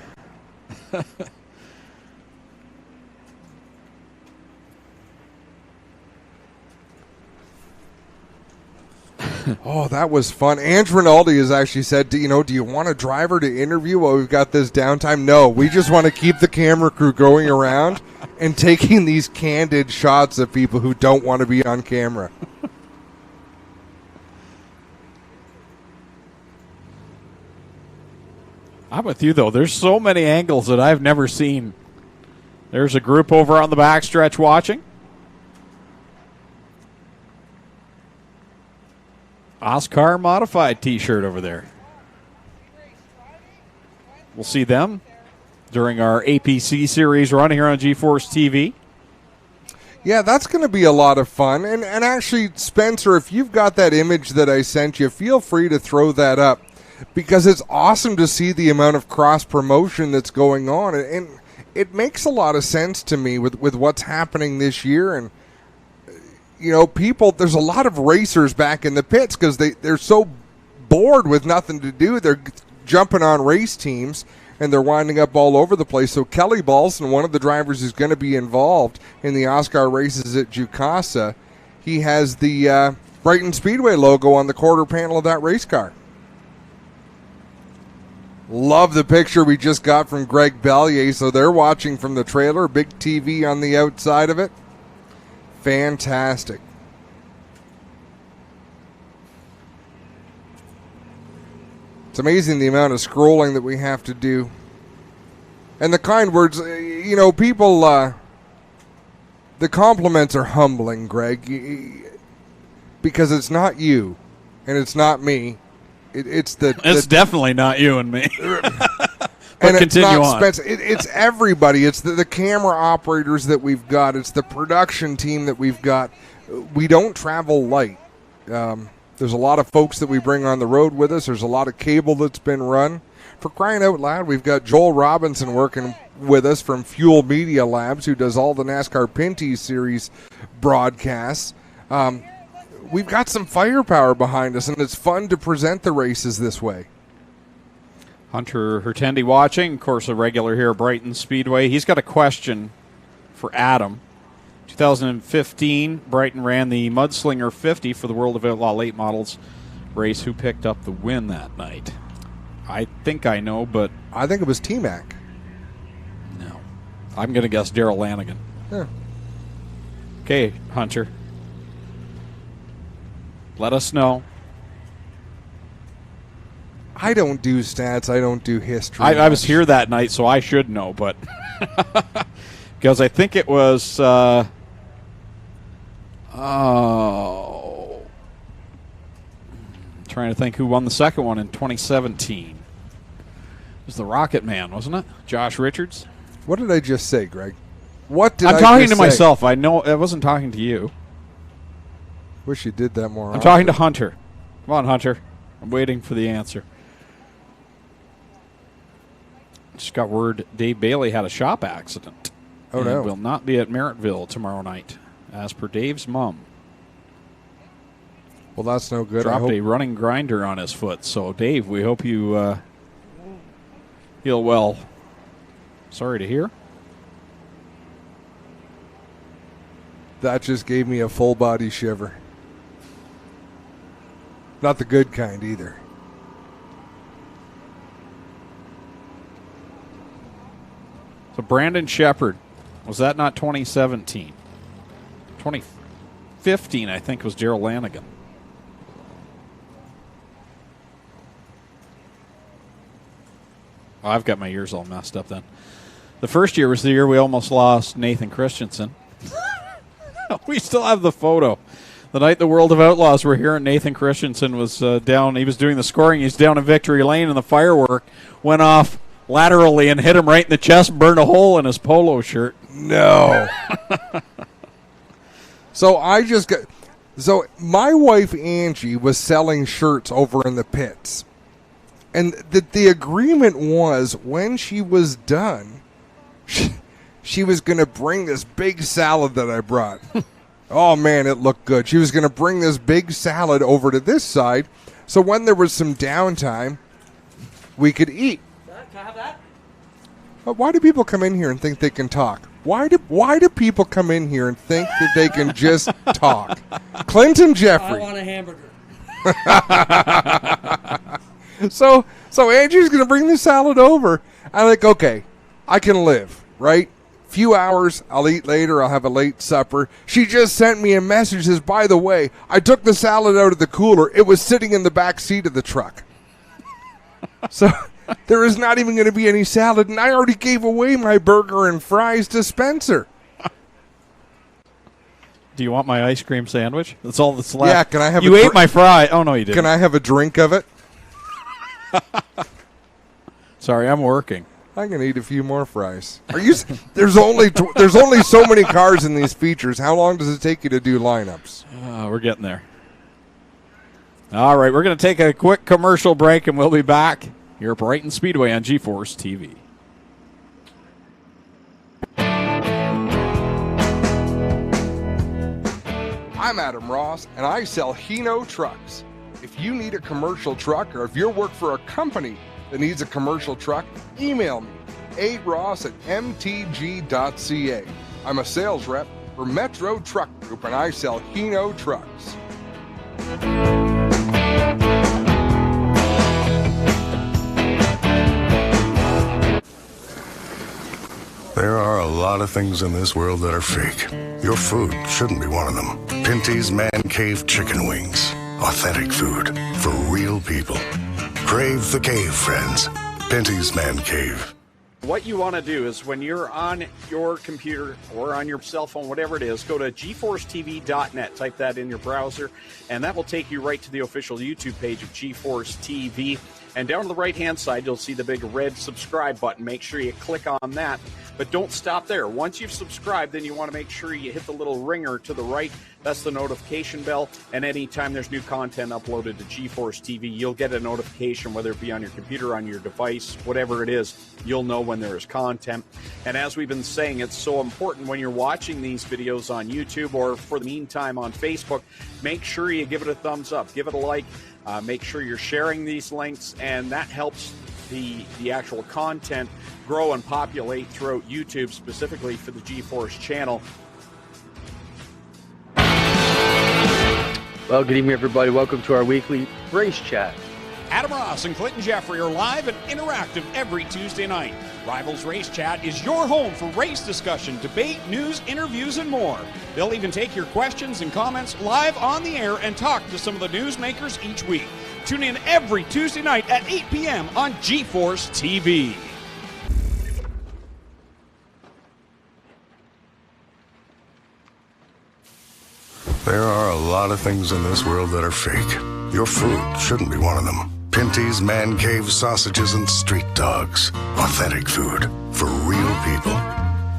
Speaker 3: Oh, that was fun. Ange Rinaldi has actually said, do you want a driver to interview while we've got this downtime? No, we just want to keep the camera crew going around and taking these candid shots of people who don't want to be on camera.
Speaker 1: I'm with you, though. There's so many angles that I've never seen. There's a group over on the backstretch watching. Oscar Modified T-shirt over there. We'll see them during our APC series run here on GForceTV.
Speaker 3: Yeah, that's going to be a lot of fun. And actually, Spencer, if you've got that image that I sent you, feel free to throw that up, because it's awesome to see the amount of cross-promotion that's going on. And it makes a lot of sense to me with what's happening this year. And, people, there's a lot of racers back in the pits because they're so bored with nothing to do. They're jumping on race teams, and they're winding up all over the place. So Kelly Balson, one of the drivers who's going to be involved in the Oscar races at Jukasa, he has the Brighton Speedway logo on the quarter panel of that race car. Love the picture we just got from Greg Bellier. So they're watching from the trailer, big TV on the outside of it. Fantastic. It's amazing the amount of scrolling that we have to do. And the kind words, people, the compliments are humbling, Greg, because it's not you and it's not me. It's
Speaker 1: definitely not you and me.
Speaker 3: And
Speaker 1: continue
Speaker 3: it's not
Speaker 1: on.
Speaker 3: Spencer. It's everybody. It's the camera operators that we've got. It's the production team that we've got. We don't travel light. There's a lot of folks that we bring on the road with us. There's a lot of cable that's been run. For crying out loud, we've got Joel Robinson working with us from Fuel Media Labs, who does all the NASCAR Pinty Series broadcasts. We've got some firepower behind us, and it's fun to present the races this way.
Speaker 1: Hunter Hertendi watching, of course, a regular here at Brighton Speedway. He's got a question for Adam. 2015, Brighton ran the Mudslinger 50 for the World of Outlaw Late Models race. Who picked up the win that night? I think I know, but...
Speaker 3: I think it was T-Mac.
Speaker 1: No. I'm going to guess Darrell Lanigan.
Speaker 3: Yeah.
Speaker 1: Okay, Hunter. Let us know.
Speaker 3: I don't do stats. I don't do history.
Speaker 1: I was here that night, so I should know, but... because I think it was... trying to think who won the second one in 2017. It was the Rocket Man, wasn't it? Josh Richards?
Speaker 3: What did I just say, Greg? What did
Speaker 1: I'm
Speaker 3: I
Speaker 1: talking
Speaker 3: just
Speaker 1: to
Speaker 3: say?
Speaker 1: myself. I know I wasn't talking to you.
Speaker 3: Wish you did that more
Speaker 1: I'm
Speaker 3: often.
Speaker 1: talking to Hunter. Come on, Hunter. I'm waiting for the answer. Just got word Dave Bailey had a shop accident.
Speaker 3: Oh,
Speaker 1: and
Speaker 3: no.
Speaker 1: will not be at Merrittville tomorrow night, as per Dave's mom.
Speaker 3: Well, that's no good.
Speaker 1: Dropped a running grinder on his foot. So, Dave, we hope you heal well. Sorry to hear.
Speaker 3: That just gave me a full body shiver. Not the good kind either.
Speaker 1: So, Brandon Shepard, was that not 2017? 2015, I think, was Gerald Lanigan. Oh, I've got my years all messed up then. The first year was the year we almost lost Nathan Christensen. We still have the photo. The night the World of Outlaws were here and Nathan Christensen was down. He was doing the scoring. He's down in Victory Lane, and the firework went off laterally and hit him right in the chest, burned a hole in his polo shirt.
Speaker 3: No. So my wife Angie was selling shirts over in the pits. And the agreement was when she was done, she was going to bring this big salad that I brought. Oh, man, it looked good. She was going to bring this big salad over to this side, so when there was some downtime, we could eat.
Speaker 2: Can I have that?
Speaker 3: But why do people come in here and think they can talk? Why do people come in here and think that they can just talk? Clinton Jeffrey.
Speaker 2: I want a hamburger.
Speaker 3: So Angie's going to bring the salad over. I'm like, okay, I can live, right? Few hours, I'll eat later, I'll have a late supper. She just sent me a message, says, by the way, I took the salad out of the cooler. It was sitting in the back seat of the truck. So there is not even going to be any salad, and I already gave away my burger and fries to Spencer.
Speaker 1: Do you want my ice cream sandwich? That's all that's left.
Speaker 3: Yeah, can I have
Speaker 1: You ate my fry. Oh, no, you didn't.
Speaker 3: Can I have a drink of it?
Speaker 1: Sorry, I'm working.
Speaker 3: I can eat a few more fries. There's only so many cars in these features. How long does it take you to do lineups?
Speaker 1: We're getting there. All right, we're going to take a quick commercial break, and we'll be back here at Brighton Speedway on GForceTV.
Speaker 3: I'm Adam Ross, and I sell Hino trucks. If you need a commercial truck, or if you work for a company that needs a commercial truck, email me, aross@mtg.ca. I'm a sales rep for Metro Truck Group, and I sell Hino trucks.
Speaker 4: There are a lot of things in this world that are fake. Your food shouldn't be one of them. Pinty's Man Cave Chicken Wings. Authentic food for real people. Crave the cave, friends. Pinty's Man Cave.
Speaker 1: What you want to do is when you're on your computer or on your cell phone, whatever it is, go to GForceTV.net. Type that in your browser, and that will take you right to the official YouTube page of GeForce TV. And down on the right-hand side, you'll see the big red subscribe button. Make sure you click on that. But don't stop there. Once you've subscribed, then you want to make sure you hit the little ringer to the right. That's the notification bell. And anytime there's new content uploaded to GeForce TV, you'll get a notification, whether it be on your computer, on your device, whatever it is, you'll know when there is content. And as we've been saying, it's so important when you're watching these videos on YouTube or for the meantime on Facebook, make sure you give it a thumbs up, give it a like, make sure you're sharing these links, and that helps the actual content grow and populate throughout YouTube, specifically for the GeForce channel.
Speaker 5: Well, good evening, everybody. Welcome to our weekly race chat.
Speaker 1: Adam Ross and Clinton Jeffrey are live and interactive every Tuesday night. Rivals Race Chat is your home for race discussion, debate, news, interviews, and more. They'll even take your questions and comments live on the air and talk to some of the newsmakers each week. Tune in every Tuesday night at 8 p.m. on GeForce TV.
Speaker 4: There are a lot of things in this world that are fake. Your food shouldn't be one of them. Pinty's Man Cave sausages and street dogs. Authentic food for real people.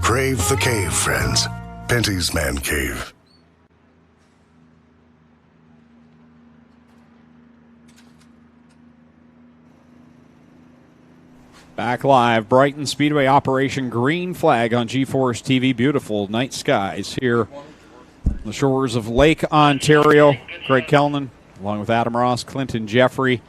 Speaker 4: Crave the cave, friends. Pinty's Man Cave.
Speaker 1: Back live, Brighton Speedway Operation Green Flag on GForceTV. Beautiful night skies here on the shores of Lake Ontario. Greg Kellnan, along with Adam Ross, Clinton Jeffrey,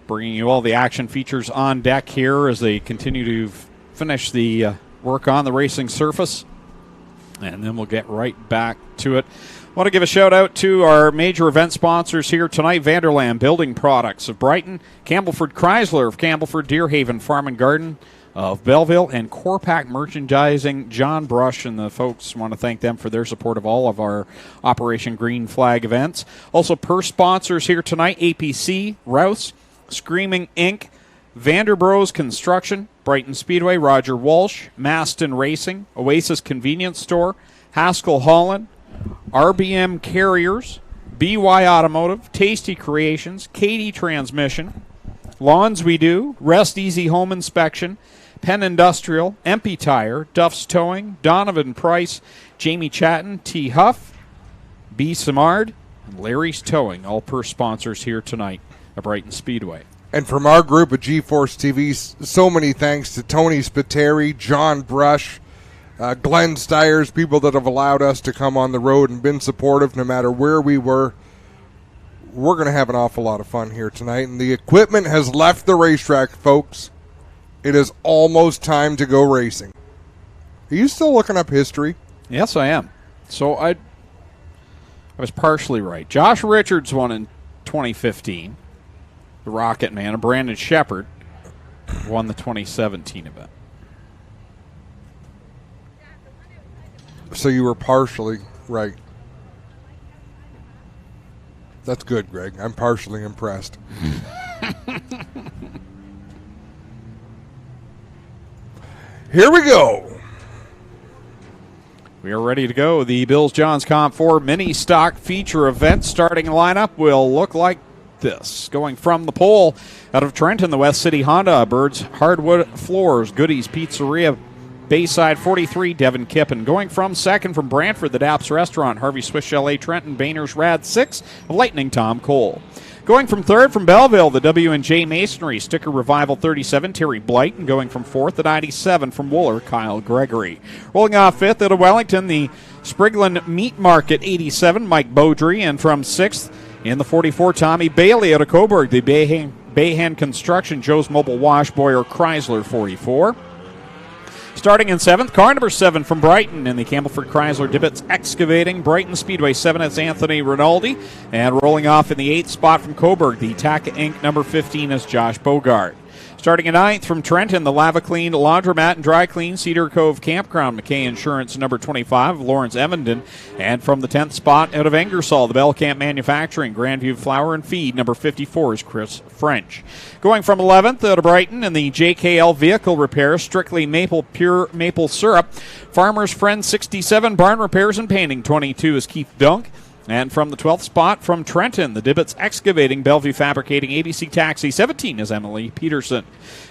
Speaker 1: bringing you all the action features on deck here as they continue to finish the work on the racing surface. And then we'll get right back to it. I want to give a shout out to our major event sponsors here tonight: Vanderland Building Products of Brighton, Campbellford Chrysler of Campbellford, Deerhaven Farm and Garden of Belleville, and Corpac Merchandising, John Brush, and the folks want to thank them for their support of all of our Operation Green Flag events. Also, purse sponsors here tonight: APC, Rouse, Screaming Inc., Vanderbros Construction, Brighton Speedway, Roger Walsh, Maston Racing, Oasis Convenience Store, Haskell Holland, RBM Carriers, BY Automotive, Tasty Creations, Katie Transmission, Lawns We Do, Rest Easy Home Inspection, Penn Industrial, MP Tire, Duff's Towing, Donovan Price, Jamie Chatton, T. Huff, B. Simard, and Larry's Towing, all per sponsors here tonight at Brighton Speedway.
Speaker 3: And from our group at GeForce TV, so many thanks to Tony Spiteri, John Brush, Glenn Stiers, people that have allowed us to come on the road and been supportive no matter where we were. We're going to have an awful lot of fun here tonight. And the equipment has left the racetrack, folks. It is almost time to go racing. Are you still looking up history?
Speaker 1: Yes, I am. So I was partially right. Josh Richards won in 2015. The Rocket Man, and Brandon Shepard won the 2017 event.
Speaker 3: So you were partially right. That's good, Greg. I'm partially impressed. Here we go.
Speaker 1: We are ready to go. The Bills Johns Comp 4 mini stock feature event starting lineup will look like this. Going from the pole out of Trenton, the West City Honda Birds Hardwood Floors, Goodies Pizzeria, Bayside 43, Devin Kippen. Going from second from Brantford, the Daps Restaurant, Harvey Swiss Chalet, Trenton, Boehner's Rad 6, Lightning Tom Cole. Going from third from Belleville, the W&J Masonry, Sticker Revival 37, Terry Blight. And going from fourth at 97 from Wooler, Kyle Gregory. Rolling off fifth out of Wellington, the Sprigland Meat Market 87, Mike Beaudry. And from sixth in the 44, Tommy Bailey out of Coburg, the Bayhan Construction, Joe's Mobile Wash, Boyer Chrysler 44. Starting in seventh, car number 7 from Brighton in the Campbellford Chrysler Dibbets Excavating, Brighton Speedway 7, it's Anthony Rinaldi. And rolling off in the 8th spot from Coburg, the TACA Inc. number 15 is Josh Bogart. Starting in 9th from Trenton, the Lava Clean Laundromat and Dry Clean, Cedar Cove Campground, McKay Insurance number 25, Lawrence Evenden. And from the 10th spot out of Ingersoll, the Bell Camp Manufacturing, Grandview Flour and Feed, number 54 is Chris French. Going from 11th out of Brighton in the JKL Vehicle Repair, Strictly Maple Pure Maple Syrup, Farmer's Friend 67, Barn Repairs and Painting 22 is Keith Dunk. And from the 12th spot from Trenton, the Dibbets Excavating, Bellevue Fabricating, ABC Taxi 17 is Emily Peterson.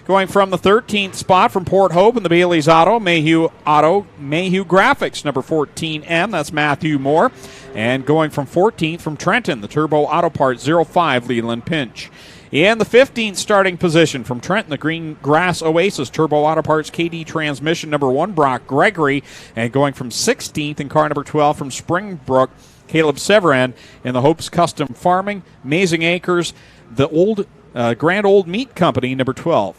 Speaker 1: Going from the 13th spot from Port Hope and the Bailey's Mayhew Graphics, number 14M, that's Matthew Moore. And going from 14th from Trenton, the Turbo Auto Parts 05, Leland Pinch. In the 15th starting position from Trenton, the Green Grass Oasis, Turbo Auto Parts, KD Transmission, number 1, Brock Gregory. And going from 16th in car number 12 from Springbrook, Caleb Severan. In the Hopes Custom Farming, Amazing Acres, the Grand Old Meat Company, number 12.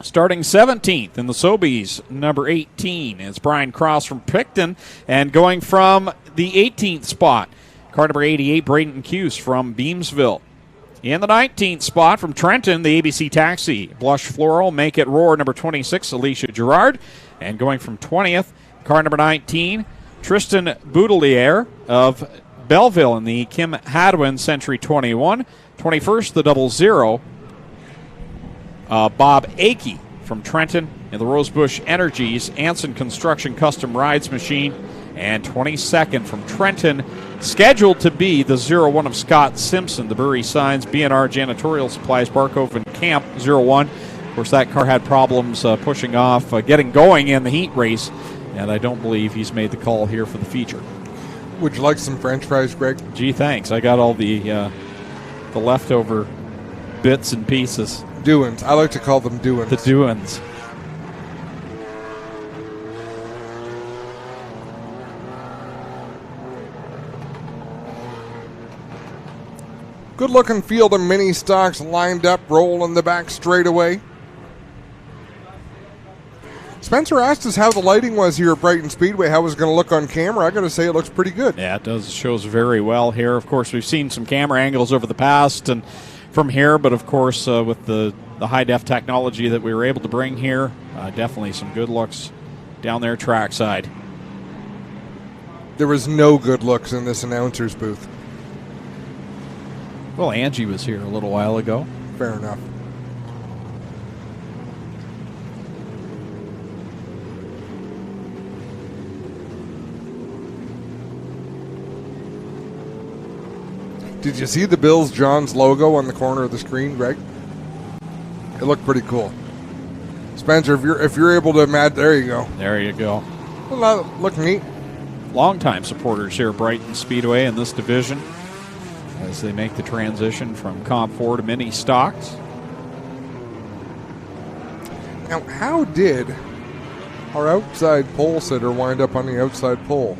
Speaker 1: Starting 17th in the Sobeys, number 18, is Brian Cross from Picton. And going from the 18th spot, car number 88, Braden Cuse from Beamsville. In the 19th spot from Trenton, the ABC Taxi, Blush Floral, Make It Roar, number 26, Alicia Gerard. And going from 20th, car number 19, Tristan Boudelier of Belleville in the Kim Hadwin Century 21. 21st, the 00, Bob Akey from Trenton in the Rosebush Energies, Anson Construction Custom Rides Machine. And 22nd from Trenton, scheduled to be the 01 of Scott Simpson, the Bury Signs, B&R Janitorial Supplies, Barcove and Camp 01. Of course, that car had problems pushing off, getting going in the heat race, and I don't believe he's made the call here for the feature.
Speaker 3: Would you like some French fries, Greg?
Speaker 1: Gee, thanks. I got all the leftover bits and pieces.
Speaker 3: Doings. I like to call them doings.
Speaker 1: The doings.
Speaker 3: Good-looking field of mini stocks lined up, rolling the back straightaway. Spencer asked us how the lighting was here at Brighton Speedway, how it was going to look on camera. I got to say, it looks pretty good.
Speaker 1: Yeah, it does. It shows very well here. Of course, we've seen some camera angles over the past and from here, but of course, with the high-def technology that we were able to bring here, definitely some good looks down there trackside.
Speaker 3: There was no good looks in this announcer's booth.
Speaker 1: Well, Angie was here a little while ago.
Speaker 3: Fair enough. Did you see the Bills Johns logo on the corner of the screen, Greg? It looked pretty cool. Spencer, if you're able to imagine, there you go.
Speaker 1: There you go.
Speaker 3: Well, that looked neat.
Speaker 1: Longtime supporters here at Brighton Speedway in this division as they make the transition from Comp 4 to mini stocks.
Speaker 3: Now, how did our outside pole sitter wind up on the outside pole?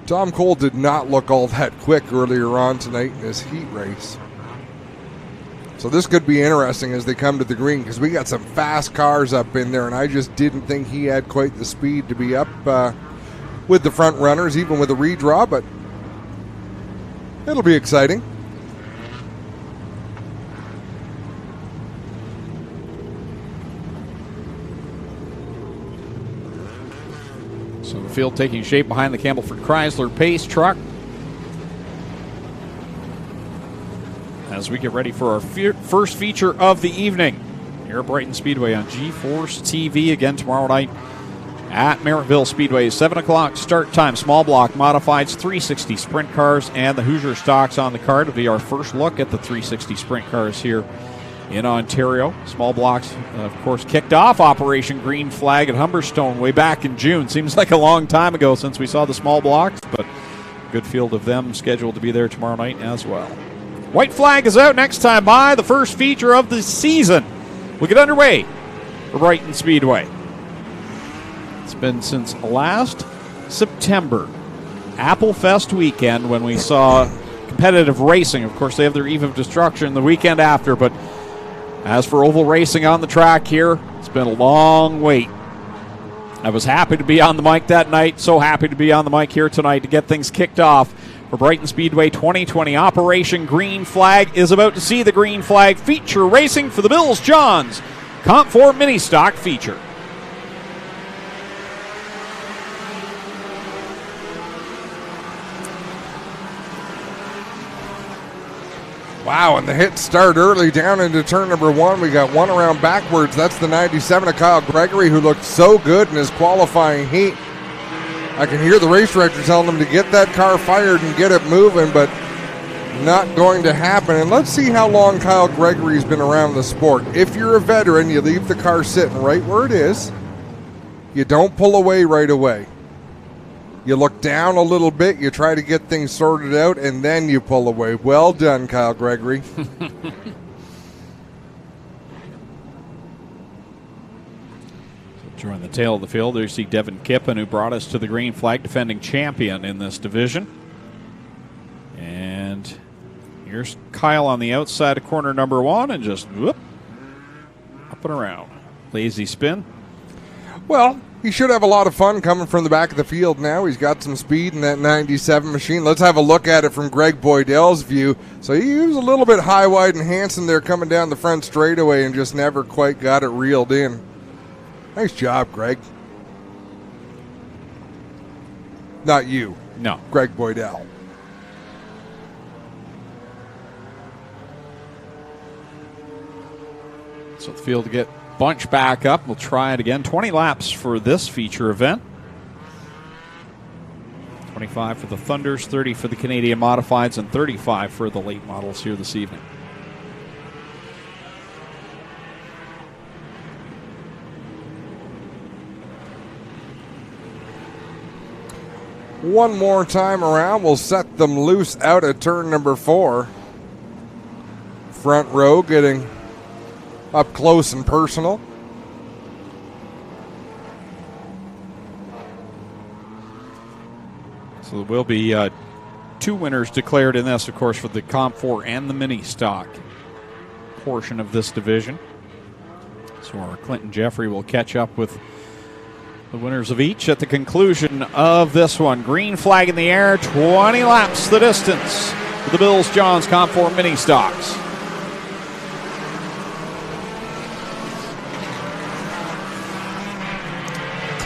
Speaker 3: Tom Cole did not look all that quick earlier on tonight in his heat race. So this could be interesting as they come to the green because we got some fast cars up in there, and I just didn't think he had quite the speed to be up with the front runners, even with a redraw, but it'll be exciting.
Speaker 1: So the field taking shape behind the Campbellford Chrysler Pace truck as we get ready for our first feature of the evening here at Brighton Speedway on GForceTV again tomorrow night at Merrittville Speedway. 7 o'clock start time. Small block modifieds, 360 sprint cars, and the Hoosier stocks on the card. It'll be our first look at the 360 sprint cars here in Ontario. Small blocks, of course, kicked off Operation Green Flag at Humberstone way back in June. Seems like a long time ago since we saw the small blocks, but good field of them scheduled to be there tomorrow night as well. White flag is out next time by, the first feature of the season. We'll get underway for Brighton Speedway. It's been since last September, Apple Fest weekend, when we saw competitive racing. Of course, they have their Eve of Destruction the weekend after, but as for oval racing on the track here, it's been a long wait. I was happy to be on the mic that night, so happy to be on the mic here tonight to get things kicked off for Brighton Speedway 2020. Operation Green Flag is about to see the Green Flag feature racing for the Bills Johns Comp 4 Mini Stock feature.
Speaker 3: Wow, and the hits start early down into turn number one. We got one around backwards. That's the 97 of Kyle Gregory, who looked so good in his qualifying heat. I can hear the race director telling him to get that car fired and get it moving, but not going to happen. And let's see how long Kyle Gregory's been around the sport. If you're a veteran, you leave the car sitting right where it is. You don't pull away right away. You look down a little bit, you try to get things sorted out, and then you pull away. Well done, Kyle Gregory.
Speaker 1: Join the tail of the field, there you see Devin Kippen, who brought us to the Green Flag, defending champion in this division. And here's Kyle on the outside of corner number one, and just whoop, up and around. Lazy spin.
Speaker 3: Well, he should have a lot of fun coming from the back of the field now. He's got some speed in that 97 machine. Let's have a look at it from Greg Boydell's view. So he was a little bit high, wide, and Hanson there coming down the front straightaway and just never quite got it reeled in. Nice job, Greg. Not you.
Speaker 1: No.
Speaker 3: Greg Boydell.
Speaker 1: So the field to get bunch back up. We'll try it again. 20 laps for this feature event. 25 for the Thunders, 30 for the Canadian Modifieds, and 35 for the late models here this evening.
Speaker 3: One more time around, we'll set them loose out at turn number 4. front row, getting up close and personal.
Speaker 1: So there will be 2 winners declared in this, of course, for the Comp 4 and the mini stock portion of this division. So our Clinton Jeffrey will catch up with the winners of each at the conclusion of this one. Green flag in the air, 20 laps the distance for the Bills Johns Comp 4 mini stocks.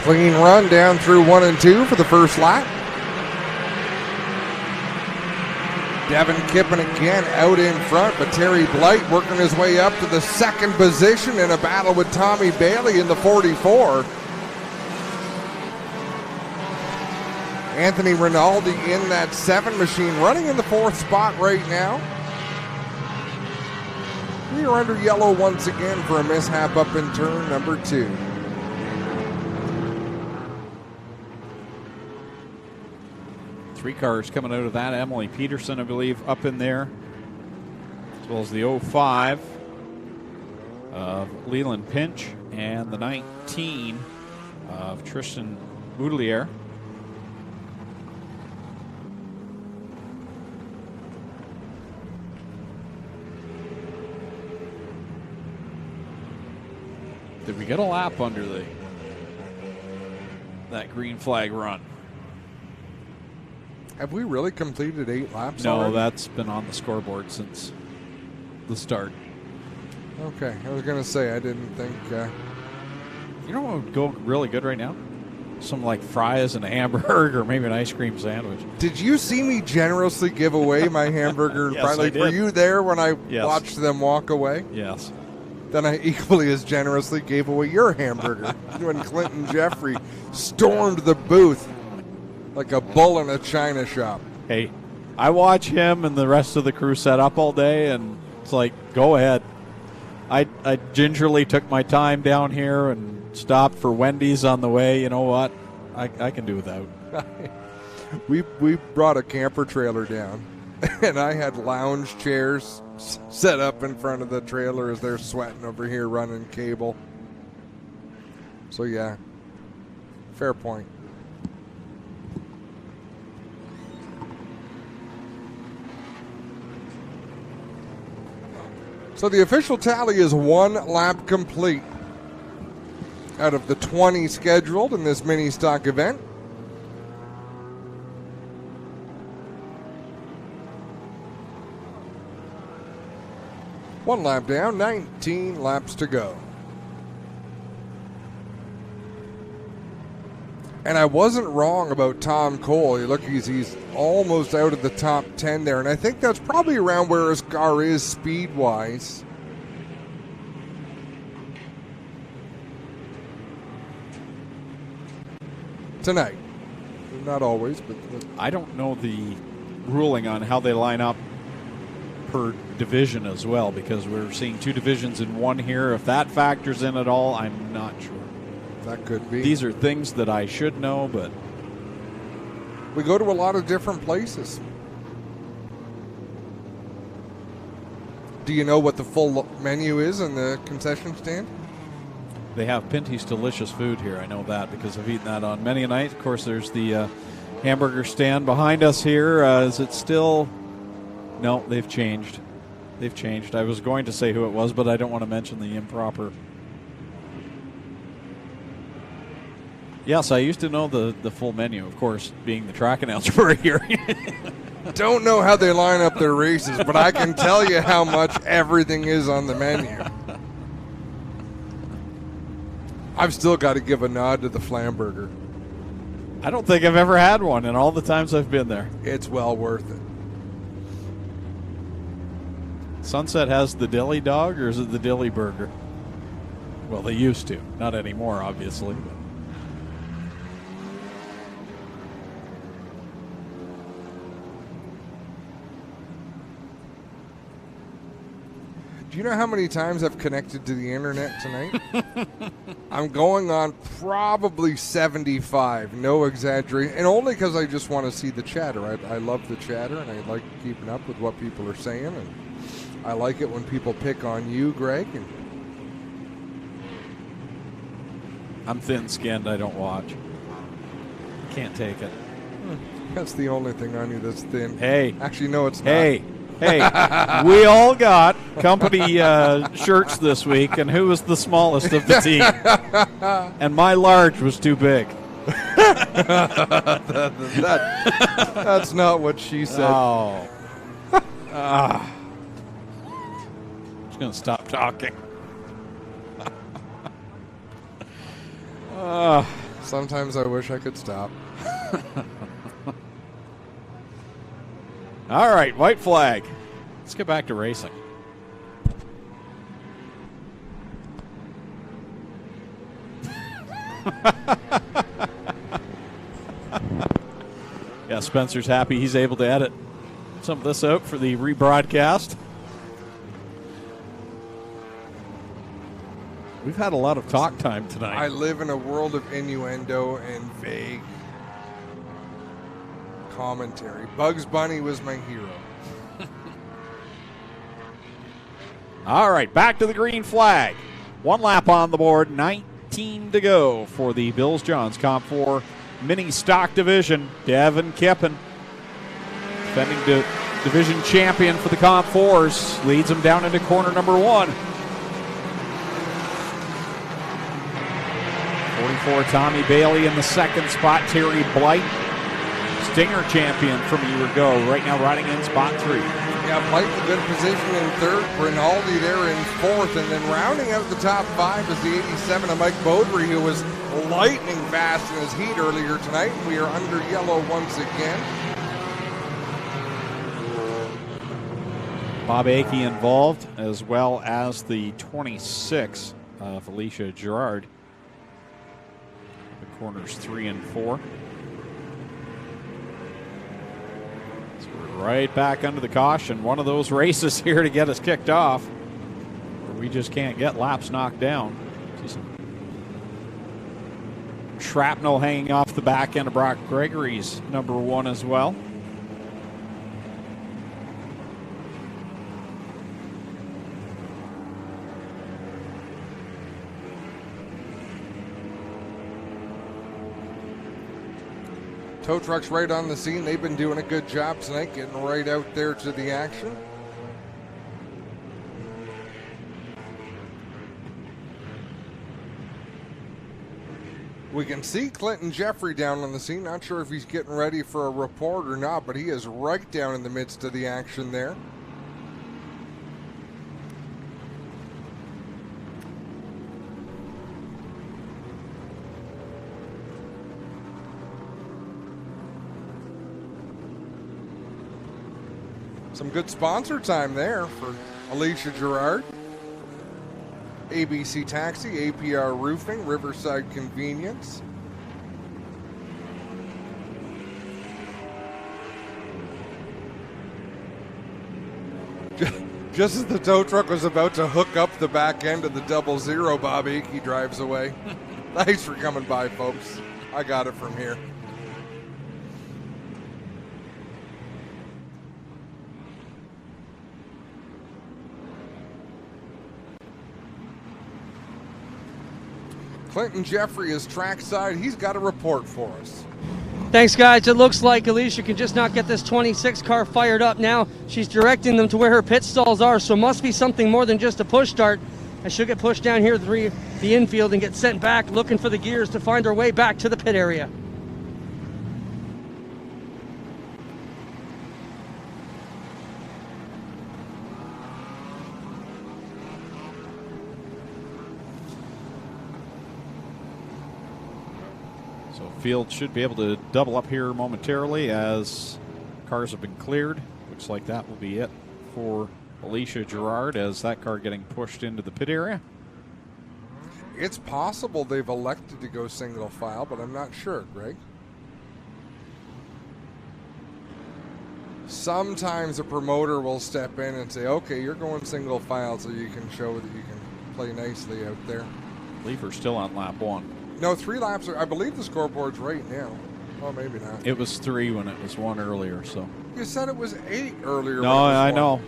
Speaker 3: Clean run down through 1 and 2 for the first lap. Devin Kippen again out in front, but Terry Blight working his way up to the second position in a battle with Tommy Bailey in the 44. Anthony Rinaldi in that 7 machine, running in the 4th spot right now. We are under yellow once again for a mishap up in turn number 2.
Speaker 1: Three cars coming out of that. Emily Peterson, I believe, up in there, as well as the 05 of Leland Pinch and the 19 of Tristan Moudelier. Did we get a lap under that green flag run?
Speaker 3: Have we really completed 8 laps
Speaker 1: No,
Speaker 3: already?
Speaker 1: that's been on the scoreboard since the start.
Speaker 3: Okay, I was going to say, I didn't think...
Speaker 1: You know what would go really good right now? Some like fries and a hamburger, or maybe an ice cream sandwich.
Speaker 3: Did you see me generously give away my hamburger?
Speaker 1: Yes, I did.
Speaker 3: Were you there when I
Speaker 1: Yes.
Speaker 3: watched them walk away?
Speaker 1: Yes.
Speaker 3: Then I equally as generously gave away your hamburger when Clinton Jeffrey stormed the booth like a bull in a china shop.
Speaker 1: Hey, I watch him and the rest of the crew set up all day, and it's like, go ahead. I gingerly took my time down here and stopped for Wendy's on the way. You know what? I can do without.
Speaker 3: We brought a camper trailer down, and I had lounge chairs set up in front of the trailer as they're sweating over here running cable. So, yeah, fair point. So the official tally is 1 lap complete out of the 20 scheduled in this mini stock event. One lap down, 19 laps to go. And I wasn't wrong about Tom Cole. Look, he's almost out of the top 10 there. And I think that's probably around where his car is speed-wise. Tonight. Not always, but...
Speaker 1: I don't know the ruling on how they line up per division as well, because we're seeing 2 divisions in one here. If that factors in at all, I'm not sure.
Speaker 3: That could be.
Speaker 1: These are things that I should know, but...
Speaker 3: We go to a lot of different places. Do you know what the full menu is in the concession stand?
Speaker 1: They have Pinty's delicious food here. I know that because I've eaten that on many a night. Of course, there's the hamburger stand behind us here. Is it still... No, they've changed. They've changed. I was going to say who it was, but I don't want to mention the improper... Yes, I used to know the full menu, of course, being the track announcer for here.
Speaker 3: Don't know how they line up their races, but I can tell you how much everything is on the menu. I've still got to give a nod to the Flamburger.
Speaker 1: I don't think I've ever had one in all the times I've been there.
Speaker 3: It's well worth it.
Speaker 1: Sunset has the Dilly Dog, or is it the Dilly Burger? Well, they used to. Not anymore, obviously. But.
Speaker 3: Do you know how many times I've connected to the internet tonight? I'm going on probably 75, no exaggeration, and only because I just want to see the chatter. I love the chatter, and I like keeping up with what people are saying. And I like it when people pick on you, Greg. And
Speaker 1: I'm thin-skinned. I don't watch. Can't take it.
Speaker 3: that's the only thing on you that's thin.
Speaker 1: Hey.
Speaker 3: Actually, no, it's not.
Speaker 1: Hey, we all got company shirts this week, and who was the smallest of the team? And my large was too big.
Speaker 3: That's not what she said.
Speaker 1: Oh. Just going to stop talking.
Speaker 3: Sometimes I wish I could stop.
Speaker 1: All right, white flag. Let's get back to racing. Yeah, Spencer's happy he's able to edit some of this out for the rebroadcast. We've had a lot of talk time tonight.
Speaker 3: I live in a world of innuendo and vague commentary. Bugs Bunny was my hero.
Speaker 1: All right, back to the green flag. 1 lap on the board, 19 to go for the Bills-Johns Comp 4 Mini Stock Division. Devin Kippen, defending division champion for the Comp 4s, leads them down into corner number 1. 44 Tommy Bailey in the second spot. Terry Blight, Stinger champion from a year ago, right now riding in spot 3.
Speaker 3: Yeah, Blight in good position in third. Rinaldi there in fourth. And then rounding out the top 5 is the 87 of Mike Beaudry, who was lightning fast in his heat earlier tonight. We are under yellow once again.
Speaker 1: Bob Akey involved, as well as the 26, Felicia Gerard. The corners 3 and 4. So we're right back under the caution. One of those races here to get us kicked off. We just can't get laps knocked down. See some shrapnel hanging off the back end of Brock Gregory's number 1 as well.
Speaker 3: Tow trucks right on the scene. They've been doing a good job tonight, getting right out there to the action. We can see Clinton Jeffrey down on the scene. Not sure if he's getting ready for a report or not, but he is right down in the midst of the action there. Some good sponsor time there for Alicia Gerard. ABC Taxi, APR Roofing, Riverside Convenience. Just as the tow truck was about to hook up the back end of the 00, Bob Akey drives away. Thanks for coming by, folks. I got it from here. Clinton Jeffrey is trackside. He's got a report for us.
Speaker 2: Thanks, guys. It looks like Alicia can just not get this 26 car fired up now. She's directing them to where her pit stalls are, so must be something more than just a push start. And she'll get pushed down here through the infield and get sent back, looking for the gears to find her way back to the pit area.
Speaker 1: Field should be able to double up here momentarily as cars have been cleared. Looks like that will be it for Alicia Gerard as that car getting pushed into the pit area.
Speaker 3: It's possible they've elected to go single file, but I'm not sure, Greg. Sometimes a promoter will step in and say, okay, you're going single file so you can show that you can play nicely out there.
Speaker 1: I believe we're still on lap 1.
Speaker 3: No, 3 laps. I believe the scoreboard's right now. Well, maybe not.
Speaker 1: It was 3 when it was 1 earlier, so.
Speaker 3: You said it was 8 earlier.
Speaker 1: No, I know.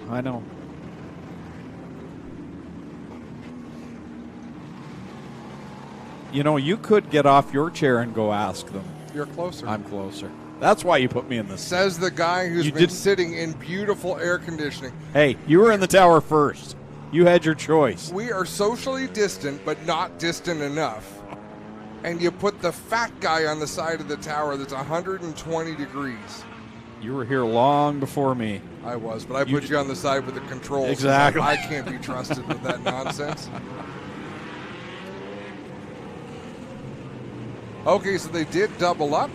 Speaker 1: You know, you could get off your chair and go ask them.
Speaker 3: You're closer.
Speaker 1: I'm closer. That's why you put me in this.
Speaker 3: Says the guy who's been sitting in beautiful air conditioning.
Speaker 1: Hey, you were in the tower first. You had your choice.
Speaker 3: We are socially distant, but not distant enough. And you put the fat guy on the side of the tower that's 120 degrees.
Speaker 1: You were here long before me.
Speaker 3: I was, but I put you on the side with the controls.
Speaker 1: Exactly.
Speaker 3: I can't be trusted with that nonsense. Okay, so they did double up.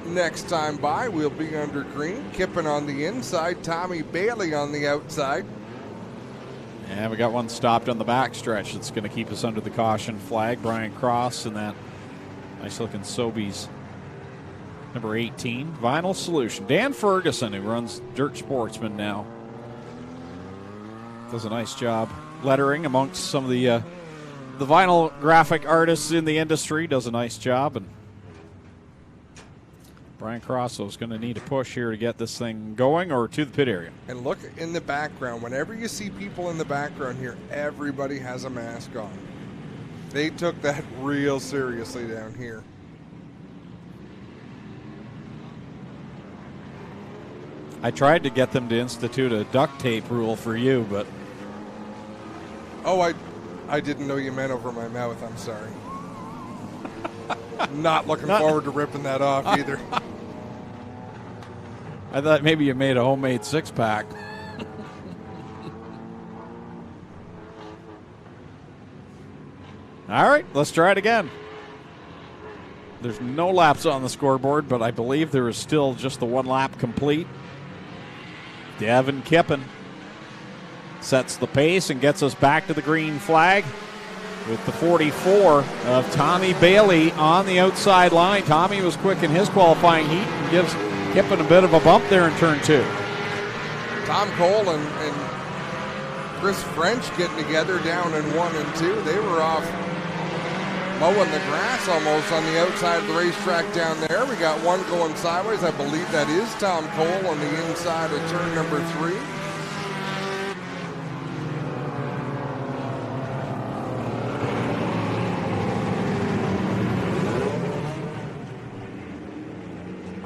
Speaker 3: Next time by, we'll be under green. Kippen on the inside, Tommy Bailey on the outside.
Speaker 1: And we got one stopped on the backstretch that's going to keep us under the caution flag. Brian Cross and that nice-looking Sobeys number 18. Vinyl Solution. Dan Ferguson, who runs Dirt Sportsman now, does a nice job lettering amongst some of the vinyl graphic artists in the industry. Does a nice job. And Brian Crosso is going to need a push here to get this thing going or to the pit area.
Speaker 3: And look in the background. Whenever you see people in the background here, everybody has a mask on. They took that real seriously down here.
Speaker 1: I tried to get them to institute a duct tape rule for you, but...
Speaker 3: Oh, I didn't know you meant over my mouth. I'm sorry. Not looking forward to ripping that off either.
Speaker 1: I thought maybe you made a homemade six-pack. All right, let's try it again. There's no laps on the scoreboard, but I believe there is still just the one lap complete. Devin Kippen sets the pace and gets us back to the green flag with the 44 of Tommy Bailey on the outside line. Tommy was quick in his qualifying heat and gives Kippen a bit of a bump there in turn 2.
Speaker 3: Tom Cole and Chris French getting together down in 1 and 2. They were off mowing the grass almost on the outside of the racetrack down there. We got one going sideways. I believe that is Tom Cole on the inside of turn number 3.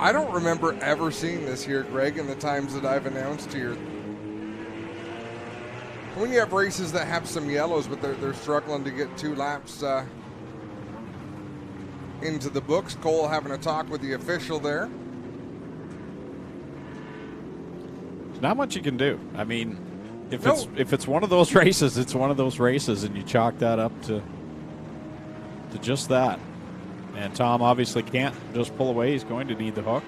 Speaker 3: I don't remember ever seeing this here, Greg, in the times that I've announced here. When you have races that have some yellows, but they're struggling to get 2 laps into the books. Cole having a talk with the official there.
Speaker 1: There's not much you can do. I mean, if it's one of those races, it's one of those races, and you chalk that up to just that. And Tom obviously can't just pull away. He's going to need the hook.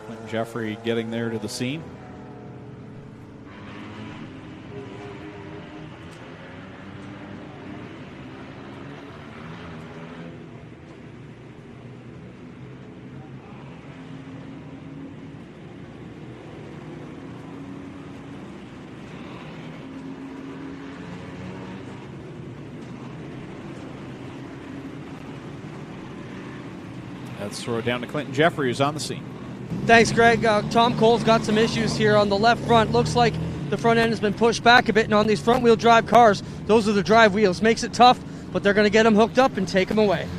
Speaker 1: Clinton Jeffrey getting there to the scene. Let's throw it down to Clinton Jeffrey, who's on the scene.
Speaker 2: Thanks, Greg. Tom Cole's got some issues here on the left front. Looks like the front end has been pushed back a bit, and on these front-wheel drive cars, those are the drive wheels. Makes it tough, but they're going to get him hooked up and take him away.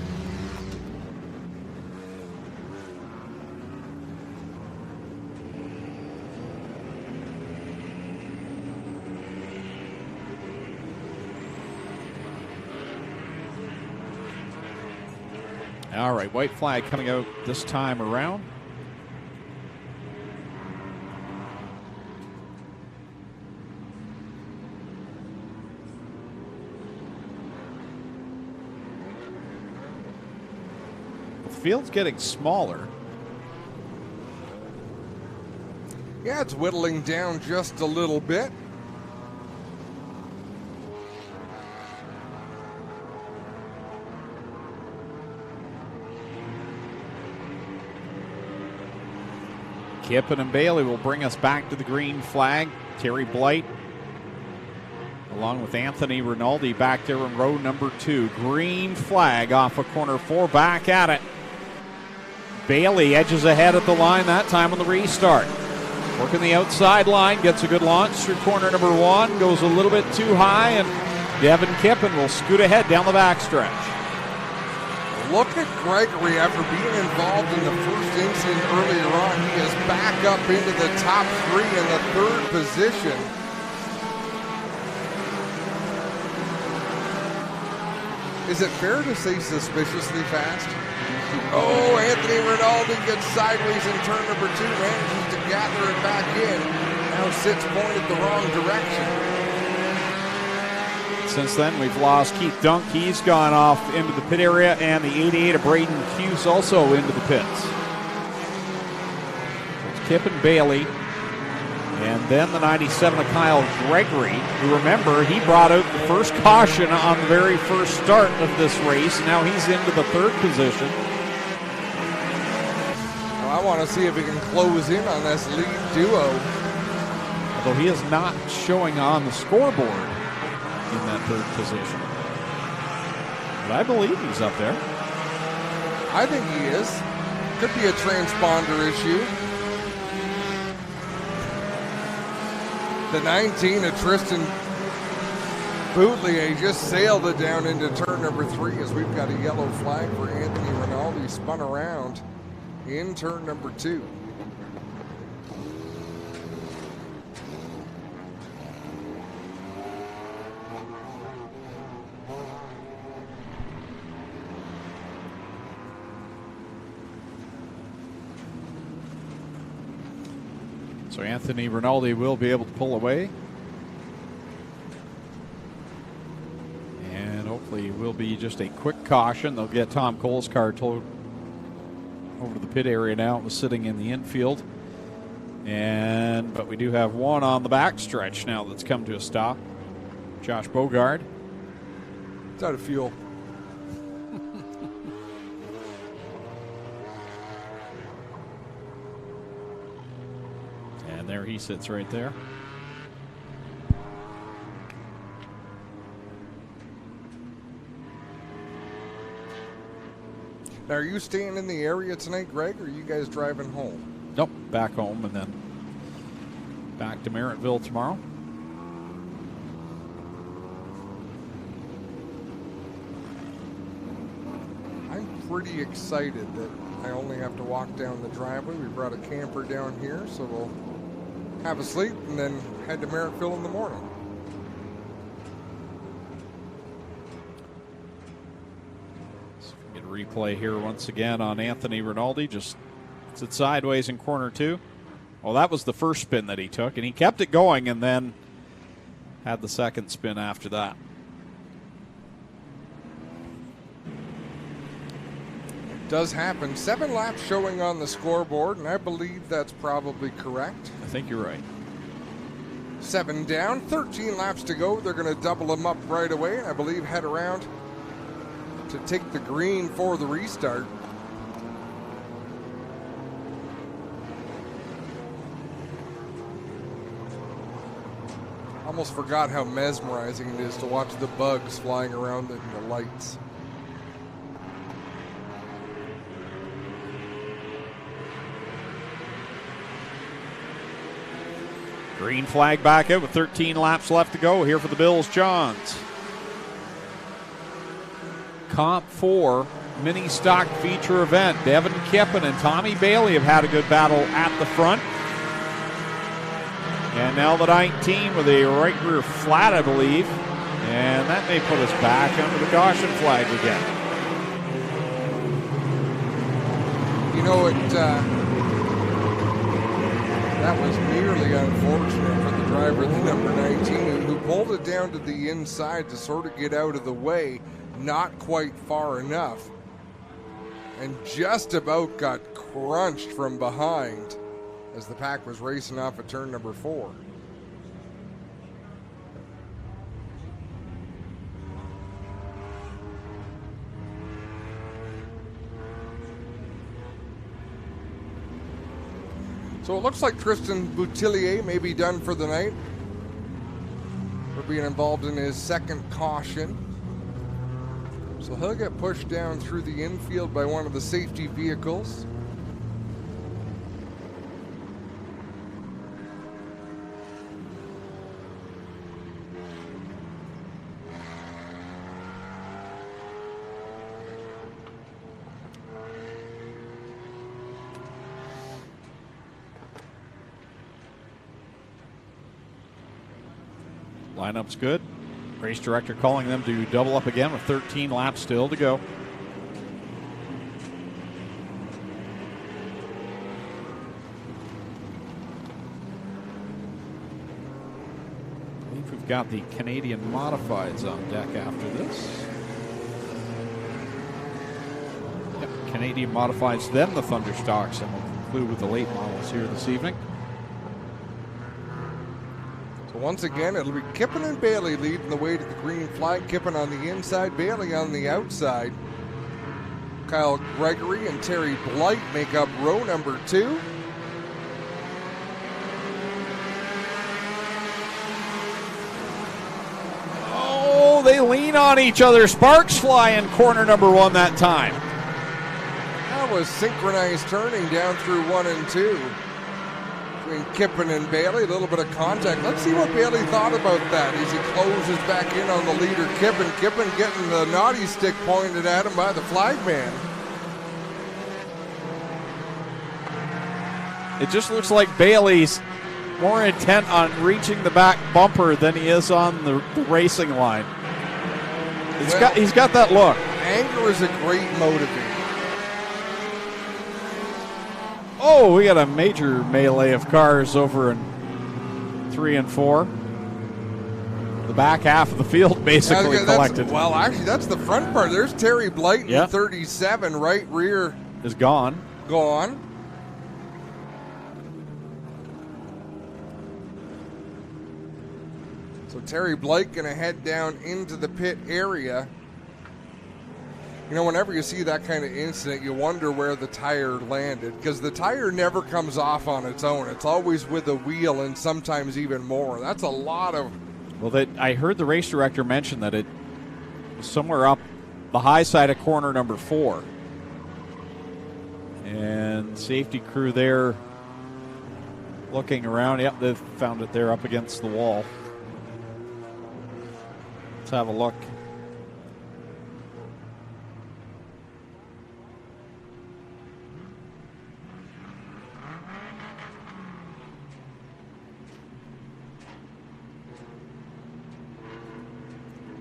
Speaker 1: All right, white flag coming out this time around. The field's getting smaller.
Speaker 3: Yeah, it's whittling down just a little bit.
Speaker 1: Kippen and Bailey will bring us back to the green flag. Terry Blight, along with Anthony Rinaldi, back there in row number 2. Green flag off of corner 4, back at it. Bailey edges ahead at the line that time on the restart. Working the outside line, gets a good launch through corner number 1, goes a little bit too high, and Devin Kippen will scoot ahead down the backstretch.
Speaker 3: Look at Gregory after being involved in the first incident earlier on. He is back up into the top 3 in the 3rd position. Is it fair to say suspiciously fast? Oh, Anthony Rinaldi gets sideways in turn number 2, manages to gather it back in. Now sits pointed the wrong direction.
Speaker 1: Since then, we've lost Keith Dunk. He's gone off into the pit area, and the 88 of Braden Hughes also into the pits. It's Kip and Bailey, and then the 97 of Kyle Gregory, who, remember, he brought out the first caution on the very first start of this race. Now he's into the 3rd position.
Speaker 3: Well, I want to see if he can close in on this lead duo.
Speaker 1: Although he is not showing on the scoreboard in that 3rd position. But I believe he's up there.
Speaker 3: I think he is. Could be a transponder issue. The 19 of Tristan Boutlier just sailed it down into turn number 3 as we've got a yellow flag for Anthony Rinaldi, spun around in turn number 2.
Speaker 1: So Anthony Rinaldi will be able to pull away. And hopefully it will be just a quick caution. They'll get Tom Cole's car towed over to the pit area now. It was sitting in the infield. But we do have one on the backstretch now that's come to a stop. Josh Bogard.
Speaker 3: It's out of fuel.
Speaker 1: And there he sits right there.
Speaker 3: Now, are you staying in the area tonight, Greg, or are you guys driving home?
Speaker 1: Nope, back home and then back to Merrittville tomorrow.
Speaker 3: I'm pretty excited that I only have to walk down the driveway. We brought a camper down here, so we'll have a sleep and then head to Merrittville in the morning.
Speaker 1: So get a replay here once again on Anthony Rinaldi. Just sits sideways in corner 2. Well, that was the first spin that he took, and he kept it going and then had the second spin after that.
Speaker 3: Does happen. 7 laps showing on the scoreboard, and I believe that's probably correct.
Speaker 1: I think you're right.
Speaker 3: 7 down, 13 laps to go. They're going to double them up right away, and I believe head around to take the green for the restart. Almost forgot how mesmerizing it is to watch the bugs flying around in the lights.
Speaker 1: Green flag back out with 13 laps left to go here for the Bills Johns. Comp 4 mini stock feature event. Devin Kippen and Tommy Bailey have had a good battle at the front. And now the 19 with a right rear flat, I believe. And that may put us back under the caution flag again.
Speaker 3: You know, that was merely unfortunate for the driver, the number 19, who pulled it down to the inside to sort of get out of the way, not quite far enough, and just about got crunched from behind as the pack was racing off at turn number 4. So it looks like Tristan Boutillier may be done for the night for being involved in his second caution. So he'll get pushed down through the infield by one of the safety vehicles.
Speaker 1: Lineup's good. Race director calling them to double up again with 13 laps still to go. I think we've got the Canadian modifieds on deck after this. Yep, Canadian modifieds, then the Thunderstocks, and we'll conclude with the late models here this evening.
Speaker 3: Once again, it'll be Kippen and Bailey leading the way to the green flag. Kippen on the inside, Bailey on the outside. Kyle Gregory and Terry Blight make up row number 2.
Speaker 1: Oh, they lean on each other. Sparks fly in corner number 1 that time.
Speaker 3: That was synchronized turning down through 1 and 2. Between Kippen and Bailey, a little bit of contact. Let's see what Bailey thought about that as he closes back in on the leader, Kippen. Kippen getting the naughty stick pointed at him by the flagman.
Speaker 1: It just looks like Bailey's more intent on reaching the back bumper than he is on the racing line. He's got that look.
Speaker 3: Anger is a great motivator.
Speaker 1: Oh, we got a major melee of cars over in 3 and 4. The back half of the field basically collected.
Speaker 3: Well, actually, that's the front part. There's Terry Blight in 37, right rear.
Speaker 1: Is gone.
Speaker 3: Gone. So Terry Blight going to head down into the pit area. You know, whenever you see that kind of incident, you wonder where the tire landed, because the tire never comes off on its own. It's always with a wheel, and sometimes even more. That's a lot of...
Speaker 1: Well, I heard the race director mention that it was somewhere up the high side of corner number 4. And safety crew there looking around. Yep, they've found it there up against the wall. Let's have a look.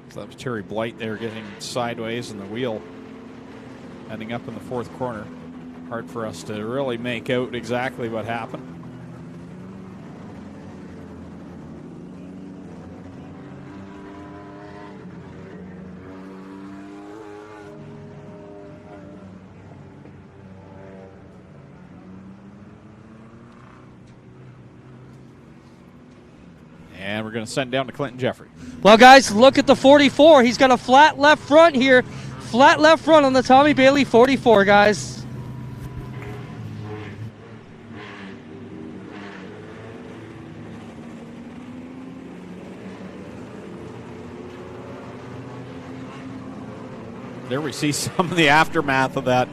Speaker 1: So that was Terry Blight there getting sideways, and the wheel ending up in the 4th corner. Hard for us to really make out exactly what happened. And we're going to send down to Clinton Jeffrey.
Speaker 2: Well, guys, look at the 44. He's got a flat left front here. Flat left front on the Tommy Bailey 44, guys.
Speaker 1: There we see some of the aftermath of that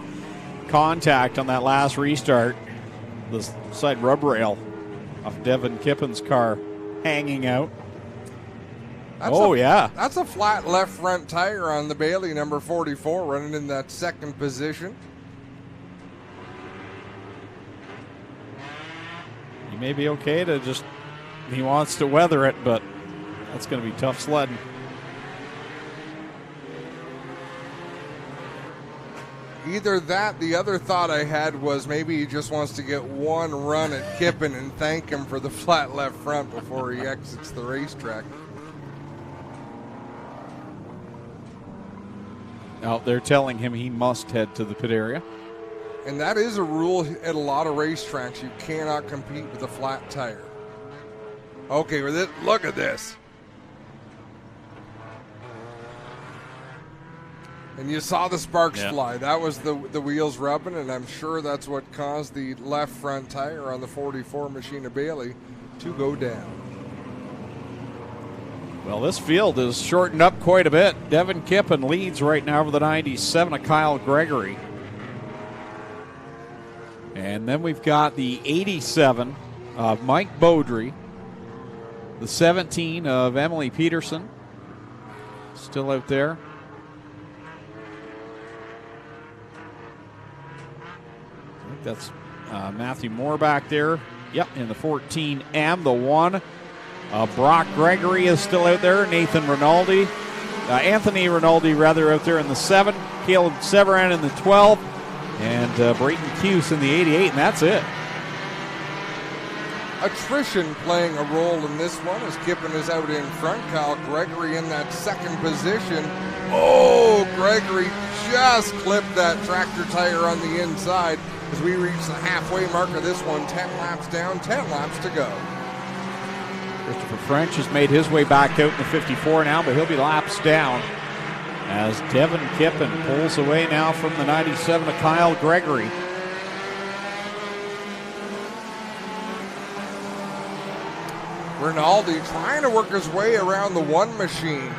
Speaker 1: contact on that last restart. The side rub rail off Devin Kippen's car hanging out.
Speaker 3: That's a flat left front tire on the Bailey number 44, running in that 2nd position.
Speaker 1: He may be okay to just, he wants to weather it, but that's going to be tough sledding.
Speaker 3: Either that, the other thought I had was maybe he just wants to get one run at Kippen and thank him for the flat left front before he exits the racetrack.
Speaker 1: Now they're telling him he must head to the pit area.
Speaker 3: And that is a rule at a lot of racetracks. You cannot compete with a flat tire. Okay, look at this. And you saw the sparks fly. That was the wheels rubbing, and I'm sure that's what caused the left front tire on the 44 Machina Bailey to go down.
Speaker 1: Well, this field is shortened up quite a bit. Devin Kippen leads right now with the 97 of Kyle Gregory. And then we've got the 87 of Mike Beaudry, the 17 of Emily Peterson, still out there. I think that's Matthew Moore back there. Yep, in the 14 and the 1. Brock Gregory is still out there. Anthony Rinaldi rather out there in the 7. Caleb Severin in the 12. And Brayton Cuse in the 88, and that's it.
Speaker 3: Attrition playing a role in this one as Kippen is out in front. Kyle Gregory in that second position. Oh, Gregory just clipped that tractor tire on the inside as we reach the halfway mark of this one. 10 laps down, 10 laps to go.
Speaker 1: Christopher French has made his way back out in the 54 now, but he'll be laps down as Devin Kippen pulls away now from the 97 of Kyle Gregory.
Speaker 3: Rinaldi trying to work his way around the one machine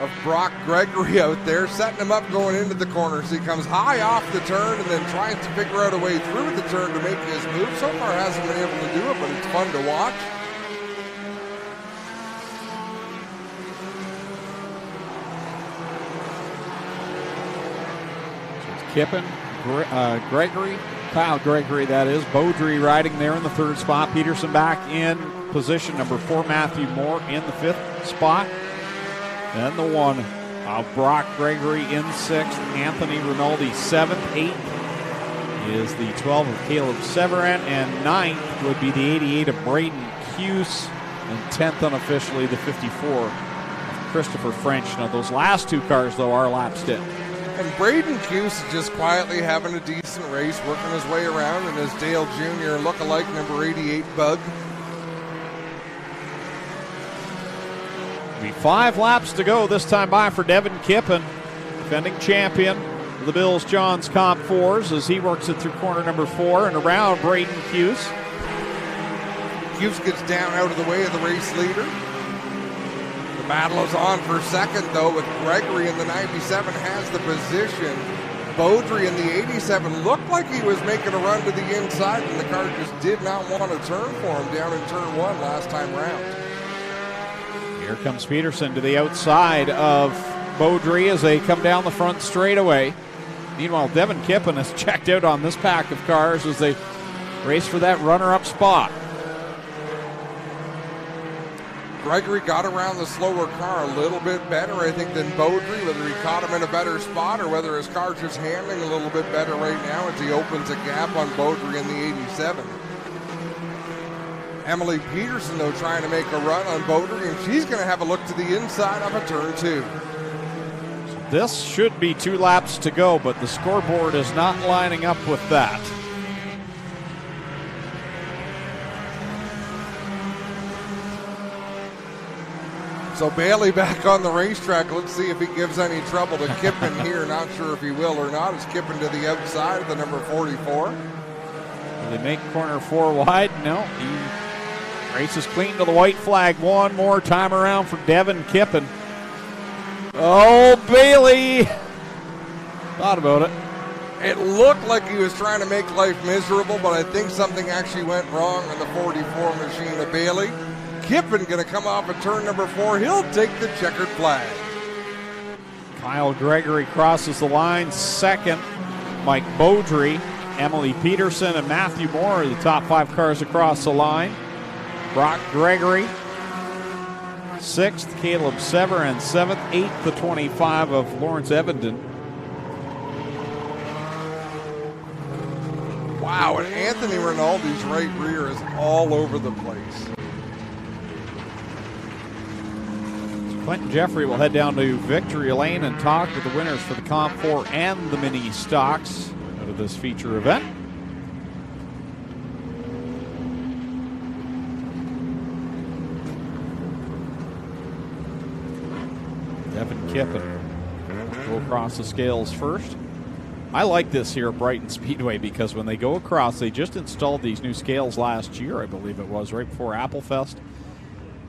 Speaker 3: of Brock Gregory out there, setting him up going into the corners. He comes high off the turn and then tries to figure out a way through the turn to make his move. So far hasn't been able to do it, but it's fun to watch.
Speaker 1: Kippen, Gregory, Kyle Gregory that is, Beaudry riding there in the 3rd spot, Peterson back in position, number 4 Matthew Moore in the 5th spot, then the 1 Brock Gregory in 6th, Anthony Rinaldi 7th, 8th is the 12 of Caleb Severin, and 9th would be the 88 of Brayton Cuse, and 10th unofficially the 54 of Christopher French. Now those last 2 cars though are lapsed in.
Speaker 3: And Brayden Cuse is just quietly having a decent race, working his way around in his Dale Jr. look-alike number 88 Bug.
Speaker 1: Be 5 laps to go this time by for Devin Kippen, defending champion of the Bills Johns Comp 4s as he works it through corner number 4 and around Brayden Cuse.
Speaker 3: Cuse gets down out of the way of the race leader. The battle is on for second, though, with Gregory in the 97 has the position. Beaudry in the 87 looked like he was making a run to the inside, and the car just did not want to turn for him down in turn 1 last time round.
Speaker 1: Here comes Peterson to the outside of Beaudry as they come down the front straightaway. Meanwhile, Devin Kippen has checked out on this pack of cars as they race for that runner-up spot.
Speaker 3: Gregory got around the slower car a little bit better, I think, than Beaudry, whether he caught him in a better spot or whether his car's just handling a little bit better right now as he opens a gap on Beaudry in the 87. Emily Peterson, though, trying to make a run on Beaudry, and she's going to have a look to the inside of a turn 2.
Speaker 1: This should be 2 laps to go, but the scoreboard is not lining up with that.
Speaker 3: So Bailey back on the racetrack. Let's see if he gives any trouble to Kippen here. Not sure if he will or not. It's Kippen to the outside of the number 44.
Speaker 1: Will they make corner 4 wide? No. He races clean to the white flag one more time around for Devin Kippen. Oh, Bailey thought about it.
Speaker 3: It looked like he was trying to make life miserable, but I think something actually went wrong on the 44 machine of Bailey. Kippen going to come off at turn number 4. He'll take the checkered flag.
Speaker 1: Kyle Gregory crosses the line. Second, Mike Beaudry, Emily Peterson, and Matthew Moore are the top 5 cars across the line. Brock Gregory, 6th, Caleb Severin, 7th, 8th, the 25 of Lawrence Evenden.
Speaker 3: Wow, and Anthony Rinaldi's right rear is all over the place.
Speaker 1: Quentin Jeffrey will head down to Victory Lane and talk with the winners for the Comp 4 and the Mini Stocks out of this feature event. Devin Kippen will across the scales first. I like this here at Brighton Speedway because when they go across, they just installed these new scales last year, I believe it was, right before Applefest.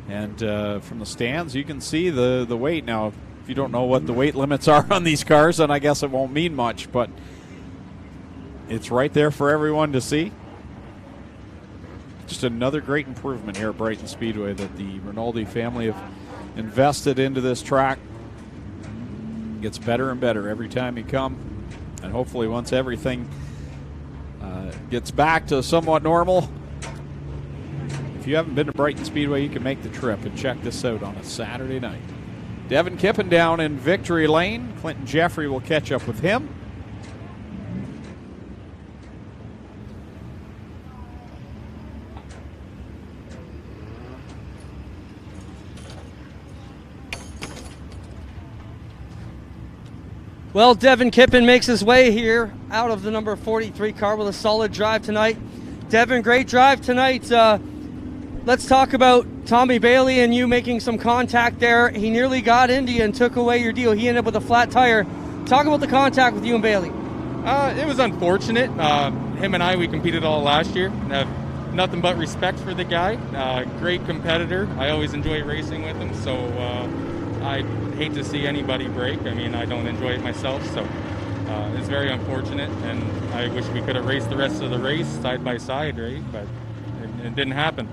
Speaker 1: And from the stands, you can see the weight. Now, if you don't know what the weight limits are on these cars, then I guess it won't mean much, but it's right there for everyone to see. Just another great improvement here at Brighton Speedway that the Rinaldi family have invested into this track. It gets better and better every time you come, and hopefully once everything gets back to somewhat normal, if you haven't been to Brighton Speedway, you can make the trip and check this out on a Saturday night. Devin Kippen down in victory lane. Clinton Jeffrey will catch up with him.
Speaker 2: Well, Devin Kippen makes his way here out of the number 43 car with a solid drive tonight. Devin, great drive tonight. Let's talk about Tommy Bailey and you making some contact there. He nearly got into you and took away your deal. He ended up with a flat tire. Talk about the contact with you and Bailey.
Speaker 7: It was unfortunate. Him and we competed all last year. I have nothing but respect for the guy. Great competitor. I always enjoy racing with him, so I hate to see anybody break. I mean, I don't enjoy it myself, so it's very unfortunate, and I wish we could have raced the rest of the race side by side, right? But it didn't happen.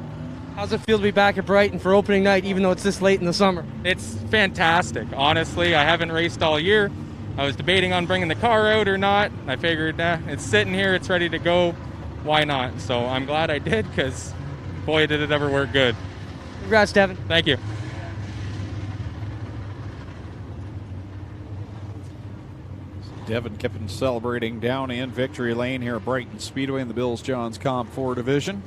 Speaker 2: How's it feel to be back at Brighton for opening night, even though it's this late in the summer?
Speaker 7: It's fantastic. Honestly, I haven't raced all year. I was debating on bringing the car out or not. I figured, it's sitting here, it's ready to go. Why not? So I'm glad I did, because boy, did it ever work good.
Speaker 2: Congrats, Devin.
Speaker 7: Thank you.
Speaker 1: Devin Kippen celebrating down in victory lane here at Brighton Speedway in the Bills Johns Comp 4 division.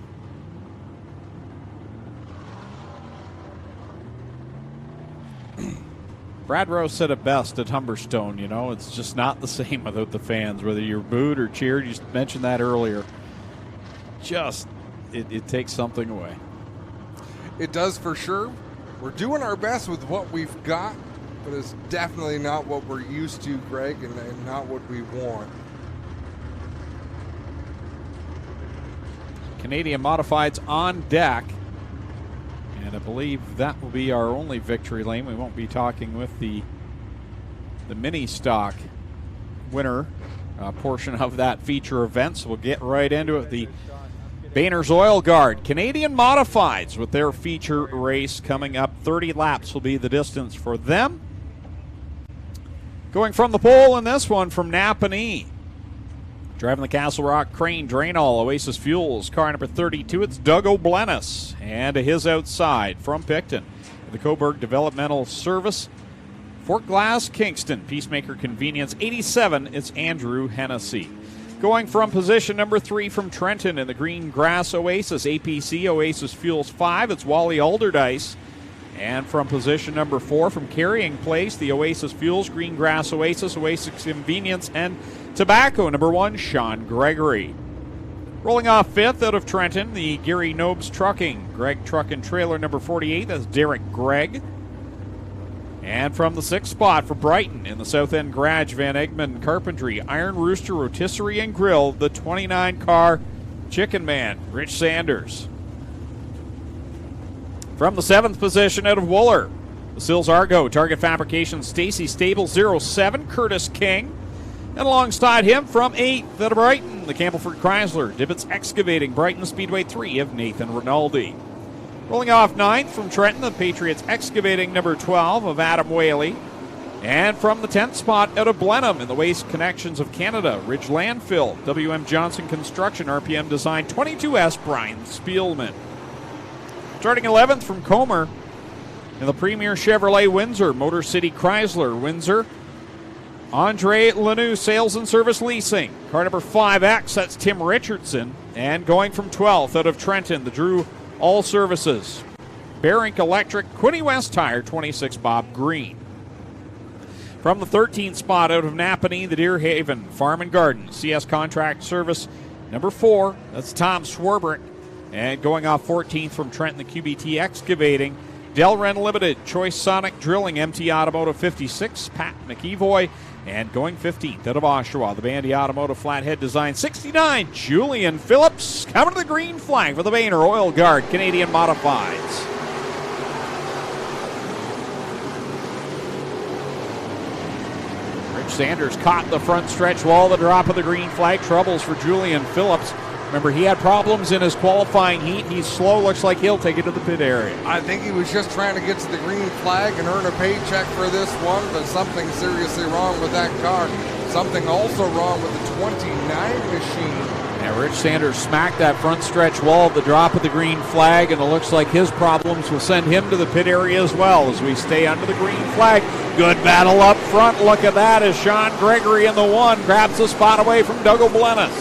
Speaker 1: Brad Rowe said it best at Humberstone, you know, it's just not the same without the fans, whether you're booed or cheered. You mentioned that earlier. Just, it takes something away.
Speaker 3: It does for sure. We're doing our best with what we've got, but it's definitely not what we're used to, Greg, and not what we want.
Speaker 1: Canadian Modifieds on deck. And I believe that will be our only victory lane. We won't be talking with the mini stock winner portion of that feature event. So we'll get right into it. The Boehner's Oil Guard Canadian Modifieds with their feature race coming up. 30 laps will be the distance for them. Going from the pole in this one from Napanee. Driving the Castle Rock Crane Drainall Oasis Fuels, car number 32, it's Doug O'Blennis. And to his outside from Picton, the Coburg Developmental Service, Fort Glass, Kingston, Peacemaker Convenience 87, it's Andrew Hennessy. Going from position number 3 from Trenton in the Green Grass Oasis, APC Oasis Fuels 5, it's Wally Alderdice. And from position number 4 from Carrying Place, the Oasis Fuels, Green Grass Oasis, Oasis Convenience, and Tobacco, number 1, Sean Gregory. Rolling off 5th out of Trenton, the Gary Nobes Trucking, Greg Truck and Trailer, number 48, that's Derek Gregg. And from the 6th spot for Brighton in the South End Garage, Van Egmond Carpentry, Iron Rooster Rotisserie and Grill, the 29-car Chicken Man, Rich Sanders. From the 7th position out of Wooler, the Sills Argo, Target Fabrications, Stacy Stable 07, Curtis King. And alongside him from 8th out of Brighton, the Campbellford Chrysler, Dibbets Excavating, Brighton Speedway 3 of Nathan Rinaldi. Rolling off 9th from Trenton, the Patriots Excavating, number 12 of Adam Whaley. And from the 10th spot out of Blenheim in the Waste Connections of Canada, Ridge Landfill, WM Johnson Construction, RPM Design 22S, Brian Spielman. Starting 11th from Comer in the Premier Chevrolet Windsor, Motor City Chrysler Windsor, Andre Lanou Sales and Service Leasing. Car number 5X, that's Tim Richardson. And going from 12th out of Trenton, the Drew All Services, Bearink Electric, Quinny West Tire, 26 Bob Green. From the 13th spot out of Napanee, the Deer Haven Farm and Garden, CS Contract Service, number 4, that's Tom Swarbrick. And going off 14th from Trenton, the QBT Excavating, Delren Limited, Choice Sonic Drilling, MT Automotive 56, Pat McEvoy. And going 15th out of Oshawa, the Bandy Automotive Flathead Design 69, Julian Phillips. Coming to the green flag for the Boehner Oil Guard Canadian Modifieds. Rich Sanders caught the front stretch wall, the drop of the green flag. Troubles for Julian Phillips. Remember, he had problems in his qualifying heat. He's slow. Looks like he'll take it to the pit area.
Speaker 3: I think he was just trying to get to the green flag and earn a paycheck for this one, but something seriously wrong with that car. Something also wrong with the 29 machine
Speaker 1: Yeah, Rich Sanders smacked that front stretch wall at the drop of the green flag, and it looks like his problems will send him to the pit area as well as we stay under the green flag. Good battle up front. Look at that as Sean Gregory in the 1 grabs a spot away from Doug O'Blennis.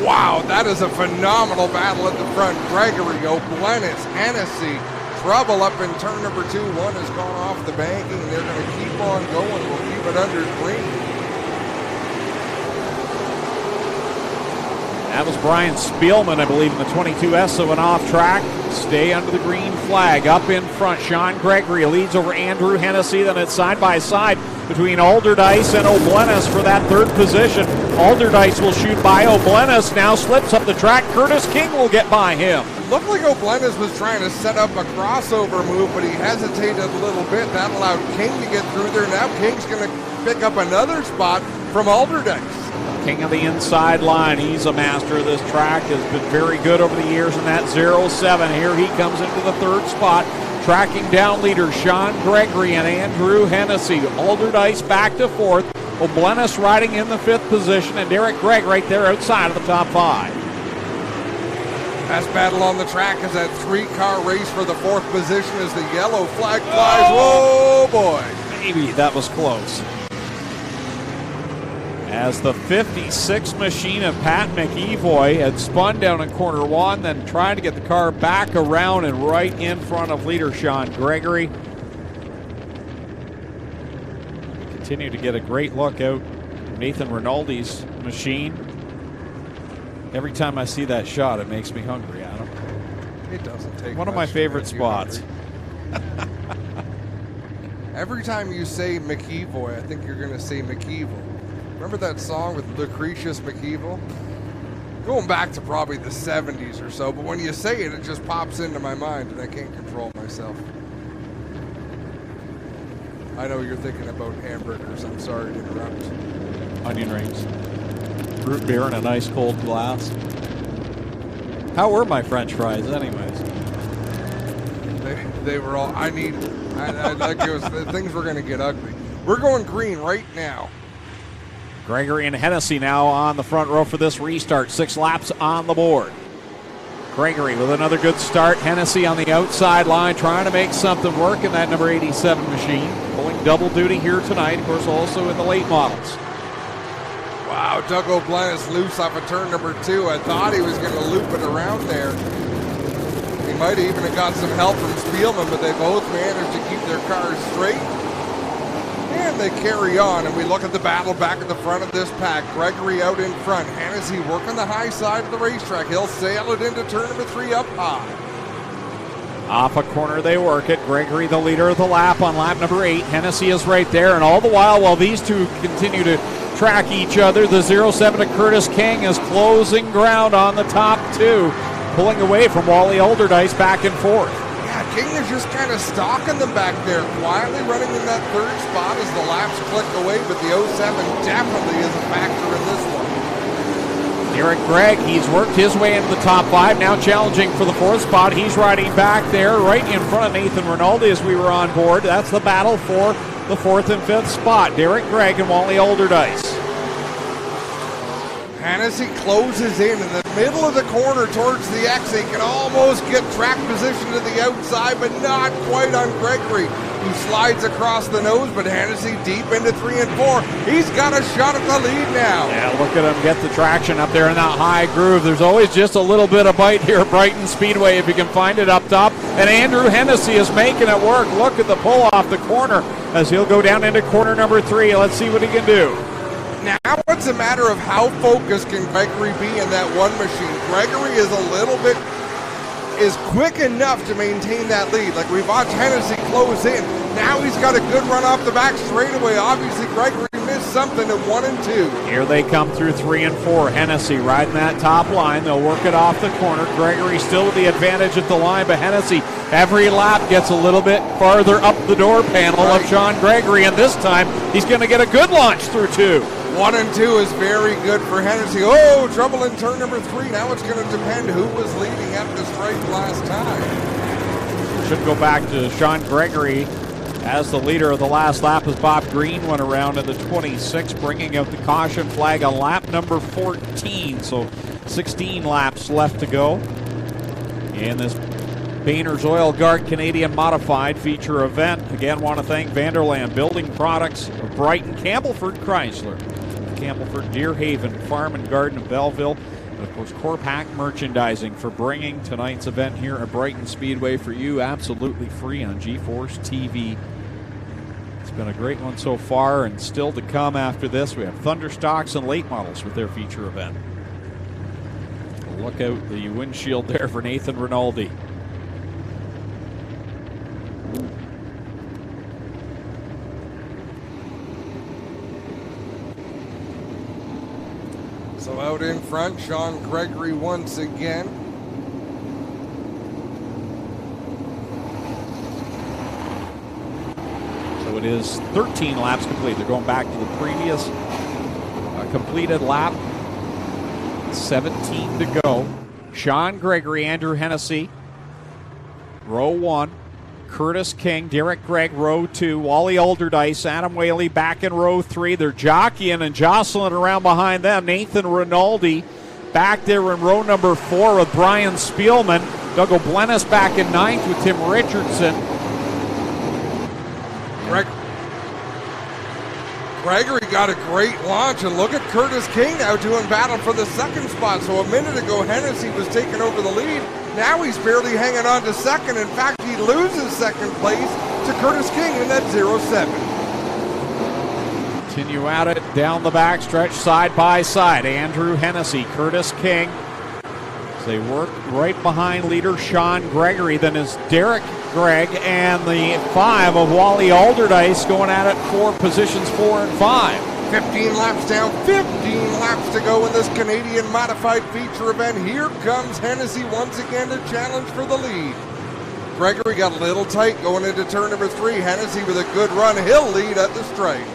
Speaker 3: Wow, that is a phenomenal battle at the front. Gregory, O'Blennis, Hennessy, trouble up in turn number 2. 1 has gone off the banking. They're going to keep on going. We'll keep it under green.
Speaker 1: That was Brian Spielman, I believe, in the 22S of an off-track. Stay under the green flag. Up in front, Sean Gregory leads over Andrew Hennessy. Then it's side-by-side between Alderdice and O'Blennis for that 3rd position. Alderdice will shoot by O'Blennis. Now slips up the track. Curtis King will get by him.
Speaker 3: It looked like O'Blennis was trying to set up a crossover move, but he hesitated a little bit. That allowed King to get through there. Now King's going to pick up another spot from Alderdice.
Speaker 1: King of the inside line. He's a master of this track. Has been very good over the years in that 0-7. Here he comes into the 3rd spot. Tracking down leaders Sean Gregory and Andrew Hennessy. Alderdice back to 4th. O'Blennis riding in the 5th position. And Derek Gregg right there outside of the top 5.
Speaker 3: Best battle on the track is that 3-car race for the 4th position as the yellow flag flies. Whoa, boy.
Speaker 1: Maybe that was close. As the 56 machine of Pat McEvoy had spun down in corner 1, then tried to get the car back around and right in front of leader Sean Gregory. Continue to get a great look out Nathan Rinaldi's machine. Every time I see that shot, it makes me hungry, Adam.
Speaker 3: It doesn't take
Speaker 1: one of my favorite spots.
Speaker 3: Every time you say McEvoy, I think you're going to say McEvil. Remember that song with Lucretius McEvil? Going back to probably the 70s or so, but when you say it, it just pops into my mind and I can't control myself. I know you're thinking about hamburgers. I'm sorry to interrupt.
Speaker 1: Onion rings. Root beer in a nice cold glass. How were my French fries anyways?
Speaker 3: They were all, like it was, things were going to get ugly. We're going green right now.
Speaker 1: Gregory and Hennessy now on the front row for this restart. 6 laps on the board. Gregory with another good start. Hennessy on the outside line trying to make something work in that number 87 machine. Pulling double duty here tonight, of course, also in the late models.
Speaker 3: Wow, Doug O'Blennis loose off of turn number 2. I thought he was going to loop it around there. He might even have got some help from Spielman, but they both managed to keep their cars straight. And they carry on, and we look at the battle back at the front of this pack. Gregory out in front. Hennessy working the high side of the racetrack. He'll sail it into turn number 3 up high.
Speaker 1: Off a corner they work it. Gregory the leader of the lap on lap number 8. Hennessy is right there, and all the while these two continue to track each other, the 0-7 of Curtis King is closing ground on the top 2, pulling away from Wally Alderdice back and forth.
Speaker 3: Yeah, King is just kind of stalking them back there, quietly running in that 3rd spot as the laps click away, but the 0-7 definitely is a factor in this one.
Speaker 1: Derek Gregg, he's worked his way into the top 5, now challenging for the 4th spot. He's riding back there right in front of Nathan Rinaldi as we were on board. That's the battle for the 4th and 5th spot. Derek Gregg and Wally Alderdice.
Speaker 3: Hennessy closes in the middle of the corner towards the exit. He can almost get track position to the outside, but not quite on Gregory, who slides across the nose, but Hennessy deep into 3 and 4. He's got a shot at the lead now.
Speaker 1: Yeah, look at him get the traction up there in that high groove. There's always just a little bit of bite here at Brighton Speedway if you can find it up top. And Andrew Hennessy is making it work. Look at the pull off the corner as he'll go down into corner number 3. Let's see what he can do.
Speaker 3: Now it's a matter of how focused can Gregory be in that one machine. Gregory is quick enough to maintain that lead. Like we watched Hennessy close in. Now he's got a good run off the back straightaway. Obviously Gregory missed something at 1 and 2.
Speaker 1: Here they come through 3 and 4. Hennessy riding that top line. They'll work it off the corner. Gregory still with the advantage at the line, but Hennessy every lap gets a little bit farther up the door panel of Sean Gregory, and this time he's going to get a good launch through 2.
Speaker 3: 1 and 2 is very good for Hennessy. Oh, trouble in turn number 3. Now it's going to depend who was leading at the stripe last time.
Speaker 1: Should go back to Sean Gregory as the leader of the last lap as Bob Green went around in the 26, bringing out the caution flag on lap number 14. So 16 laps left to go in this Boehner's Oil Guard Canadian Modified feature event. Again, want to thank Vanderland Building Products of Brighton, Campbellford Chrysler, Campbellford, Deerhaven Farm and Garden of Belleville, and of course Corpac Merchandising for bringing tonight's event here at Brighton Speedway for you absolutely free on GForceTV. It's been a great one so far, and still to come after this. We have Thunderstocks and late models with their feature event. Look out the windshield there for Nathan Rinaldi.
Speaker 3: So out in front, Sean Gregory once again.
Speaker 1: So it is 13 laps complete. They're going back to the previous completed lap. 17 to go. Sean Gregory, Andrew Hennessy, row 1. Curtis King, Derek Gregg, row 2. Wally Alderdice, Adam Whaley back in row 3. They're jockeying and jostling around behind them. Nathan Rinaldi back there in row number 4 with Brian Spielman. Doug O'Blennis back in 9th with Tim Richardson.
Speaker 3: Gregory got a great launch, and look at Curtis King now doing battle for the second spot. So a minute ago, Hennessy was taking over the lead. Now he's barely hanging on to second. In fact, he loses second place to Curtis King in that 0-7.
Speaker 1: Continue at it down the backstretch, side by side. Andrew Hennessy, Curtis King. As they work right behind leader Sean Gregory. Then is Derek Gregg and the 5 of Wally Alderdice going at it for positions 4 and 5.
Speaker 3: 15 laps down, 15 laps to go in this Canadian Modified feature event. Here comes Hennessy once again to challenge for the lead. Gregory got a little tight going into turn number 3. Hennessy with a good run. He'll lead at the stripe.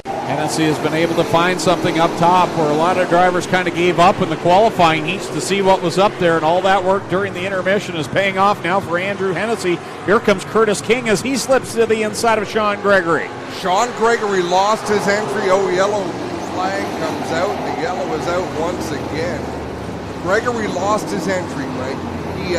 Speaker 1: Hennessy has been able to find something up top where a lot of drivers kind of gave up in the qualifying heats to see what was up there, and all that work during the intermission is paying off now for Andrew Hennessy. Here comes Curtis King as he slips to the inside of Sean Gregory.
Speaker 3: Sean Gregory lost his entry. Oh, yellow flag comes out. The yellow is out once again. Gregory lost his entry, right? He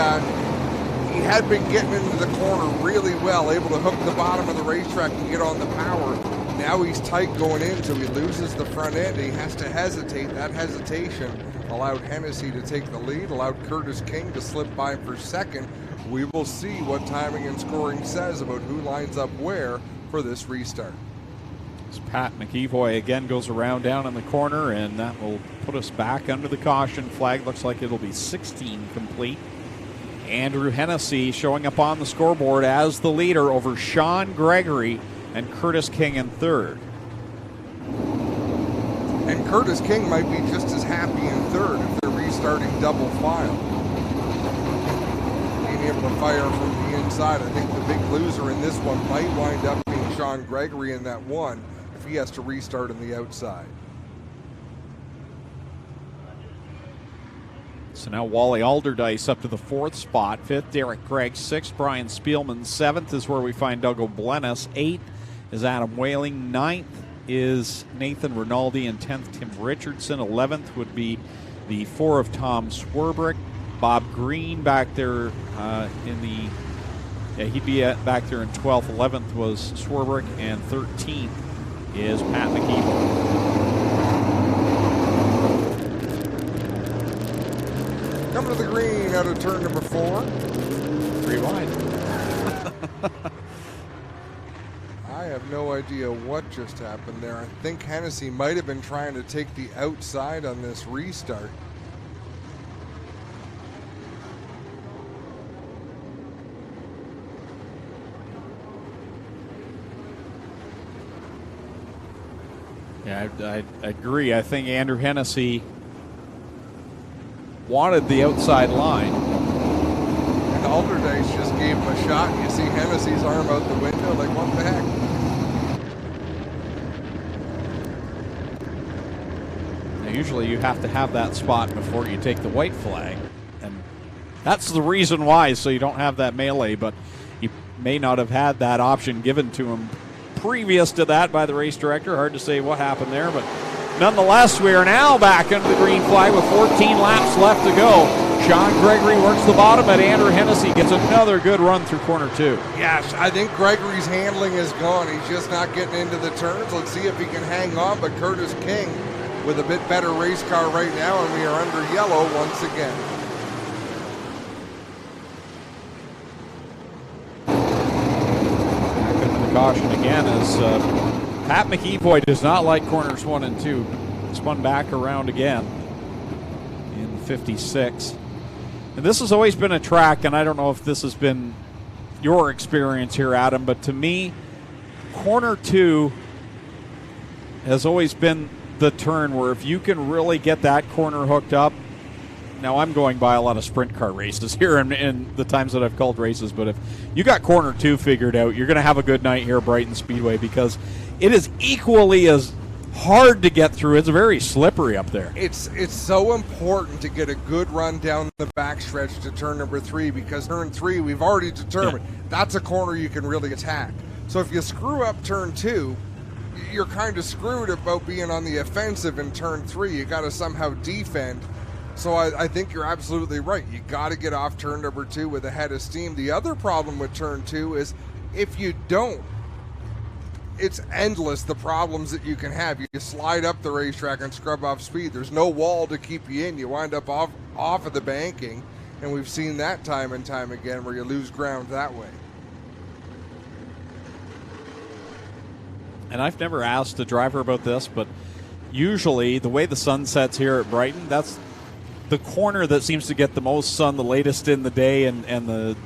Speaker 3: had been getting into the corner really well, able to hook the bottom of the racetrack and get on the power. Now he's tight going in, so he loses the front end. He has to hesitate. That hesitation allowed Hennessy to take the lead, allowed Curtis King to slip by for second. We will see what timing and scoring says about who lines up where for this restart.
Speaker 1: As Pat McEvoy again goes around down in the corner, and that will put us back under the caution flag. Looks like it'll be 16 complete. Andrew Hennessy showing up on the scoreboard as the leader over Sean Gregory and Curtis King in third.
Speaker 3: And Curtis King might be just as happy in third if they're restarting double file. Being able to fire from the inside. I think the big loser in this one might wind up being Sean Gregory in that one if he has to restart on the outside.
Speaker 1: So now Wally Alderdice up to the 4th spot. 5th, Derek Gregg. 6th, Brian Spielman. 7th is where we find Doug O'Blennis. 8th is Adam Whaling. 9th is Nathan Rinaldi. And 10th, Tim Richardson. 11th would be the 4 of Tom Swerbrick. Bob Green back there in the... he'd be back there in 12th. 11th was Swerbrick. And 13th is Pat McEvoy.
Speaker 3: Coming to the green out of turn number 4.
Speaker 1: 3 wide.
Speaker 3: I have no idea what just happened there. I think Hennessy might have been trying to take the outside on this restart.
Speaker 1: Yeah, I agree. I think Andrew Hennessy wanted the outside line.
Speaker 3: And Alderdice just gave him a shot. You see Hennessy's arm out the window, like, what the heck?
Speaker 1: Now, usually you have to have that spot before you take the white flag. And that's the reason why, so you don't have that melee, but he may not have had that option given to him previous to that by the race director. Hard to say what happened there, but nonetheless, we are now back under the green flag with 14 laps left to go. Sean Gregory works the bottom, and Andrew Hennessy gets another good run through corner 2.
Speaker 3: Yes, I think Gregory's handling is gone. He's just not getting into the turns. Let's see if he can hang on, but Curtis King with a bit better race car right now, and we are under yellow once again.
Speaker 1: Back into the caution again as Pat McEvoy does not like corners 1 and 2. Spun back around again in 56. And this has always been a track, and I don't know if this has been your experience here, Adam, but to me, corner 2 has always been the turn where if you can really get that corner hooked up. Now, I'm going by a lot of sprint car races here in the times that I've called races, but if you got corner 2 figured out, you're going to have a good night here at Brighton Speedway, because it is equally as hard to get through. It's very slippery up there.
Speaker 3: It's so important to get a good run down the backstretch to turn number 3, because turn 3 we've already determined that's a corner you can really attack. So if you screw up turn 2, you're kind of screwed about being on the offensive in turn 3. You got to somehow defend. So I think you're absolutely right. You got to get off turn number 2 with a head of steam. The other problem with turn 2 is if you don't, it's endless the problems that you can have. You slide up the racetrack and scrub off speed. There's no wall to keep you in. You wind up off of the banking, and we've seen that time and time again where you lose ground that way.
Speaker 1: And I've never asked the driver about this, but usually the way the sun sets here at Brighton, that's the corner that seems to get the most sun, the latest in the day, and the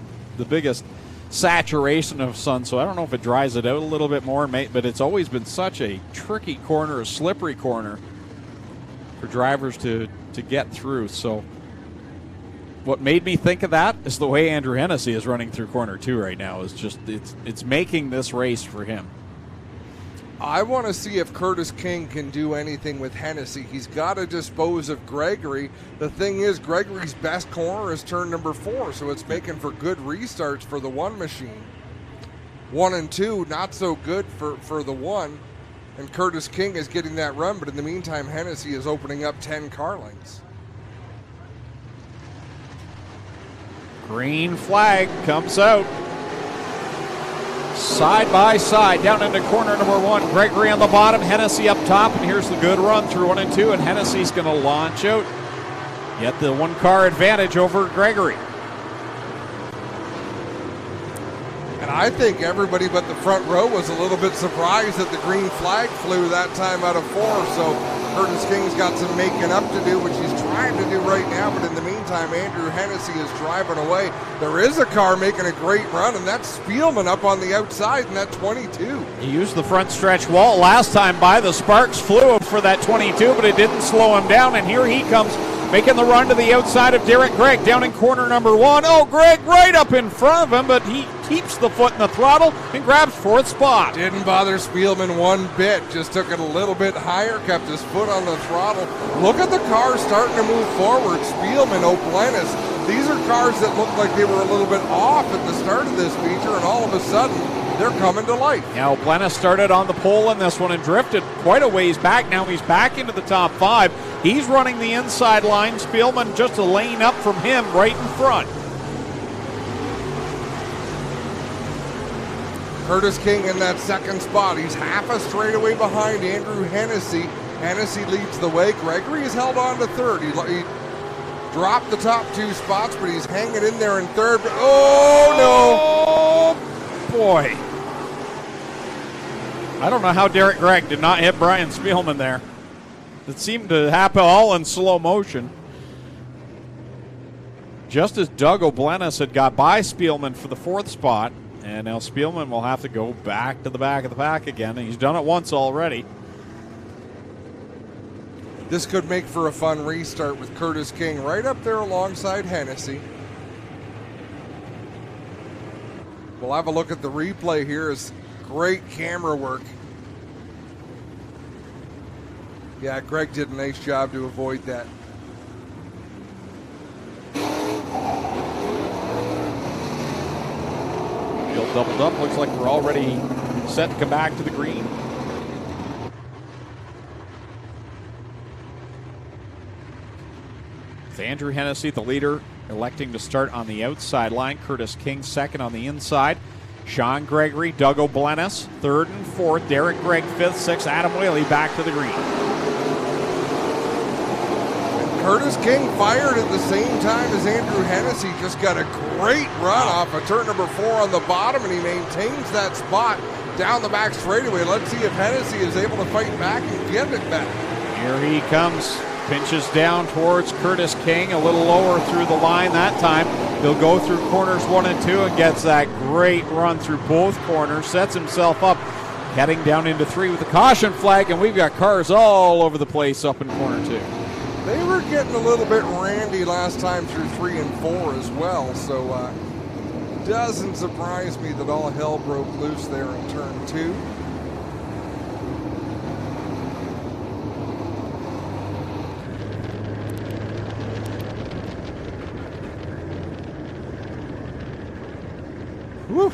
Speaker 1: biggest saturation of sun. So I don't know if it dries it out a little bit more, but it's always been such a tricky corner, a slippery corner for drivers to get through. So what made me think of that is the way Andrew Hennessy is running through corner 2 right now. Is just it's making this race for him.
Speaker 3: I want to see if Curtis King can do anything with Hennessy. He's got to dispose of Gregory. The thing is, Gregory's best corner is turn number 4, so it's making for good restarts for the 1 machine. 1 and 2, not so good for the 1. And Curtis King is getting that run, but in the meantime, Hennessy is opening up 10 car lengths.
Speaker 1: Green flag comes out. Side by side, down into corner number 1. Gregory on the bottom, Hennessy up top, and here's the good run through 1 and 2, and Hennessy's going to launch out. Get the 1-car advantage over Gregory.
Speaker 3: And I think everybody but the front row was a little bit surprised that the green flag flew that time out of 4, so Curtis King's got some making up to do, which he's trying to do right now, but in the meantime, Andrew Hennessy is driving away. There is a car making a great run, and that's Spielman up on the outside in that 22.
Speaker 1: He used the front stretch wall last time by. The sparks flew for that 22, but it didn't slow him down, and here he comes making the run to the outside of Derek Gregg down in corner number 1. Oh, Gregg right up in front of him, but he keeps the foot in the throttle and grabs 4th spot.
Speaker 3: Didn't bother Spielman one bit, just took it a little bit higher, kept his foot on the throttle. Look at the cars starting to move forward. Spielman, O'Blennis, these are cars that looked like they were a little bit off at the start of this feature, and all of a sudden, they're coming to life.
Speaker 1: Now, Blennis started on the pole in this one and drifted quite a ways back. Now he's back into the top 5. He's running the inside line. Spielman just a lane up from him right in front.
Speaker 3: Curtis King in that 2nd spot. He's half a straightaway behind Andrew Hennessy. Hennessy leads the way. Gregory is held on to 3rd. He dropped the top 2 spots, but he's hanging in there in 3rd. Oh,
Speaker 1: no! Boy. I don't know how Derek Gregg did not hit Brian Spielman there. It seemed to happen all in slow motion. Just as Doug O'Blennis had got by Spielman for the 4th spot, and now Spielman will have to go back to the back of the pack again, and he's done it once already.
Speaker 3: This could make for a fun restart with Curtis King right up there alongside Hennessy. We'll have a look at the replay here. It's great camera work. Yeah, Gregg did a nice job to avoid that.
Speaker 1: Field doubled up. Looks like we're already set to come back to the green. With Andrew Hennessy, the leader, electing to start on the outside line. Curtis King second on the inside. Sean Gregory, Doug O'Blennis, third and fourth. Derek Gregg, fifth, sixth. Adam Whaley back to the green.
Speaker 3: Curtis King fired at the same time as Andrew Hennessy. Just got a great run off of turn number 4 on the bottom, and he maintains that spot down the back straightaway. Let's see if Hennessy is able to fight back and get it back.
Speaker 1: Here he comes. Pinches down towards Curtis King, a little lower through the line that time. He'll go through corners 1 and 2 and gets that great run through both corners. Sets himself up, heading down into 3 with the caution flag, and we've got cars all over the place up in corner 2.
Speaker 3: They were getting a little bit randy last time through 3 and 4 as well, so doesn't surprise me that all hell broke loose there in turn 2. Woo.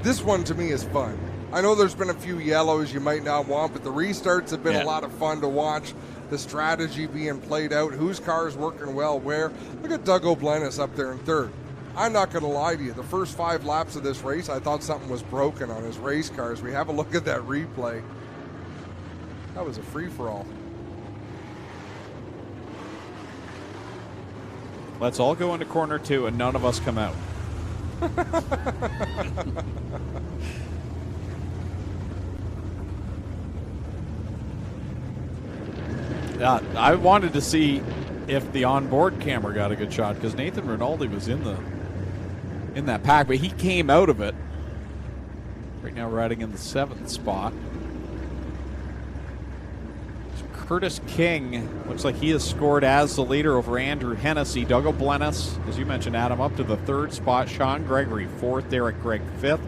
Speaker 3: This one to me is fun. I know there's been a few yellows you might not want, but the restarts have been a lot of fun to watch. The strategy being played out, whose car is working well where. Look at Doug O'Blennis up there in third. I'm not going to lie to you. The first 5 laps of this race, I thought something was broken on his race cars. We have a look at that replay. That was a free-for-all.
Speaker 1: Let's all go into corner 2 and none of us come out. I wanted to see if the onboard camera got a good shot because Nathan Rinaldi was in that pack, but he came out of it. Right now riding in the 7th spot. Curtis King looks like he has scored as the leader over Andrew Hennessy. Doug O'Blennis, as you mentioned, Adam, up to the 3rd spot. Sean Gregory, 4th. Derek Gregg, 5th.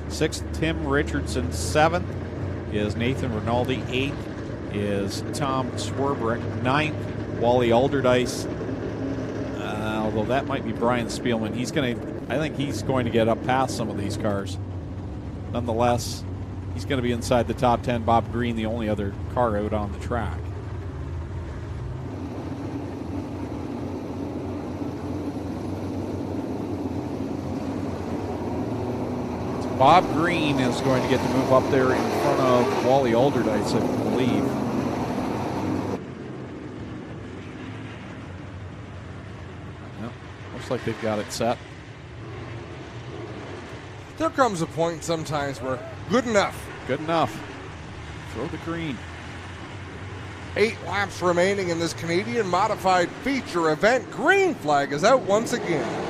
Speaker 1: 6th, Tim Richardson. 7th is Nathan Rinaldi. 8th is Tom Swerbrick. 9th, Wally Alderdice. Although that might be Brian Spielman. I think he's going to get up past some of these cars. Nonetheless, he's going to be inside the top 10. Bob Green, the only other car out on the track. Bob Green is going to get to move up there in front of Wally Alderdice, I believe. Yep, looks like they've got it set.
Speaker 3: There comes a point sometimes where good enough.
Speaker 1: Good enough. Throw the green.
Speaker 3: 8 laps remaining in this Canadian modified feature event. Green flag is out once again.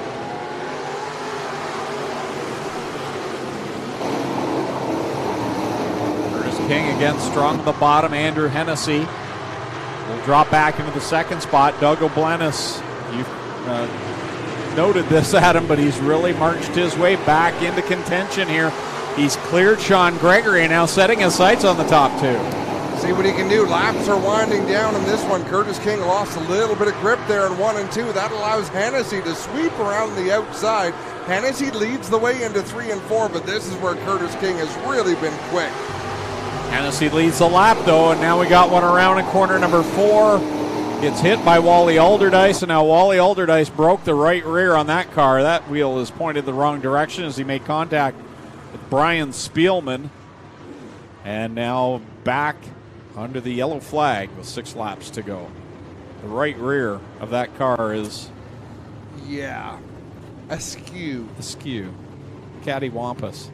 Speaker 1: King again strong at the bottom. Andrew Hennessy will drop back into the 2nd spot. Doug O'Blennis, you've noted this, Adam, but he's really marched his way back into contention here. He's cleared Sean Gregory, now setting his sights on the top 2.
Speaker 3: See what he can do. Laps are winding down in this one. Curtis King lost a little bit of grip there in 1 and 2. That allows Hennessy to sweep around the outside. Hennessy leads the way into 3 and 4, but this is where Curtis King has really been quick.
Speaker 1: Hennessy leads the lap, though, and now we got one around in corner number 4. Gets hit by Wally Alderdice, and now Wally Alderdice broke the right rear on that car. That wheel is pointed the wrong direction as he made contact with Brian Spielman. And now back under the yellow flag with 6 laps to go. The right rear of that car is...
Speaker 3: yeah, askew.
Speaker 1: Askew. Cattywampus.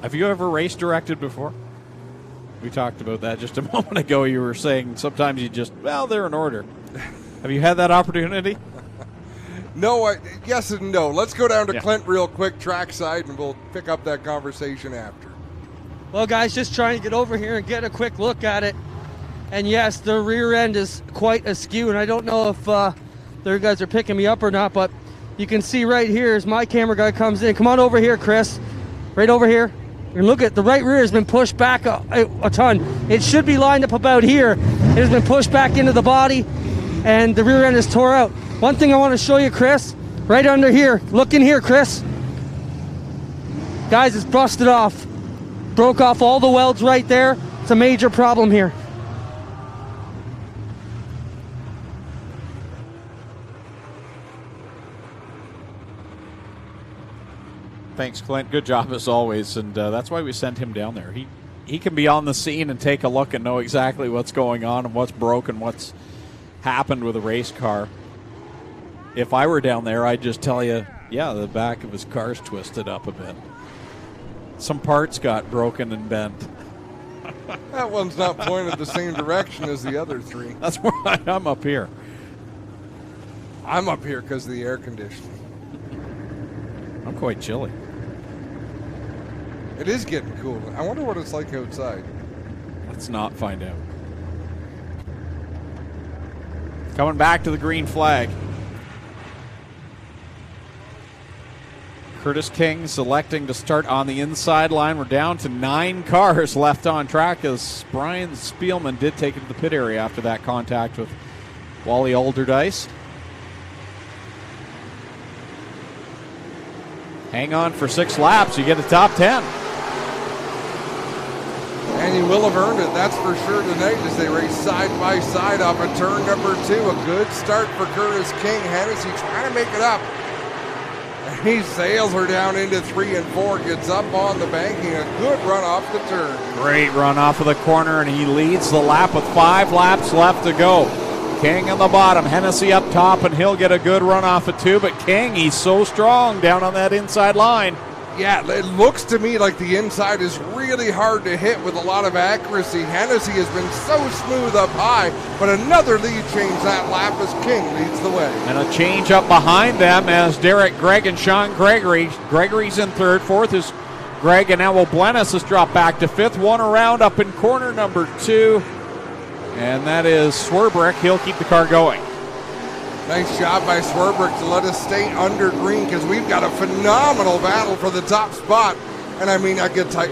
Speaker 1: Have you ever race directed before? We talked about that just a moment ago. You were saying sometimes you just, they're in order. Have you had that opportunity?
Speaker 3: No, yes and no. Let's go down to Clint real quick, trackside, and we'll pick up that conversation after.
Speaker 2: Well, guys, just trying to get over here and get a quick look at it. And yes, the rear end is quite askew, and I don't know if their guys are picking me up or not, but you can see right here as my camera guy comes in. Come on over here, Chris. Right over here. And look at the right rear has been pushed back a ton. It should be lined up about here. It has been pushed back into the body, and the rear end is tore out. One thing I want to show you, Chris, right under here. Look in here, Chris. Guys, it's busted off. Broke off all the welds right there. It's a major problem here.
Speaker 1: Thanks, Clint. Good job as always, and that's why we sent him down there. He can be on the scene and take a look and know exactly what's going on and what's broken, what's happened with a race car. If I were down there, I'd just tell you, yeah, the back of his car's twisted up a bit. Some parts got broken and bent.
Speaker 3: That one's not pointed the same direction as the other three.
Speaker 1: That's why I'm up here.
Speaker 3: I'm up here because of the air conditioning.
Speaker 1: I'm quite chilly.
Speaker 3: It is getting cool. I wonder what it's like outside.
Speaker 1: Let's not find out. Coming back to the green flag. Curtis King selecting to start on the inside line. We're down to 9 cars left on track as Brian Spielman did take it to the pit area after that contact with Wally Alderdice. Hang on for 6 laps. You get a top 10.
Speaker 3: And he will have earned it, that's for sure tonight as they race side by side off of turn number 2. A good start for Curtis King. Hennessy trying to make it up. And he sails her down into 3 and 4, gets up on the banking. A good run off the turn.
Speaker 1: Great run off of the corner, and he leads the lap with 5 laps left to go. King on the bottom, Hennessy up top, and he'll get a good run off of 2. But King, he's so strong down on that inside line.
Speaker 3: Yeah, it looks to me like the inside is really hard to hit with a lot of accuracy. Hennessy has been so smooth up high, but another lead change that lap as King leads the way.
Speaker 1: And a change up behind them as Derek Gregg and Sean Gregory. Gregory's in 3rd, 4th is Gregg, and now Oblenis has dropped back to 5th. 1 around up in corner number 2, and that is Swerbrick. He'll keep the car going.
Speaker 3: Nice job by Swerbrick to let us stay under green because we've got a phenomenal battle for the top spot. And I mean, I get tight.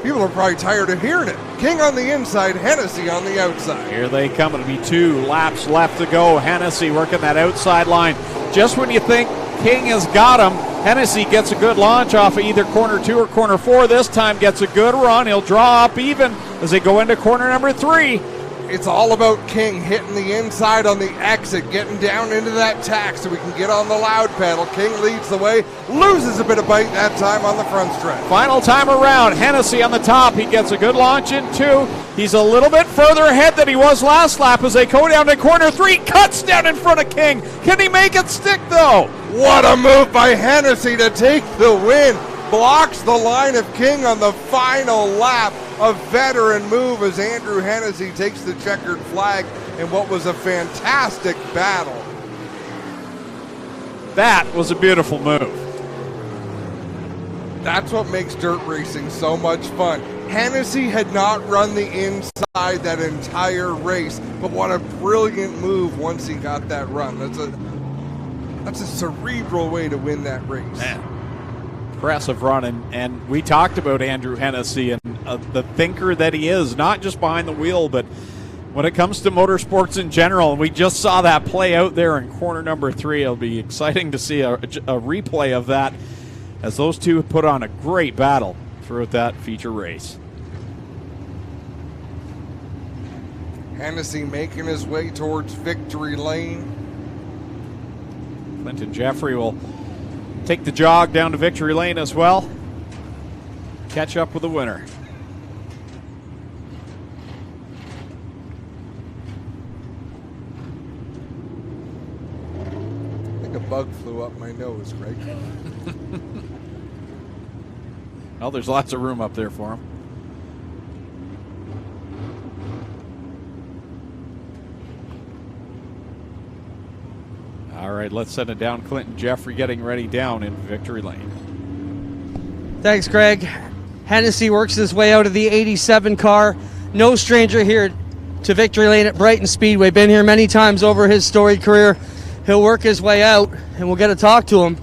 Speaker 3: People are probably tired of hearing it. King on the inside, Hennessy on the outside.
Speaker 1: Here they come. It'll be 2 laps left to go. Hennessy working that outside line. Just when you think King has got him, Hennessy gets a good launch off of either corner 2 or corner 4. This time gets a good run. He'll draw up even as they go into corner number 3.
Speaker 3: It's all about King hitting the inside on the exit, getting down into that tack so we can get on the loud pedal. King leads the way, loses a bit of bite that time on the front stretch.
Speaker 1: Final time around, Hennessy on the top. He gets a good launch in 2. He's a little bit further ahead than he was last lap as they go down to corner 3. Cuts down in front of King. Can he make it stick though?
Speaker 3: What a move by Hennessy to take the win. Blocks the line of King on the final lap. A veteran move as Andrew Hennessy takes the checkered flag in what was a fantastic battle.
Speaker 1: That was a beautiful move.
Speaker 3: That's what makes dirt racing so much fun. Hennessy had not run the inside that entire race, but what a brilliant move once he got that run. That's a cerebral way to win that race.
Speaker 1: Man. Impressive run, and we talked about Andrew Hennessy and the thinker that he is, not just behind the wheel, but when it comes to motorsports in general. And we just saw that play out there in corner number 3. It'll be exciting to see a replay of that as those two put on a great battle throughout that feature race.
Speaker 3: Hennessy making his way towards victory lane.
Speaker 1: Clinton Jeffrey will take the jog down to victory lane as well. Catch up with the winner.
Speaker 3: I think a bug flew up my nose, Greg.
Speaker 1: Well, there's lots of room up there for him. All right, let's send it down. Clinton Jeffrey getting ready down in victory lane.
Speaker 2: Thanks, Greg. Hennessy works his way out of the 87 car. No stranger here to victory lane at Brighton Speedway. Been here many times over his storied career. He'll work his way out, and we'll get to talk to him.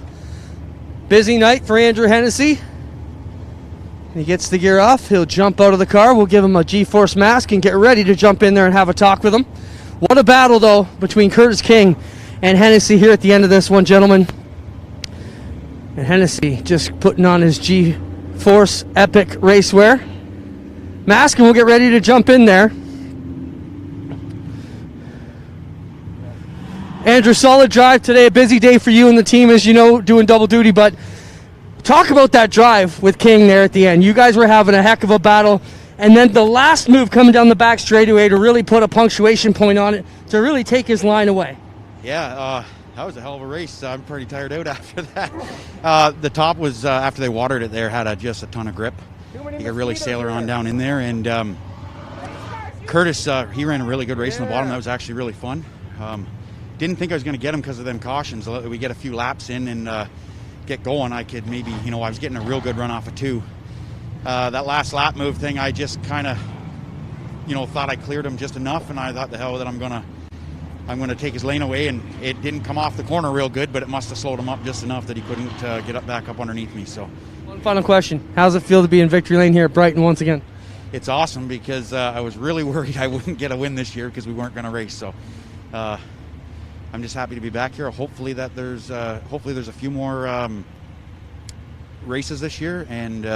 Speaker 2: Busy night for Andrew Hennessy. He gets the gear off. He'll jump out of the car. We'll give him a GForce mask and get ready to jump in there and have a talk with him. What a battle, though, between Curtis King and Hennessy here at the end of this one, gentlemen. And Hennessy just putting on his GForce Epic racewear mask, and we'll get ready to jump in there. Andrew, solid drive today. A busy day for you and the team, as you know, doing double duty, but Talk about that drive with King there at the end. You guys were having a heck of a battle. And then the last move coming down the back straightaway to really put a punctuation point on it, to really take his line away.
Speaker 8: Yeah, that was a hell of a race. I'm pretty tired out after that. The top was, after they watered it there, had just a ton of grip. You could really sail her on down in there. And Curtis, he ran a really good race on the bottom. That was actually really fun. Didn't think I was going to get him because of them cautions. We get a few laps in and get going. I could maybe, I was getting a real good run off of 2. That last lap move thing, I just kind of, thought I cleared him just enough, and I thought, the hell with it, I'm gonna take his lane away, and it didn't come off the corner real good, but it must have slowed him up just enough that he couldn't get back up underneath me. So,
Speaker 2: one final question: how's it feel to be in victory lane here at Brighton once again?
Speaker 8: It's awesome because I was really worried I wouldn't get a win this year because we weren't going to race. So, I'm just happy to be back here. Hopefully there's a few more races this year, and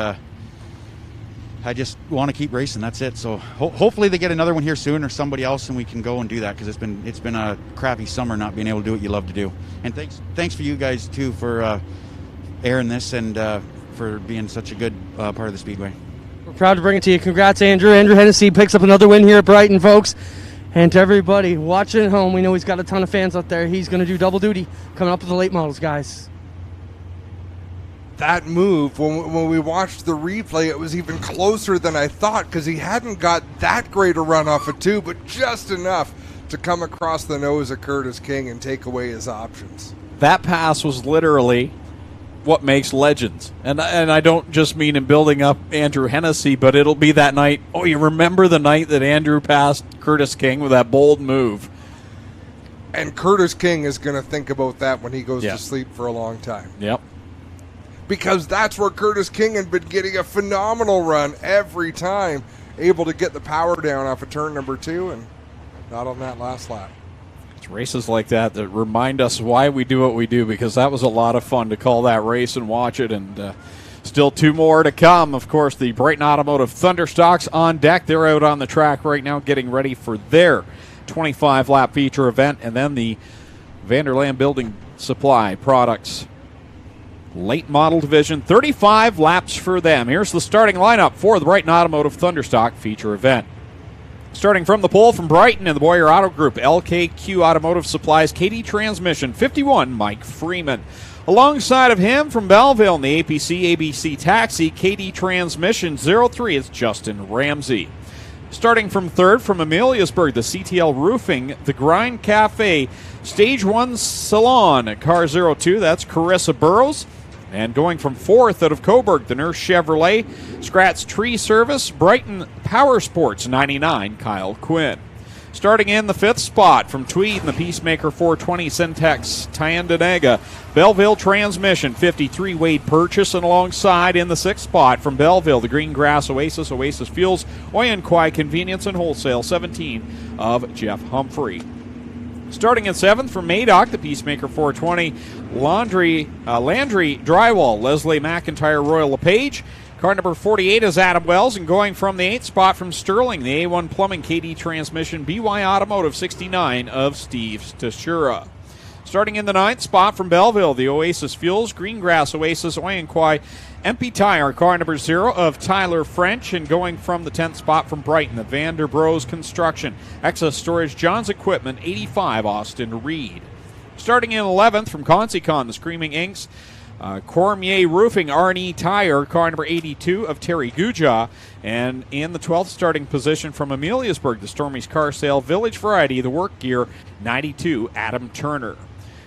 Speaker 8: I just want to keep racing. That's it. So hopefully they get another one here soon, or somebody else, and we can go and do that, because it's been a crappy summer not being able to do what you love to do. And thanks for you guys too for airing this and for being such a good part of the Speedway.
Speaker 2: We're proud to bring it to you. Congrats, Andrew. Andrew Hennessy picks up another win here at Brighton, folks. And to everybody watching at home, we know he's got a ton of fans out there. He's going to do double duty coming up with the late models, guys.
Speaker 3: That move, when we watched the replay, it was even closer than I thought, because he hadn't got that great a run off of 2, but just enough to come across the nose of Curtis King and take away his options.
Speaker 1: That pass was literally what makes legends. And I don't just mean in building up Andrew Hennessy, but it'll be that night. Oh, you remember the night that Andrew passed Curtis King with that bold move?
Speaker 3: And Curtis King is going to think about that when he goes to sleep for a long time.
Speaker 1: Yep.
Speaker 3: Because that's where Curtis King had been getting a phenomenal run every time, able to get the power down off of turn number 2, and not on that last lap.
Speaker 1: It's races like that remind us why we do what we do, because that was a lot of fun to call that race and watch it, and still 2 more to come. Of course, the Brighton Automotive Thunderstocks on deck. They're out on the track right now getting ready for their 25-lap feature event, and then the Vanderland Building Supply Products late model division, 35 laps for them. Here's the starting lineup for the Brighton Automotive Thunderstock feature event. Starting from the pole from Brighton in the Boyer Auto Group, LKQ Automotive Supplies, KD Transmission, 51, Mike Freeman. Alongside of him from Belleville in the APC ABC Taxi, KD Transmission, 03, it's Justin Ramsey. Starting from third from Ameliasburg, the CTL Roofing, the Grind Cafe, Stage 1 Salon, Car 02, that's Carissa Burrows. And going from fourth out of Coburg, the Nurse Chevrolet, Scratch Tree Service, Brighton Power Sports 99, Kyle Quinn. Starting in the fifth spot from Tweed and the Peacemaker 420 Syntex Tyandanega, Belleville Transmission 53, Wade Purchase, and alongside in the sixth spot from Belleville, the Green Grass Oasis, Oasis Fuels, Oyenquai Convenience and Wholesale 17 of Jeff Humphrey. Starting in seventh from Madoc, the Peacemaker 420, Landry Drywall, Leslie McIntyre, Royal LePage. Car number 48 is Adam Wells, and going from the 8th spot from Sterling, the A1 Plumbing, KD Transmission, BY Automotive 69 of Steve Stashura. Starting in the 9th spot from Belleville, the Oasis Fuels, Greengrass Oasis, Oyenquai, MP Tire, car number 0 of Tyler French, and going from the 10th spot from Brighton, the Vanderbros Construction, Excess Storage, John's Equipment, 85, Austin Reed. Starting in 11th from Consicon, the Screaming Inks, Cormier Roofing, R&E Tire, car number 82 of Terry Guja, and in the 12th starting position from Ameliasburg, the Stormy's Car Sale, Village Variety, the Work Gear, 92, Adam Turner.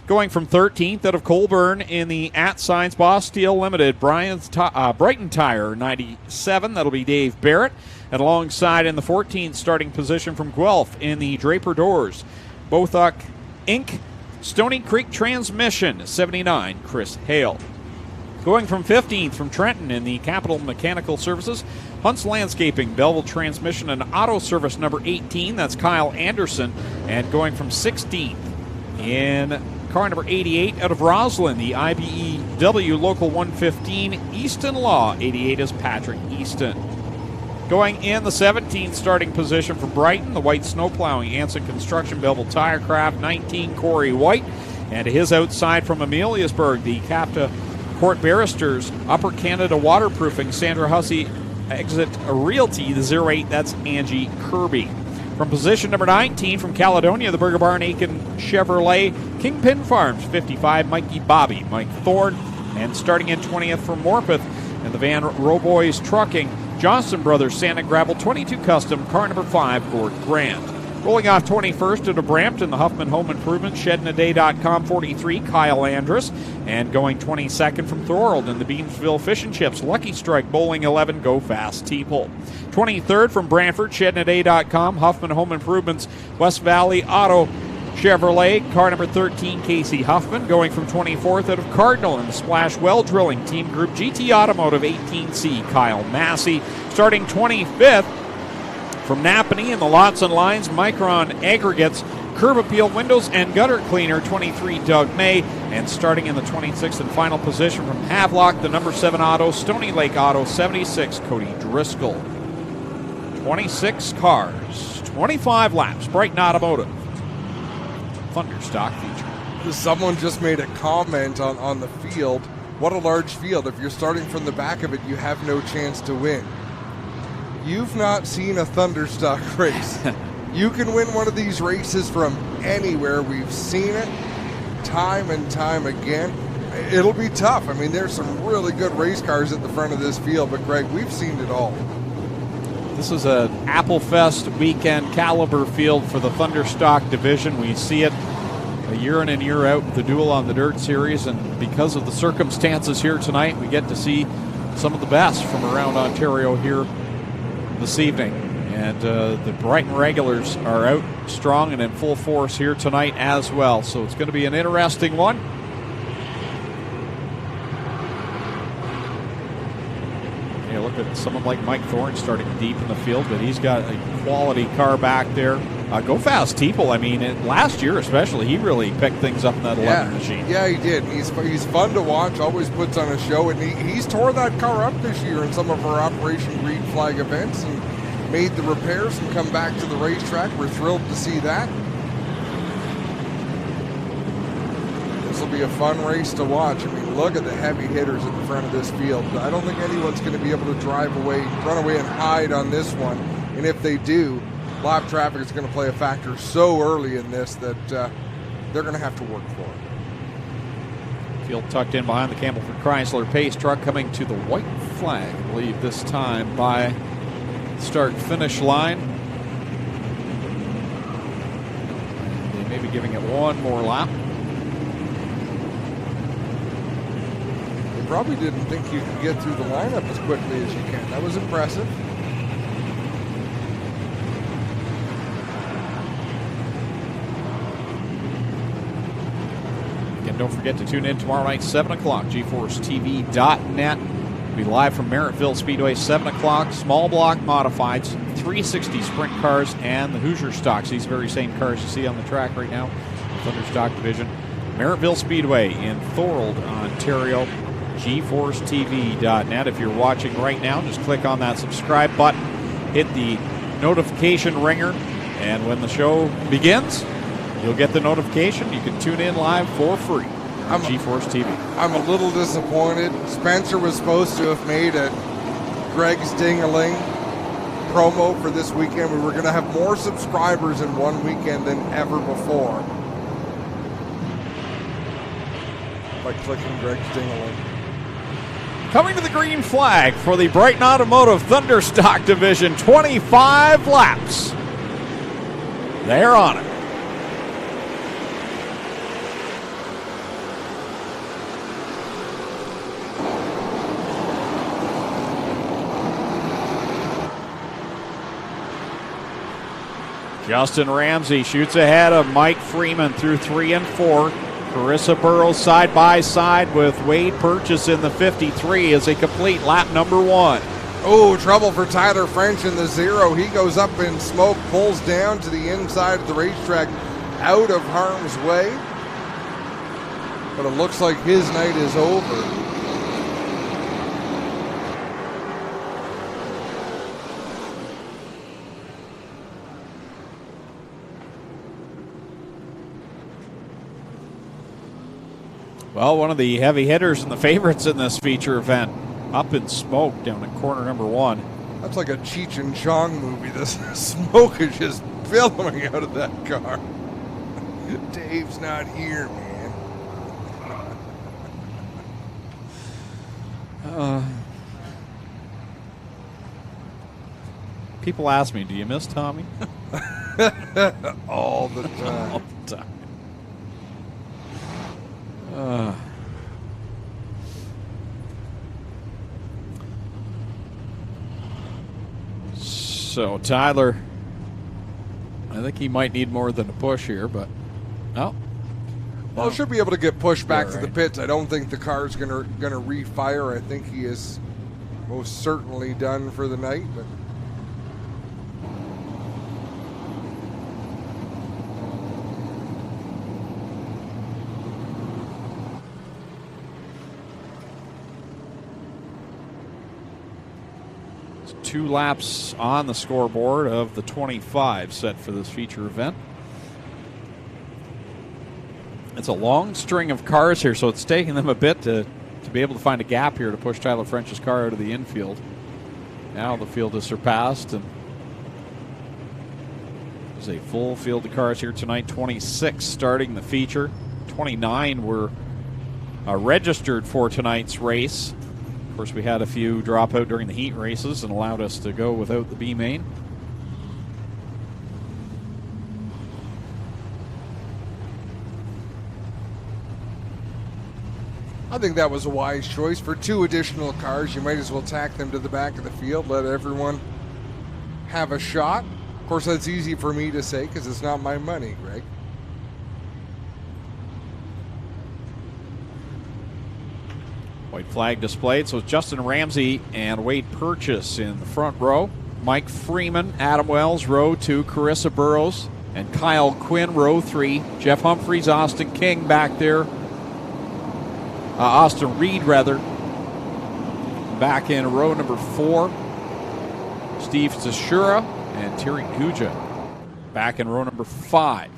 Speaker 1: Going from 13th out of Colburn in the @Signs Boss Steel Limited, Brighton Tire, 97, that'll be Dave Barrett, and alongside in the 14th starting position from Guelph in the Draper Doors, Bothuk Inc., Stony Creek Transmission, 79, Chris Hale. Going from 15th from Trenton in the Capital Mechanical Services, Hunt's Landscaping, Belleville Transmission, and Auto Service number 18, that's Kyle Anderson. And going from 16th in car number 88 out of Roslyn, the IBEW Local 115, Easton Law, 88 is Patrick Easton. Going in the 17th starting position for Brighton, the White Snow Plowing, Anson Construction, Belleville Tirecraft, 19, Corey White. And to his outside from Ameliasburg, the Capta Court Barristers, Upper Canada Waterproofing, Sandra Hussey, Exit Realty, the 08, that's Angie Kirby. From position number 19 from Caledonia, the Burger Barn Aiken Chevrolet, Kingpin Farms, 55, Mikey Bobby, Mike Thorne. And starting in 20th from Morpeth, and the Van Roboys Trucking, Johnson Brothers, Santa Gravel, 22 Custom, car number 5, Gord Grant. Rolling off 21st into Brampton, the Huffman Home Improvement, ShedInADay.com, 43, Kyle Andrus. And going 22nd from Thorold in the Beamsville Fish and Chips, Lucky Strike, Bowling 11, Go Fast, Teeple. 23rd from Brantford, ShedInADay.com, Huffman Home Improvements, West Valley Auto Chevrolet, car number 13, Casey Huffman. Going from 24th out of Cardinal in the Splash Well Drilling Team Group, GT Automotive 18C, Kyle Massey. Starting 25th from Napanee in the Lots and Lines, Micron Aggregates, Curb Appeal Windows and Gutter Cleaner, 23, Doug May. And starting in the 26th and final position from Havelock, the number 7 Auto, Stony Lake Auto, 76, Cody Driscoll. 26 cars, 25 laps, Brighton Automotive Thunderstock feature.
Speaker 3: Someone just made a comment on the field. What a large field. If you're starting from the back of it, you have no chance to win. You've not seen a Thunderstock race. You can win one of these races from anywhere. We've seen it time and time again. It'll be tough. I mean, there's some really good race cars at the front of this field, but Greg, we've seen it all.
Speaker 1: This is an Applefest weekend caliber field for the Thunderstock division. We see it a year in and year out with the Duel on the Dirt series, and because of the circumstances here tonight, we get to see some of the best from around Ontario here this evening. And the Brighton regulars are out strong and in full force here tonight as well, so it's going to be an interesting one. You look at someone like Mike Thorne starting deep in the field, but he's got a quality car back there. Go Fast Teeple, I mean, last year especially, he really picked things up in that 11 machine.
Speaker 3: Yeah, he did. He's fun to watch, always puts on a show, and he's tore that car up this year in some of our Operation Green Flag events and made the repairs and come back to the racetrack. We're thrilled to see that. This will be a fun race to watch. I mean, look at the heavy hitters at the front of this field. I don't think anyone's going to be able to run away and hide on this one. And if they do, lap traffic is going to play a factor so early in this that they're going to have to work for it.
Speaker 1: Field tucked in behind the Campbellford Chrysler Pace truck, coming to the white flag, I believe this time by start-finish line. They may be giving it one more lap.
Speaker 3: Probably didn't think you could get through the lineup as quickly as you can. That was impressive.
Speaker 1: Again, don't forget to tune in tomorrow night, 7 o'clock, GForceTV.net. We'll be live from Merrittville Speedway, 7 o'clock. Small block modifieds, 360 sprint cars, and the Hoosier stocks. These very same cars you see on the track right now, the Thunderstock division. Merrittville Speedway in Thorold, Ontario. GForceTV.net. If you're watching right now, just click on that subscribe button, hit the notification ringer, and when the show begins, you'll get the notification. You can tune in live for free on GeForce TV.
Speaker 3: I'm a little disappointed. Spencer was supposed to have made a Greg's Ding-a-Ling promo for this weekend. We were going to have more subscribers in one weekend than ever before by clicking Greg's Ding-a-Ling.
Speaker 1: Coming to the green flag for the Brighton Automotive Thunderstock division, 25 laps. They're on it. Justin Ramsey shoots ahead of Mike Freeman through 3 and 4. Carissa Burrows side by side with Wade Purchase in the 53 as they complete lap number 1.
Speaker 3: Oh, trouble for Tyler French in the 0. He goes up in smoke, pulls down to the inside of the racetrack, out of harm's way. But it looks like his night is over.
Speaker 1: Well, one of the heavy hitters and the favorites in this feature event, up in smoke down in corner number 1.
Speaker 3: That's like a Cheech and Chong movie. This smoke is just billowing out of that car. Dave's not here, man.
Speaker 1: People ask me, do you miss Tommy?
Speaker 3: All the time.
Speaker 1: All the time. So Tyler, I think he might need more than a push here, but no.
Speaker 3: Well, should be able to get pushed back
Speaker 1: All
Speaker 3: to the
Speaker 1: right.
Speaker 3: pits. I don't think the car's gonna refire. I think he is most certainly done for the night. But
Speaker 1: It's 2 laps on the scoreboard of the 25 set for this feature event. It's a long string of cars here, so it's taking them a bit to be able to find a gap here to push Tyler French's car out of the infield. Now the field is surpassed, and there's a full field of cars here tonight. 26 starting the feature. 29 were registered for tonight's race. Of course, we had a few drop out during the heat races and allowed us to go without the B main.
Speaker 3: I think that was a wise choice. For 2 additional cars, you might as well tack them to the back of the field, let everyone have a shot. Of course, that's easy for me to say because it's not my money, Greg.
Speaker 1: White flag displayed, so it's Justin Ramsey and Wade Purchase in the front row. Mike Freeman, Adam Wells, row 2, Carissa Burrows, and Kyle Quinn, row 3. Jeff Humphreys, Austin King back there. Austin Reed, rather, back in row number 4. Steve Tashura and Terry Guja back in row number 5.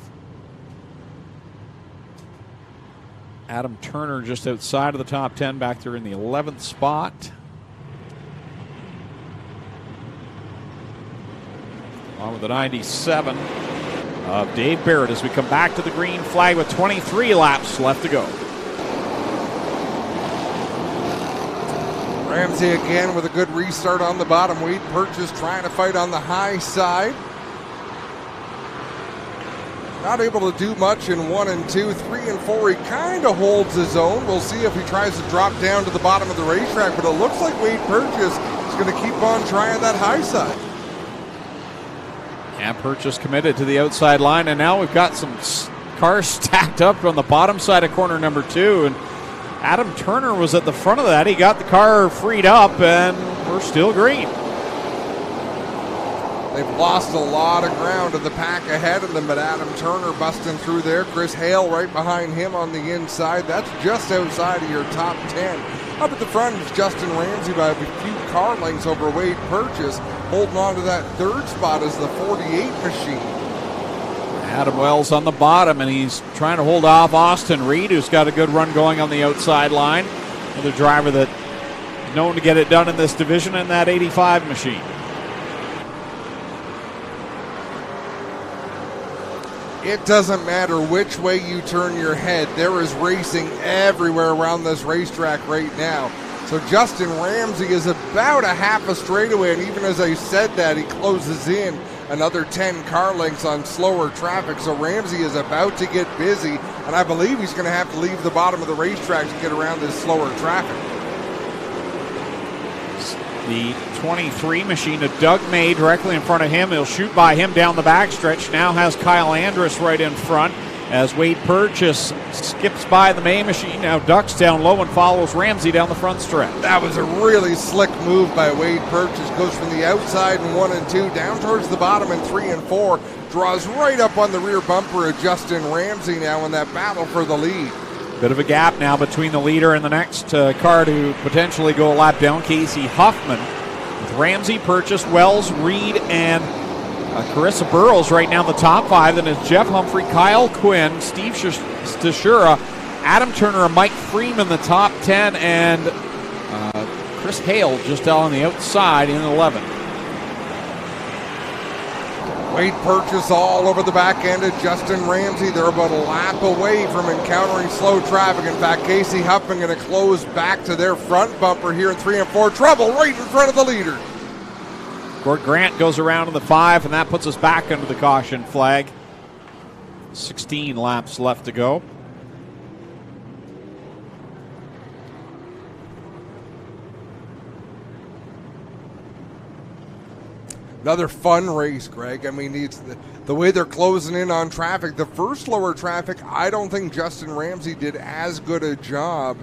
Speaker 1: Adam Turner just outside of the top 10 back there in the 11th spot. On with the 97 of Dave Barrett as we come back to the green flag with 23 laps left to go.
Speaker 3: Ramsey again with a good restart on the bottom. Wade Purchase trying to fight on the high side. Not able to do much in 1 and 2. 3 and 4, he kind of holds his own. We'll see if he tries to drop down to the bottom of the racetrack, but it looks like Wade Purchase is going to keep on trying that high side.
Speaker 1: And Purchase committed to the outside line, and now we've got some cars stacked up on the bottom side of corner number 2, and Adam Turner was at the front of that. He got the car freed up, and we're still green.
Speaker 3: They've lost a lot of ground to the pack ahead of them, but Adam Turner busting through there. Chris Hale right behind him on the inside. That's just outside of your top 10. Up at the front is Justin Ramsey by a few car lengths over Wade Purchase. Holding on to that 3rd spot is the 48 machine.
Speaker 1: Adam Wells on the bottom, and he's trying to hold off Austin Reed, who's got a good run going on the outside line. Another driver that is known to get it done in this division in that 85 machine.
Speaker 3: It doesn't matter which way you turn your head. There is racing everywhere around this racetrack right now. So Justin Ramsey is about a half a straightaway, and even as I said that, he closes in another 10 car lengths on slower traffic. So Ramsey is about to get busy, and I believe he's going to have to leave the bottom of the racetrack to get around this slower traffic.
Speaker 1: The 23 machine of Doug May directly in front of him. He'll shoot by him down the backstretch. Now has Kyle Andrus right in front as Wade Purchase skips by the May machine. Now ducks down low and follows Ramsey down the front stretch.
Speaker 3: That was a really slick move by Wade Purchase. Goes from the outside in 1 and 2 down towards the bottom in 3 and 4. Draws right up on the rear bumper of Justin Ramsey now in that battle for the lead.
Speaker 1: Bit of a gap now between the leader and the next car to potentially go a lap down, Casey Huffman. With Ramsey, Purchase, Wells, Reed, and Carissa Burrows right now in the top 5. Then it's Jeff Humphrey, Kyle Quinn, Steve Tashura, Adam Turner and Mike Freeman, the top 10, and Chris Hale just out on the outside in 11.
Speaker 3: Wade Purchase all over the back end of Justin Ramsey. They're about a lap away from encountering slow traffic. In fact, Casey Huffman going to close back to their front bumper here in 3 and 4. Trouble right in front of the leader.
Speaker 1: Gord Grant goes around in the 5, and that puts us back under the caution flag. 16 laps left to go.
Speaker 3: Another fun race, Greg. I mean, it's the way they're closing in on traffic. The first lower traffic, I don't think Justin Ramsey did as good a job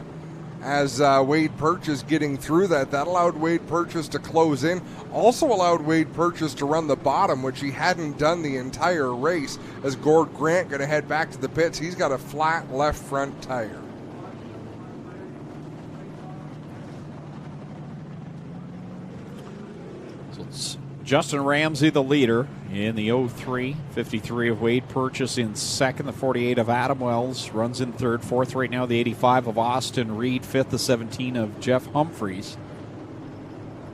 Speaker 3: as Wade Purchase getting through that. That allowed Wade Purchase to close in. Also allowed Wade Purchase to run the bottom, which he hadn't done the entire race, as Gord Grant going to head back to the pits. He's got a flat left front tire.
Speaker 1: So it's Justin Ramsey, the leader, in the 03, 53 of Wade Purchase in second, the 48 of Adam Wells runs in third, fourth right now the 85 of Austin Reed, fifth the 17 of Jeff Humphreys.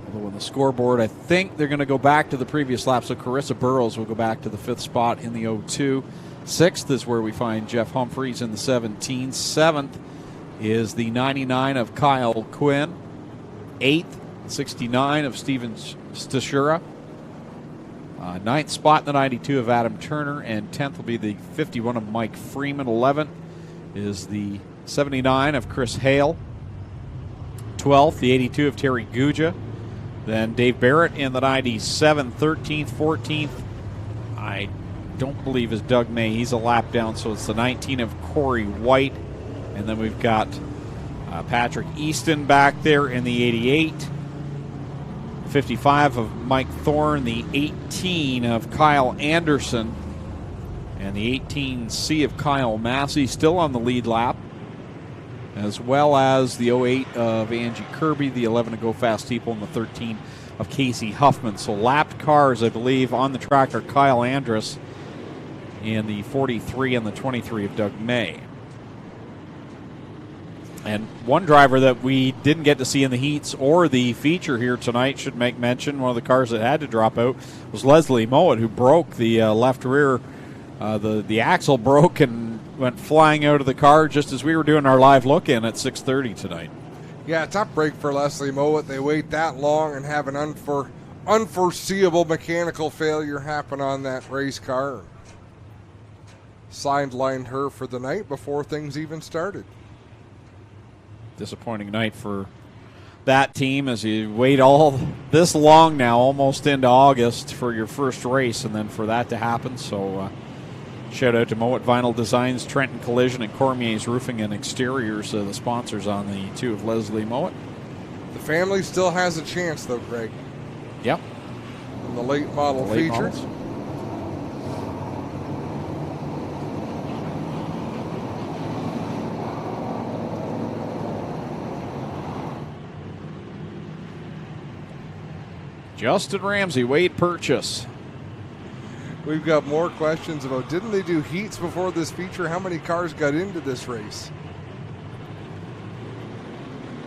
Speaker 1: Although on the scoreboard, I think they're going to go back to the previous lap, so Carissa Burrows will go back to the fifth spot in the 02. Sixth is where we find Jeff Humphreys in the 17. Seventh is the 99 of Kyle Quinn. Eighth, 69 of Steven Stashura. Ninth spot in the 92 of Adam Turner, and 10th will be the 51 of Mike Freeman. 11th is the 79 of Chris Hale. 12th, the 82 of Terry Guja. Then Dave Barrett in the 97. 13th, 14th, I don't believe is Doug May. He's a lap down, so it's the 19 of Corey White. And then we've got Patrick Easton back there in the 88. 55 of Mike Thorne, the 18 of Kyle Anderson, and the 18C of Kyle Massey still on the lead lap, as well as the 08 of Angie Kirby, the 11 of Go Fast Steeple, and the 13 of Casey Huffman. So lapped cars, I believe, on the track are Kyle Andrus and the 43 and the 23 of Doug May. And one driver that we didn't get to see in the heats or the feature here tonight, should make mention, one of the cars that had to drop out, was Leslie Mowat, who broke the left rear. The axle broke and went flying out of the car just as we were doing our live look-in at 6:30 tonight.
Speaker 3: Yeah, tough break for Leslie Mowat. They wait that long and have an unforeseeable mechanical failure happen on that race car. Sidelined her for the night before things even started.
Speaker 1: Disappointing night for that team as you wait all this long now, almost into August, for your first race, and then for that to happen. So shout out to Mowat Vinyl Designs, Trenton Collision, and Cormier's Roofing and Exteriors, the sponsors on the two of Leslie Mowat.
Speaker 3: The family still has a chance, though, Greg.
Speaker 1: Yep.
Speaker 3: In the late model features.
Speaker 1: Models. Justin Ramsey, Wade Purchase.
Speaker 3: We've got more questions about, didn't they do heats before this feature? How many cars got into this race?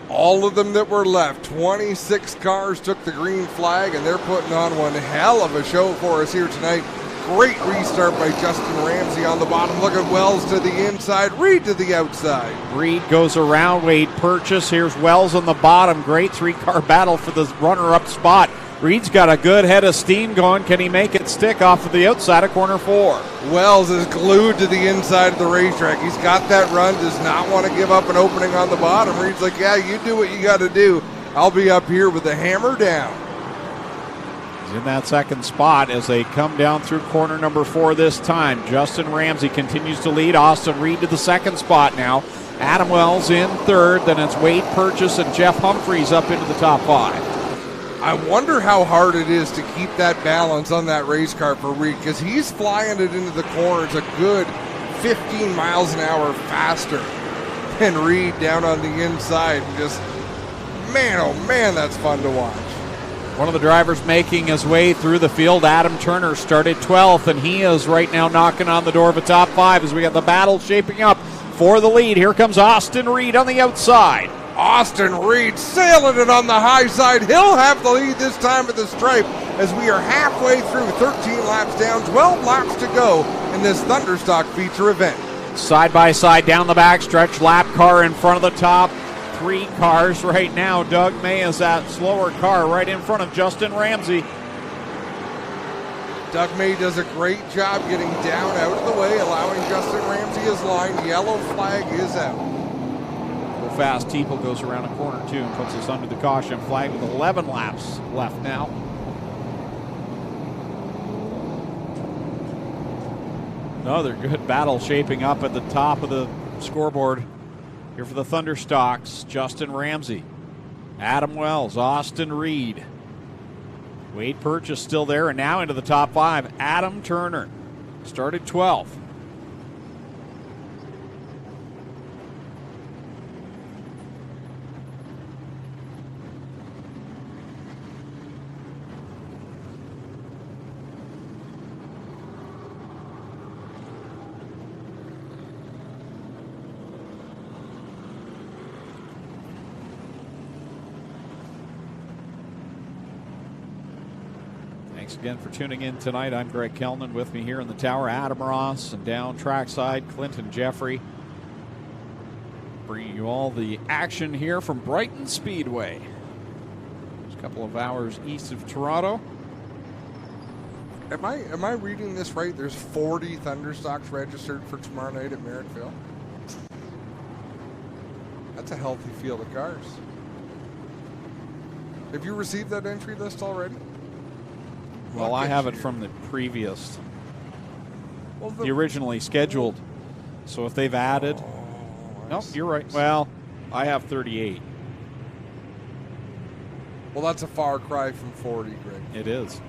Speaker 3: All of them that were left. 26 cars took the green flag, and they're putting on one hell of a show for us here tonight. Great restart by Justin Ramsey on the bottom. Look at Wells to the inside, Reed to the outside.
Speaker 1: Reed goes around Wade Purchase. Here's Wells on the bottom. Great three-car battle for the runner-up spot. Reed's got a good head of steam going. Can he make it stick off of the outside of corner 4?
Speaker 3: Wells is glued to the inside of the racetrack. He's got that run, does not want to give up an opening on the bottom. Reed's like, yeah, you do what you got to do. I'll be up here with the hammer down.
Speaker 1: He's in that second spot as they come down through corner number 4 this time. Justin Ramsey continues to lead. Austin Reed to the second spot now. Adam Wells in third. Then it's Wade Purchase and Jeff Humphreys up into the top 5.
Speaker 3: I wonder how hard it is to keep that balance on that race car for Reed, because he's flying it into the corners a good 15 miles an hour faster than Reed down on the inside. And just, man, oh man, that's fun to watch.
Speaker 1: One of the drivers making his way through the field, Adam Turner, started 12th, and he is right now knocking on the door of a top 5 as we got the battle shaping up for the lead. Here comes Austin Reed on the outside.
Speaker 3: Austin Reed sailing it on the high side. He'll have the lead this time at the stripe as we are halfway through, 13 laps down, 12 laps to go in this Thunderstock feature event.
Speaker 1: Side by side down the back stretch, lap car in front of the top. 3 cars right now. Doug May is that slower car right in front of Justin Ramsey.
Speaker 3: Doug May does a great job getting down out of the way, allowing Justin Ramsey his line. Yellow flag is out.
Speaker 1: Go fast. Teeple goes around a corner too and puts us under the caution flag with 11 laps left now. Another good battle shaping up at the top of the scoreboard here for the Thunderstocks. Justin Ramsey, Adam Wells, Austin Reed. Wade Purchase still there, and now into the top 5. Adam Turner started 12th. Thanks again for tuning in tonight. I'm Greg Kellman. With me here in the tower, Adam Ross, and down trackside, Clinton Jeffrey. Bringing you all the action here from Brighton Speedway. Just a couple of hours east of Toronto.
Speaker 3: Am I reading this right? There's 40 Thunderstocks registered for tomorrow night at Merrittville. That's a healthy field of cars. Have you received that entry list already?
Speaker 1: Well, I have it from the previous, the originally scheduled. So if they've added, nope, you're right. Well, I have 38.
Speaker 3: Well, that's a far cry from 40, Greg.
Speaker 1: It is.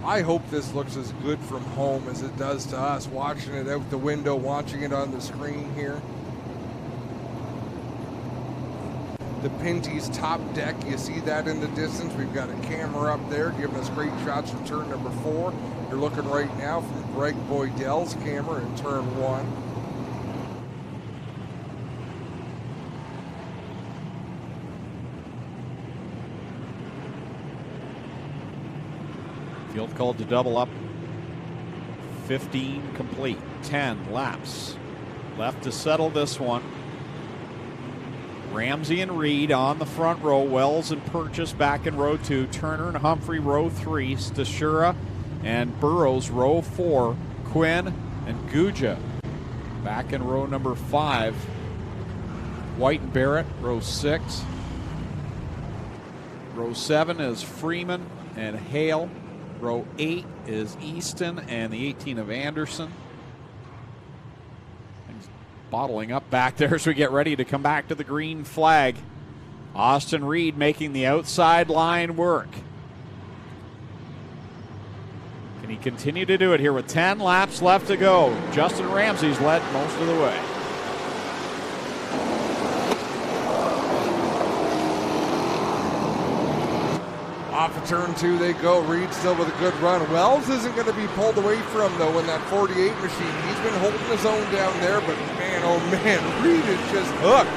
Speaker 3: I hope this looks as good from home as it does to us, watching it out the window, watching it on the screen here. The Pinty's top deck, you see that in the distance. We've got a camera up there giving us great shots from turn number 4. You're looking right now from Greg Boydell's camera in turn 1.
Speaker 1: Field called to double up. 15 complete. 10 laps left to settle this one. Ramsey and Reed on the front row. Wells and Purchase back in row 2. Turner and Humphrey row 3. Stashura and Burrows row 4. Quinn and Guja back in row number 5. White and Barrett row 6. Row 7 is Freeman and Hale. Row 8 is Easton and the 18 of Anderson. Bottling up back there as we get ready to come back to the green flag. Austin Reed making the outside line work. Can he continue to do it here with 10 laps left to go? Justin Ramsey's led most of the way.
Speaker 3: Off of turn 2 they go. Reed still with a good run. Wells isn't going to be pulled away from, though, in that 48 machine. He's been holding his own down there, but man, oh man, Reed is just hooked.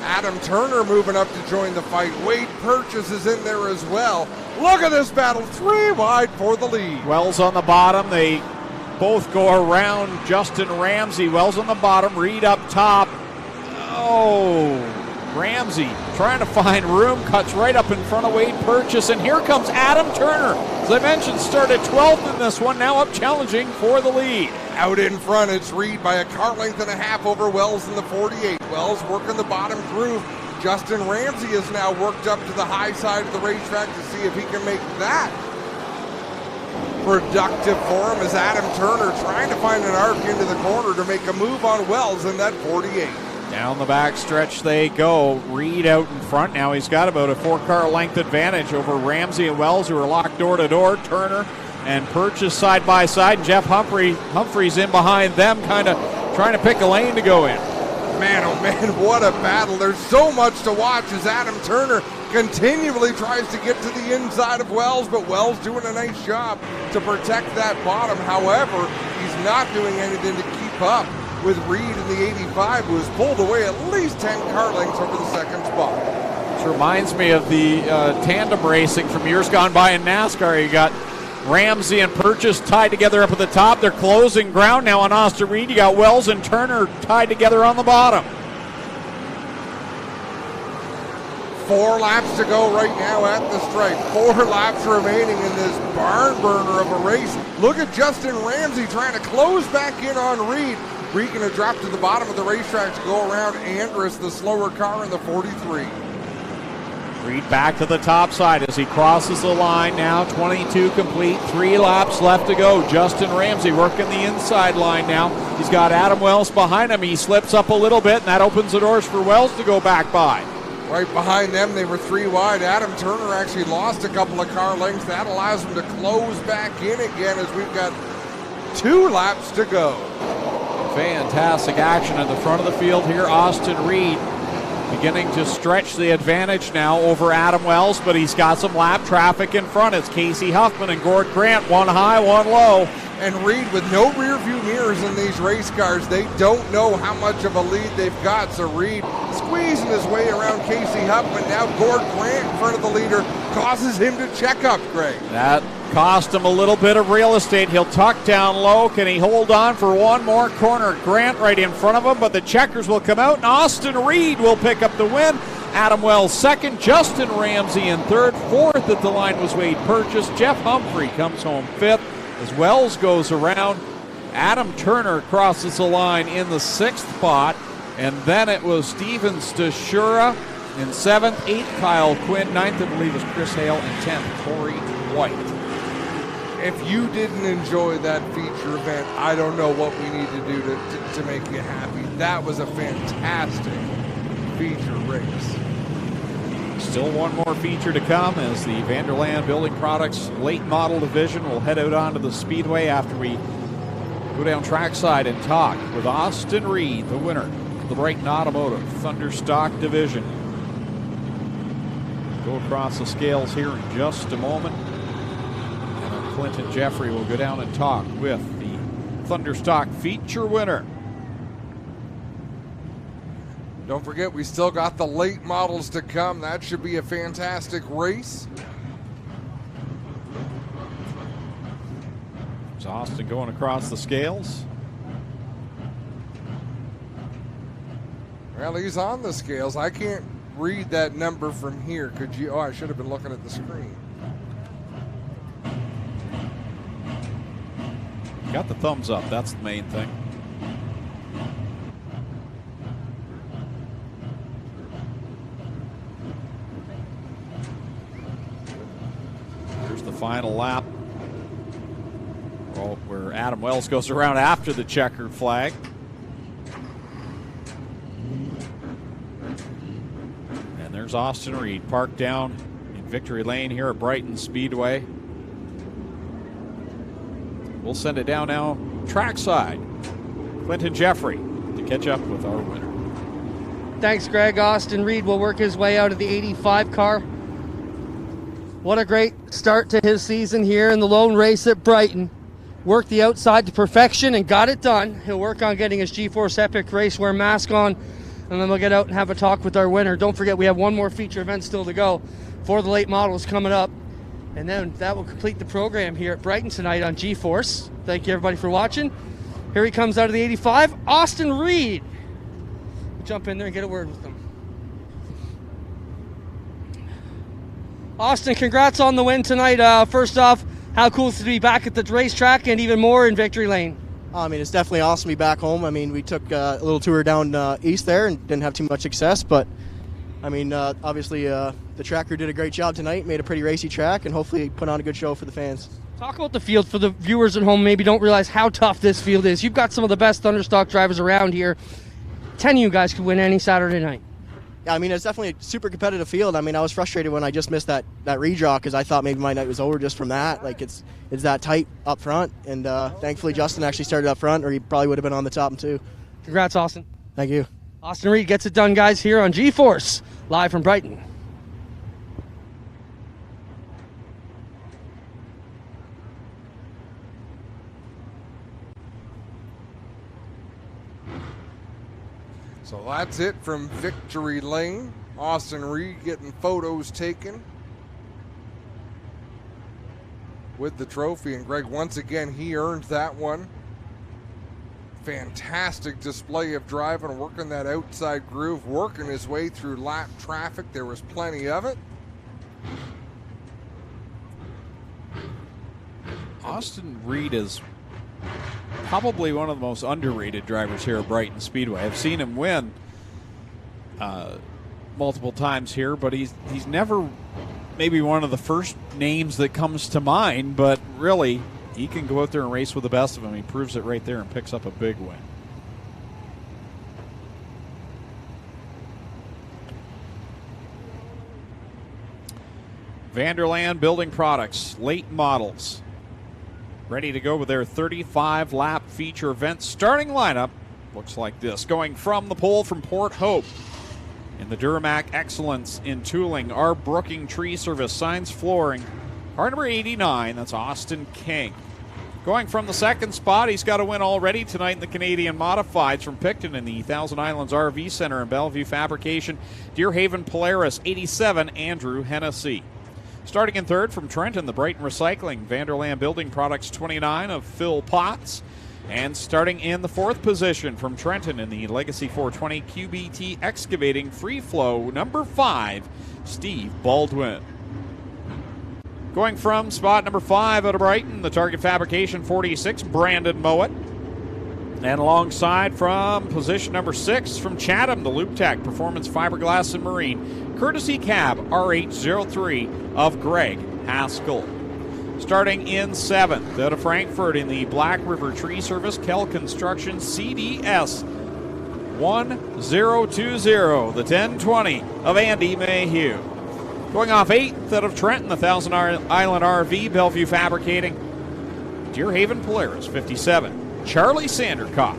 Speaker 3: Adam Turner moving up to join the fight. Wade Purchase is in there as well. Look at this battle. 3 wide for the lead.
Speaker 1: Wells on the bottom. They both go around Justin Ramsey. Wells on the bottom. Reed up top. Oh, Ramsey trying to find room, cuts right up in front of Wade Purchase, and here comes Adam Turner. As I mentioned, started 12th in this one, now up challenging for the lead.
Speaker 3: Out in front, it's Reed by a car length and a half over Wells in the 48. Wells working the bottom groove. Justin Ramsey is now worked up to the high side of the racetrack to see if he can make that productive for him, as Adam Turner trying to find an arc into the corner to make a move on Wells in that 48.
Speaker 1: Down the back stretch they go. Reed out in front now. He's got about a 4-car length advantage over Ramsey and Wells, who are locked door to door. Turner and Purchase side by side. Jeff Humphrey's in behind them, kind of trying to pick a lane to go in.
Speaker 3: Man, oh man, what a battle. There's so much to watch as Adam Turner continually tries to get to the inside of Wells, but Wells doing a nice job to protect that bottom. However, he's not doing anything to keep up with Reed in the 85, who has pulled away at least 10 car lengths over the second spot.
Speaker 1: This reminds me of the tandem racing from years gone by in NASCAR. You got Ramsey and Purchase tied together up at the top. They're closing ground now on Austin Reed. You got Wells and Turner tied together on the bottom.
Speaker 3: 4 laps to go right now at the stripe. 4 laps remaining in this barn burner of a race. Look at Justin Ramsey trying to close back in on Reed. Reed going to drop to the bottom of the racetrack to go around Andrus, the slower car in the 43.
Speaker 1: Reed back to the top side as he crosses the line now. 22 complete, 3 laps left to go. Justin Ramsey working the inside line now. He's got Adam Wells behind him. He slips up a little bit, and that opens the doors for Wells to go back by.
Speaker 3: Right behind them, they were 3 wide. Adam Turner actually lost a couple of car lengths. That allows him to close back in again as we've got 2 laps to go.
Speaker 1: Fantastic action at the front of the field here. Austin Reed beginning to stretch the advantage now over Adam Wells, but he's got some lap traffic in front. It's Casey Huffman and Gord Grant, one high, one low.
Speaker 3: And Reed with no rear view mirrors in these race cars. They don't know how much of a lead they've got. So Reed squeezing his way around Casey Huffman. Now Gord Grant in front of the leader causes him to check up, Greg.
Speaker 1: That cost him a little bit of real estate. He'll tuck down low. Can he hold on for one more corner? Grant right in front of him, but the checkers will come out, and Austin Reed will pick up the win. Adam Wells second, Justin Ramsey in third. Fourth at the line was Wade Purchase. Jeff Humphrey comes home fifth as Wells goes around. Adam Turner crosses the line in the 6th spot, and then it was Steven Stashura in 7th, 8th Kyle Quinn, 9th I believe was Chris Hale, and 10th Corey White.
Speaker 3: If you didn't enjoy that feature event, I don't know what we need to do to make you happy. That was a fantastic feature race.
Speaker 1: Still one more feature to come as the Vanderland Building Products late model division will head out onto the speedway after we go down trackside and talk with Austin Reed, the winner of the Brighton Automotive Thunderstock division. Go across the scales here in just a moment. And Clinton Jeffrey will go down and talk with the Thunderstock feature winner.
Speaker 3: Don't forget, we still got the late models to come. That should be a fantastic race.
Speaker 1: It's Austin going across the scales.
Speaker 3: Well, he's on the scales. I can't read that number from here. Could you? Oh, I should have been looking at the screen.
Speaker 1: Got the thumbs up. That's the main thing. Here's the final lap. Well, where Adam Wells goes around after the checkered flag. And there's Austin Reed parked down in Victory Lane here at Brighton Speedway. We'll send it down now trackside. Clinton Jeffrey to catch up with our winner.
Speaker 2: Thanks, Greg. Austin Reed will work his way out of the 85 car. What a great start to his season here in the lone race at Brighton. Worked the outside to perfection and got it done. He'll work on getting his GForce Epic Racewear mask on, and then we'll get out and have a talk with our winner. Don't forget, we have one more feature event still to go for the late models coming up. And then that will complete the program here at Brighton tonight on GForce. Thank you, everybody, for watching. Here he comes out of the 85, Austin Reed. We'll jump in there and get a word with him. Austin, congrats on the win tonight. First off, how cool is it to be back at the racetrack and even more in Victory Lane?
Speaker 9: I mean, it's definitely awesome to be back home. I mean, we took a little tour down east there and didn't have too much success, but I mean, obviously the track crew did a great job tonight, made a pretty racy track, and hopefully put on a good show for the fans.
Speaker 2: Talk about the field for the viewers at home maybe don't realize how tough this field is. You've got some of the best Thunderstock drivers around here. 10 of you guys could win any Saturday night.
Speaker 9: Yeah, I mean, it's definitely a super competitive field. I mean, I was frustrated when I just missed that redraw because I thought maybe my night was over just from that. Like, it's that tight up front, and thankfully Justin actually started up front, or he probably would have been on the top too.
Speaker 2: Congrats, Austin.
Speaker 9: Thank you.
Speaker 2: Austin Reed gets it done, guys, here on GForce, live from Brighton.
Speaker 3: So that's it from Victory Lane. Austin Reed getting photos taken with the trophy. And Greg, once again, he earned that one. Fantastic display of driving, working that outside groove, working his way through lap traffic. There was plenty of it.
Speaker 1: Austin Reed is probably one of the most underrated drivers here at Brighton Speedway. I've seen him win multiple times here, but he's never maybe one of the first names that comes to mind, but really, he can go out there and race with the best of them. He proves it right there and picks up a big win. Vanderland Building Products, late models, ready to go with their 35-lap feature event. Starting lineup looks like this. Going from the pole from Port Hope in the Duramac Excellence in tooling, our Brooking Tree Service, Signs Flooring. Car number 89, that's Austin King. Going from the second spot, he's got a win already tonight in the Canadian Modifieds from Picton in the Thousand Islands RV Center in Bellevue Fabrication. Deerhaven Polaris, 87, Andrew Hennessy. Starting in third from Trenton, the Brighton Recycling, Vanderland Building Products, 29 of Phil Potts. And starting in the fourth position from Trenton in the Legacy 420 QBT Excavating Free Flow, number 5, Steve Baldwin. Going from spot number 5 out of Brighton, the Target Fabrication 46, Brandon Mowat. And alongside from position number 6 from Chatham, the Loop Tech Performance Fiberglass and Marine, Courtesy Cab RH03 of Greg Haskell. Starting in 7th out of Frankfurt in the Black River Tree Service, Kell Construction CDS 1020, the 1020 of Andy Mayhew. Going off 8th out of Trenton, the Thousand Island RV, Bellevue Fabricating, Deerhaven Polaris 57, Charlie Sandercock.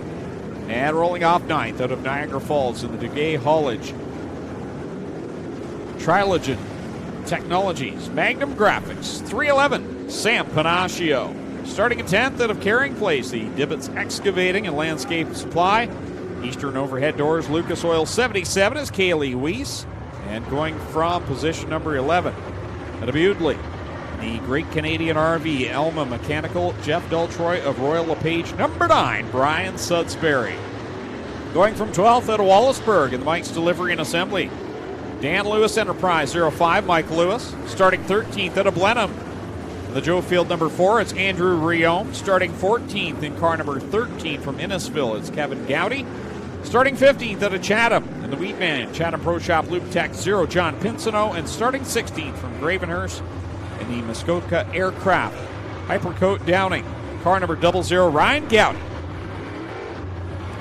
Speaker 1: And rolling off 9th out of Niagara Falls in the Duguay Haulage, Trilogen Technologies, Magnum Graphics 311, Sam Panaccio. Starting at 10th out of Caring Place, the Dibbets Excavating and Landscape Supply, Eastern Overhead Doors, Lucas Oil 77 is Kaylee Weiss. And going from position number 11 out of Bewdley, the Great Canadian RV, Elma Mechanical, Jeff Deltroy of Royal LePage, number 9, Brian Sudsbury. Going from 12th out of Wallaceburg in the Mike's Delivery and Assembly, Dan Lewis Enterprise 05, Mike Lewis. Starting 13th out of Blenheim, the Joe Field number 4, it's Andrew Riome. Starting 14th in car number 13 from Innisfil, it's Kevin Gowdy. Starting 15th out of Chatham in the Wheatman, Chatham Pro Shop Loop Tech 0, John Pinsino. And starting 16th from Gravenhurst in the Muskoka Aircraft, Hypercoat Downing, car number 00, Ryan Gowdy.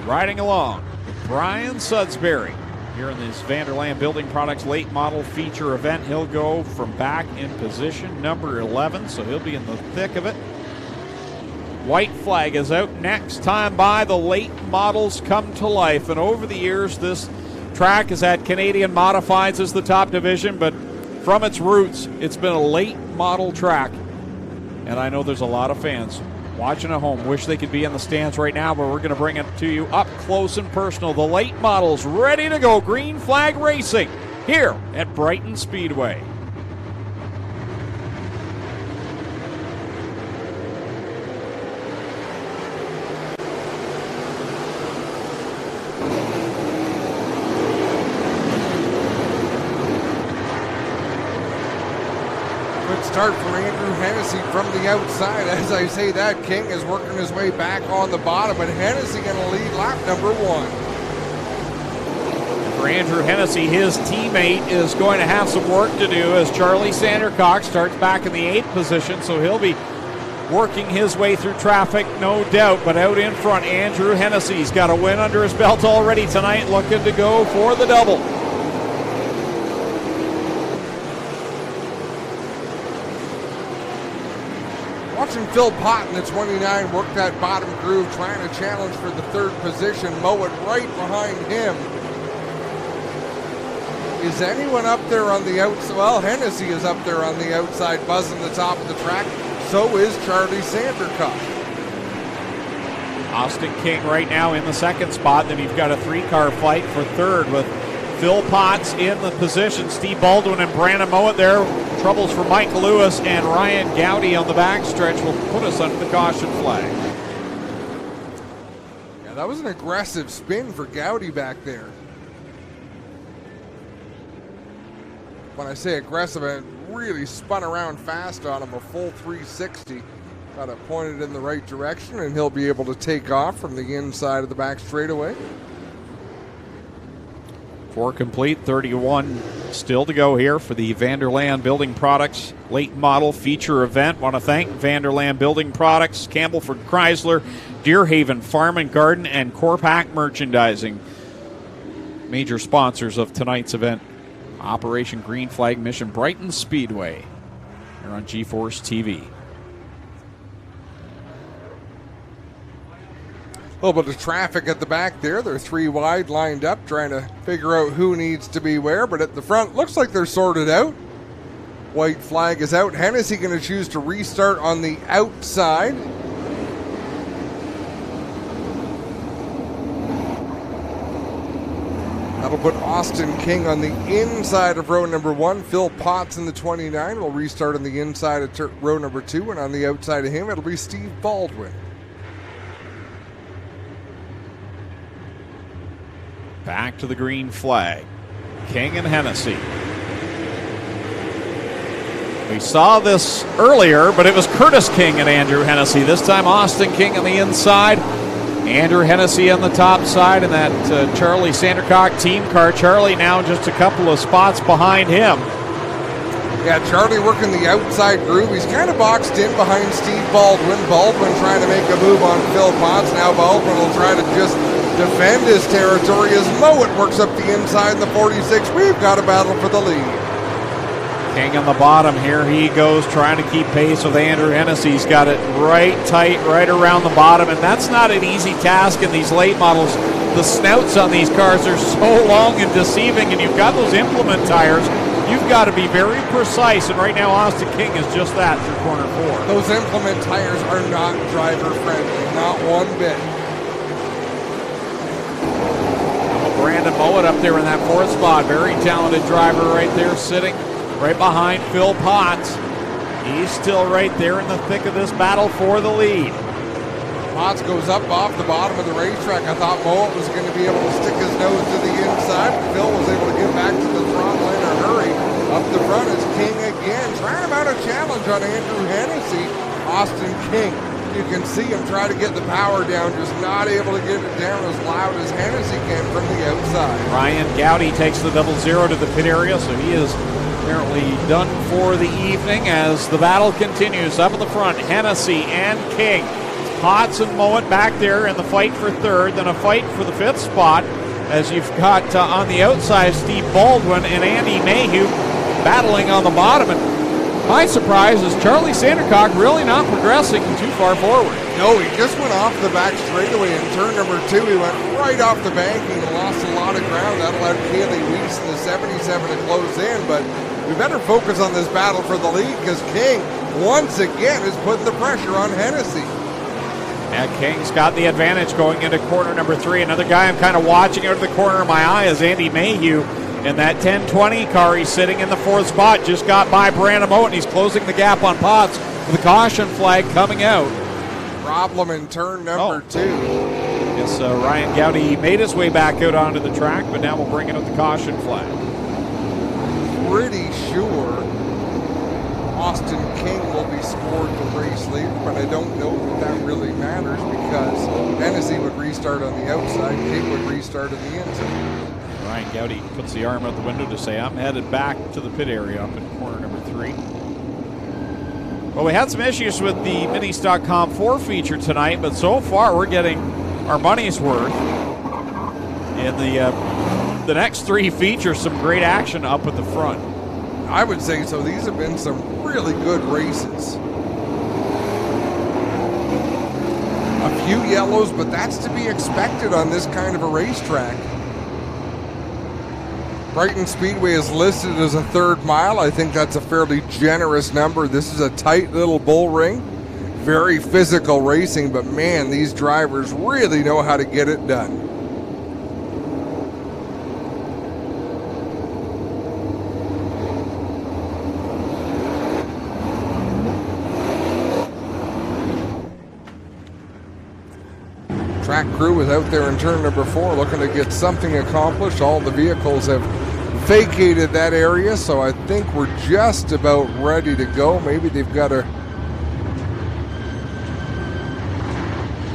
Speaker 1: Riding along with Brian Sudsbury here in this Vanderland Building Products late model feature event. He'll go from back in position number 11, so he'll be in the thick of it. White flag is out. Next time by, the late models come to life. And over the years, this track has had Canadian Modifieds as the top division, but from its roots, it's been a late model track. And I know there's a lot of fans watching at home wish they could be in the stands right now, but we're going to bring it to you up close and personal. The late models ready to go. Green flag racing here at Brighton Speedway.
Speaker 3: Start from Andrew Hennessy from the outside. As I say that, King is working his way back on the bottom, and Hennessy going to lead lap number 1.
Speaker 1: For Andrew Hennessy, his teammate is going to have some work to do as Charlie Sandercock starts back in the 8th position, so he'll be working his way through traffic, no doubt. But out in front, Andrew Hennessy's got a win under his belt already tonight, looking to go for the double.
Speaker 3: Watching Phil Pott in the 29 work that bottom groove, trying to challenge for the 3rd position. Mowat right behind him. Is anyone up there on the outside? Well, Hennessy is up there on the outside, buzzing the top of the track. So is Charlie Sandercock.
Speaker 1: Austin King right now in the second spot. Then you've got a 3-car fight for third with Phil Potts in the position. Steve Baldwin and Brandon Mowat there. Troubles for Mike Lewis and Ryan Gowdy on the backstretch will put us under the caution flag.
Speaker 3: Yeah, that was an aggressive spin for Gowdy back there. When I say aggressive, I really spun around fast on him, a full 360. Got it pointed in the right direction, and he'll be able to take off from the inside of the back straightaway.
Speaker 1: 4 complete, 31 still to go here for the Vanderland Building Products late model feature event. Want to thank Vanderland Building Products, Campbellford Chrysler, Deerhaven Farm and Garden, and Corpac Merchandising, major sponsors of tonight's event. Operation Green Flag Mission Brighton Speedway here on GForceTV.
Speaker 3: A little bit of traffic at the back there. They're 3 wide lined up trying to figure out who needs to be where, but at the front looks like they're sorted out. White flag is out. Hennessy going to choose to restart on the outside. That'll put Austin King on the inside of row number 1. Phil Potts in the 29 will restart on the inside of row number 2, and on the outside of him it'll be Steve Baldwin.
Speaker 1: Back to the green flag. King and Hennessy. We saw this earlier, but it was Curtis King and Andrew Hennessy. This time Austin King on the inside. Andrew Hennessy on the top side, and that Charlie Sandercock team car. Charlie now just a couple of spots behind him.
Speaker 3: Yeah, Charlie working the outside groove. He's kind of boxed in behind Steve Baldwin. Baldwin trying to make a move on Phil Potts. Now Baldwin will try to just defend his territory as Mowat works up the inside in the 46. We've got a battle for the lead.
Speaker 1: King on the bottom, here he goes trying to keep pace with Andrew Hennessy. He's got it right tight, right around the bottom, and that's not an easy task in these late models. The snouts on these cars are so long and deceiving, and you've got those implement tires. You've got to be very precise, and right now Austin King is just that through corner 4.
Speaker 3: Those implement tires are not driver friendly, not one bit.
Speaker 1: Brandon Mowat up there in that 4th spot. Very talented driver right there sitting right behind Phil Potts. He's still right there in the thick of this battle for the lead.
Speaker 3: Potts goes up off the bottom of the racetrack. I thought Mowat was going to be able to stick his nose to the inside. Phil was able to get back to the throttle in a hurry. Up the front is King again, trying to mount a challenge on Andrew Hennessy. Austin King, you can see him try to get the power down, just not able to get it down as loud as Hennessy can from the outside.
Speaker 1: Ryan Gowdy takes the 00 to the pit area, so he is apparently done for the evening as the battle continues. Up at the front, Hennessy and King. Potts and Mowat back there in the fight for 3rd, then a fight for the 5th spot as you've got on the outside Steve Baldwin and Andy Mayhew battling on the bottom. And my surprise is Charlie Sandercock really not progressing too far forward.
Speaker 3: No, he just went off the back straightaway in turn number 2. He went right off the banking and lost a lot of ground. That allowed Kaylee Weiss in the 77 to close in, but we better focus on this battle for the lead because King, once again, is putting the pressure on Hennessy.
Speaker 1: And King's got the advantage going into corner number 3. Another guy I'm kind of watching out of the corner of my eye is Andy Mayhew. In that 1020 car, he's sitting in the 4th spot. Just got by Brandon Mowat, and he's closing the gap on Potts with a caution flag coming out.
Speaker 3: Problem in turn number 2.
Speaker 1: Yes, Ryan Gowdy made his way back out onto the track, but now we'll bring in with the caution flag.
Speaker 3: Pretty sure Austin King will be scored the race leader, but I don't know that that really matters because Hennessy would restart on the outside, King would restart on the inside.
Speaker 1: Ryan Gowdy puts the arm out the window to say, I'm headed back to the pit area up in corner number 3. Well, we had some issues with the Mini Stock Comp 4 feature tonight, but so far we're getting our money's worth. In the next 3 features, some great action up at the front.
Speaker 3: I would say so. These have been some really good races. A few yellows, but that's to be expected on this kind of a racetrack. Brighton Speedway is listed as a 3rd mile. I think that's a fairly generous number. This is a tight little bull ring. very physical racing, but man, these drivers really know how to get it done. Track crew is out there in turn number 4 looking to get something accomplished. All the vehicles have vacated that area, so I think we're just about ready to go. Maybe they've got to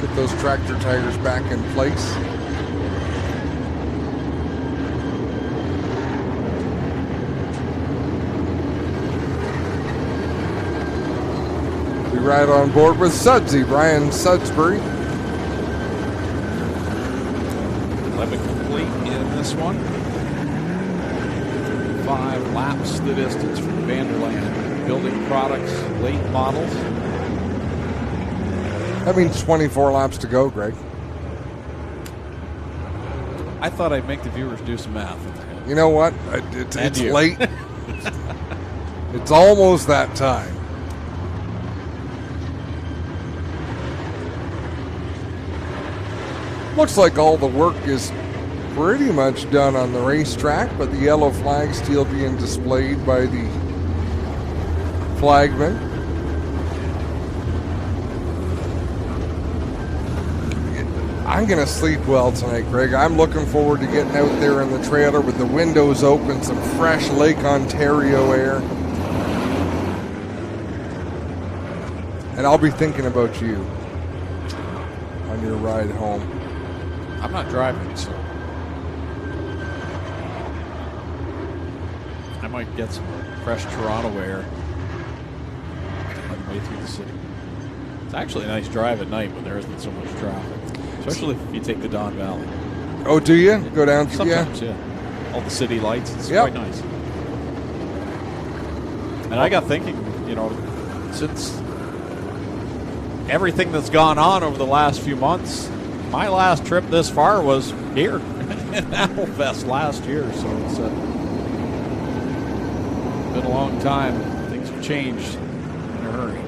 Speaker 3: get those tractor tires back in place. We ride on board with Sudsy, Brian Sudsbury.
Speaker 1: 11 complete in this one. 5 laps the distance from Vanderland. Building products, late models.
Speaker 3: That means 24 laps to go, Greg.
Speaker 1: I thought I'd make the viewers do some math.
Speaker 3: You know what? It's
Speaker 1: you.
Speaker 3: late. It's almost that time. Looks like all the work is pretty much done on the racetrack, but the yellow flag still being displayed by the flagman. I'm going to sleep well tonight, Greg. I'm looking forward to getting out there in the trailer with the windows open, some fresh Lake Ontario air. And I'll be thinking about you on your ride home.
Speaker 1: I'm not driving, so I might get some fresh Toronto air on the way through the city. It's actually a nice drive at night when there isn't so much traffic, especially if you take the Don Valley.
Speaker 3: Oh, do you? Go down through,
Speaker 1: Sometimes, yeah. All the city lights, it's quite nice. And I got thinking, you know, since everything that's gone on over the last few months, my last trip this far was here at Applefest last year, so it's been a long time. Things have changed in a hurry.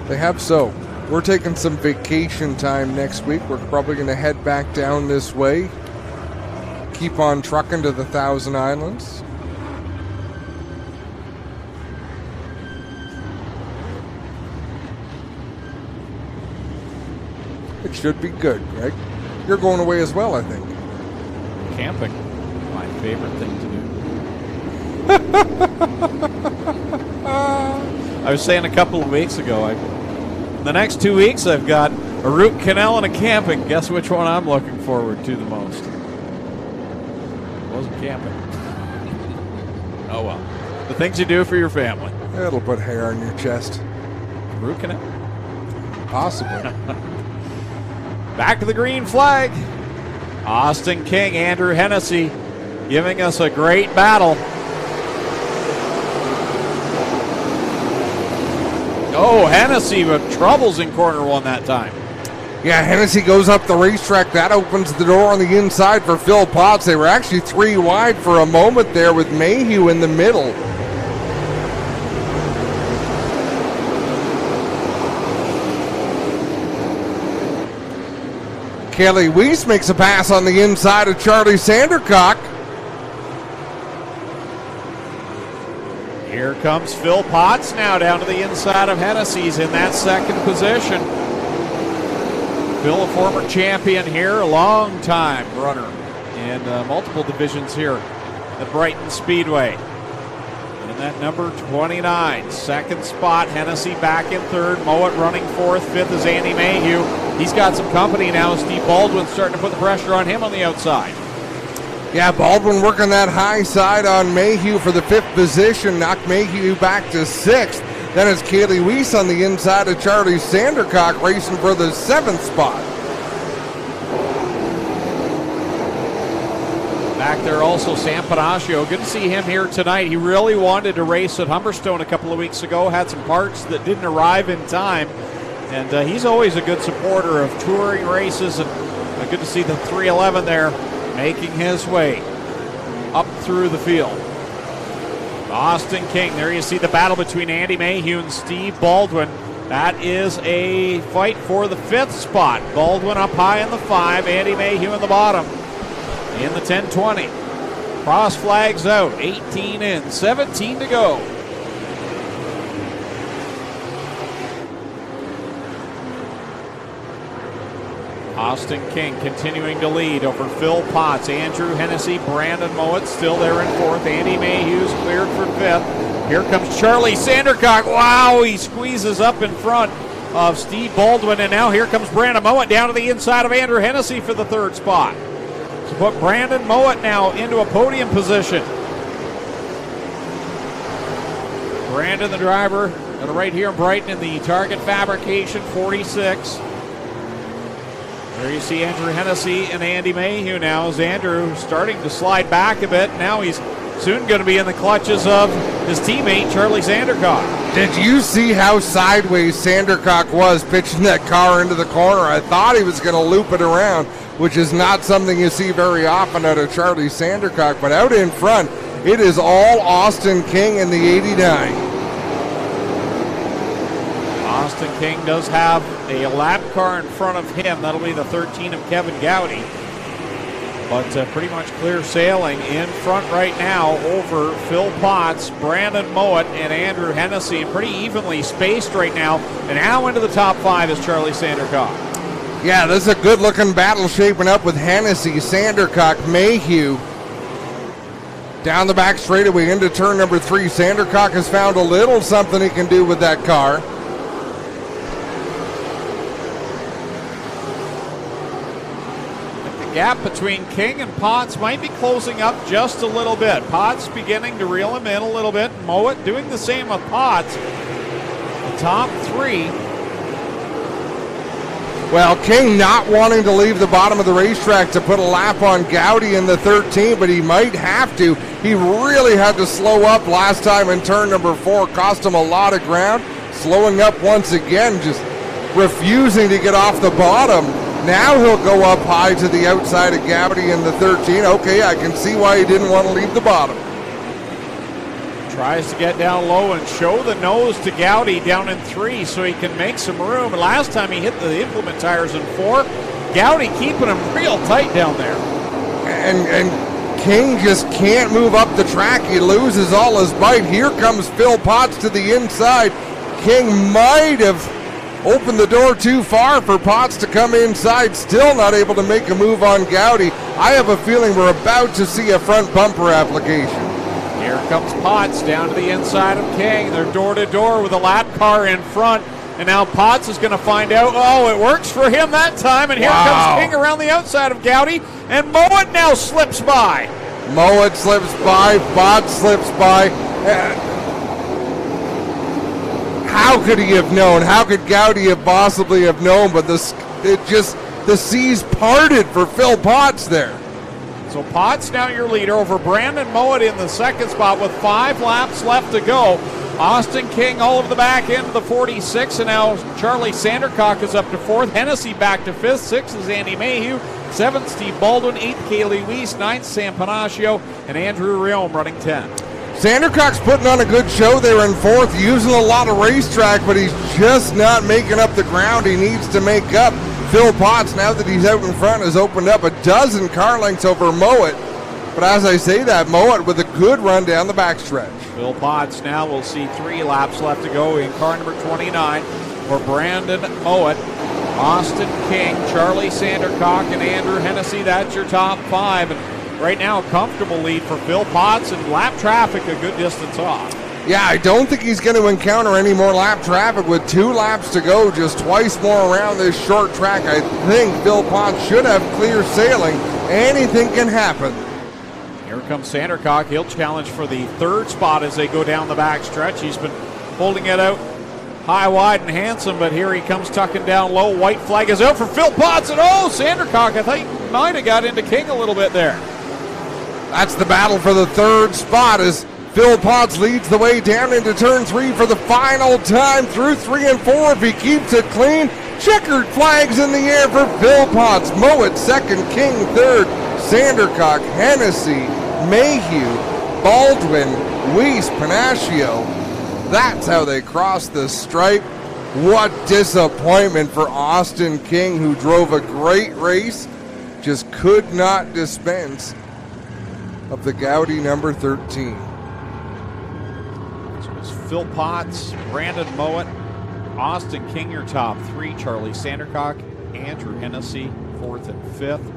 Speaker 3: They have so. We're taking some vacation time next week. We're probably going to head back down this way. Keep on trucking to the Thousand Islands. It should be good, Greg. You're going away as well, I think.
Speaker 1: Camping, my favorite thing to do. I was saying a couple of weeks ago, the next 2 weeks I've got a root canal and a camping. Guess which one I'm looking forward to the most? It wasn't camping. Oh well. The things you do for your family.
Speaker 3: It'll put hair on your chest.
Speaker 1: Root canal?
Speaker 3: Possibly.
Speaker 1: Back to the green flag. Austin King, Andrew Hennessy giving us a great battle. Oh, Hennessy with troubles in corner 1 that time.
Speaker 3: Yeah, Hennessy goes up the racetrack. That opens the door on the inside for Phil Potts. They were actually 3 wide for a moment there with Mayhew in the middle. Kelly Weiss makes a pass on the inside of Charlie Sandercock.
Speaker 1: Here comes Phil Potts now down to the inside of Hennessy's in that second position. Phil, a former champion here, a long time runner in multiple divisions here at Brighton Speedway. And that number 29, second spot, Hennessy back in third, Mowat running fourth, fifth is Andy Mayhew. He's got some company now. Steve Baldwin's starting to put the pressure on him on the outside.
Speaker 3: Yeah, Baldwin working that high side on Mayhew for the 5th position, knocked Mayhew back to 6th. Then it's Kaylee Weiss on the inside of Charlie Sandercock racing for the 7th spot.
Speaker 1: Back there also Sam Panaccio. Good to see him here tonight. He really wanted to race at Humberstone a couple of weeks ago. Had some parts that didn't arrive in time. And he's always a good supporter of touring races. And good to see the 311 there making his way up through the field. Austin King, there you see the battle between Andy Mayhew and Steve Baldwin. That is a fight for the 5th spot. Baldwin up high in the 5, Andy Mayhew in the bottom in the 10-20. Cross flags out, 18 in, 17 to go. Austin King continuing to lead over Phil Potts, Andrew Hennessy, Brandon Mowat still there in 4th. Andy Mayhew's cleared for 5th. Here comes Charlie Sandercock. Wow, he squeezes up in front of Steve Baldwin, and now here comes Brandon Mowat down to the inside of Andrew Hennessy for the 3rd spot. To put Brandon Mowat now into a podium position. Brandon, the driver, right here in Brighton in the Target Fabrication 46. There you see Andrew Hennessy and Andy Mayhew now as Andrew starting to slide back a bit. Now he's soon going to be in the clutches of his teammate, Charlie Sandercock.
Speaker 3: Did you see how sideways Sandercock was pitching that car into the corner? I thought he was going to loop it around, which is not something you see very often out of Charlie Sandercock. But out in front, it is all Austin King in the 89.
Speaker 1: Austin King does have a lap car in front of him. That'll be the 13 of Kevin Gowdy. But pretty much clear sailing in front right now over Phil Potts, Brandon Mowat, and Andrew Hennessy. Pretty evenly spaced right now. And now into the top 5 is Charlie Sandercock.
Speaker 3: Yeah, this is a good-looking battle shaping up with Hennessy, Sandercock, Mayhew. Down the back straightaway into turn number 3. Sandercock has found a little something he can do with that car.
Speaker 1: Gap between King and Potts might be closing up just a little bit. Potts beginning to reel him in a little bit. Mowat doing the same with Potts. The top 3.
Speaker 3: Well, King not wanting to leave the bottom of the racetrack to put a lap on Gowdy in the 13, but he might have to. He really had to slow up last time in turn number 4. Cost him a lot of ground. Slowing up once again, just refusing to get off the bottom. Now he'll go up high to the outside of Gowdy in the 13. Okay, I can see why he didn't want to leave the bottom.
Speaker 1: Tries to get down low and show the nose to Gowdy down in 3 so he can make some room. Last time he hit the implement tires in 4. Gowdy keeping him real tight down there.
Speaker 3: And King just can't move up the track. He loses all his bite. Here comes Phil Potts to the inside. King might have opened the door too far for Potts to come inside, still not able to make a move on Gowdy. I have a feeling we're about to see a front bumper application.
Speaker 1: Here comes Potts down to the inside of King. They're door to door with a lap car in front. And now Potts is going to find out, oh, it works for him that time. And here comes King around the outside of Gowdy. And Mowat now slips by.
Speaker 3: Mowat slips by, Potts slips by. How could he have known? How could Gowdy have possibly have known? But the seas parted for Phil Potts there.
Speaker 1: So Potts now your leader over Brandon Mowat in the 2nd spot with 5 laps left to go. Austin King all over the back end of the 46, and now Charlie Sandercock is up to 4th. Hennessy back to 5th. 6th is Andy Mayhew. 7th, Steve Baldwin. 8th, Kaylee Weiss. 9th, Sam Panaccio. And Andrew Riom running 10.
Speaker 3: Sandercock's putting on a good show there in 4th, using a lot of racetrack, but he's just not making up the ground he needs to make up. Phil Potts, now that he's out in front, has opened up a dozen car lengths over Mowat. But as I say that, Mowat with a good run down the backstretch.
Speaker 1: Phil Potts now will see 3 laps left to go in car number 29 for Brandon Mowat, Austin King, Charlie Sandercock, and Andrew Hennessy. That's your top 5. And right now, a comfortable lead for Phil Potts, and lap traffic a good distance off.
Speaker 3: Yeah, I don't think he's going to encounter any more lap traffic with 2 laps to go, just twice more around this short track. I think Phil Potts should have clear sailing. Anything can happen.
Speaker 1: Here comes Sandercock. He'll challenge for the 3rd spot as they go down the back stretch. He's been holding it out high, wide, and handsome, but here he comes tucking down low. White flag is out for Phil Potts, and Sandercock, I think, might have got into King a little bit there.
Speaker 3: That's the battle for the 3rd spot as Phil Potts leads the way down into turn 3 for the final time through 3 and 4. If he keeps it clean, checkered flags in the air for Phil Potts. Mowat 2nd, King 3rd, Sandercock, Hennessy, Mayhew, Baldwin, Weiss, Panaccio. That's how they cross the stripe. What disappointment for Austin King, who drove a great race, just could not dispense of the Gaudi number 13.
Speaker 1: This was Phil Potts, Brandon Mowat, Austin King, your top three. Charlie Sandercock, Andrew Hennessy, fourth and fifth.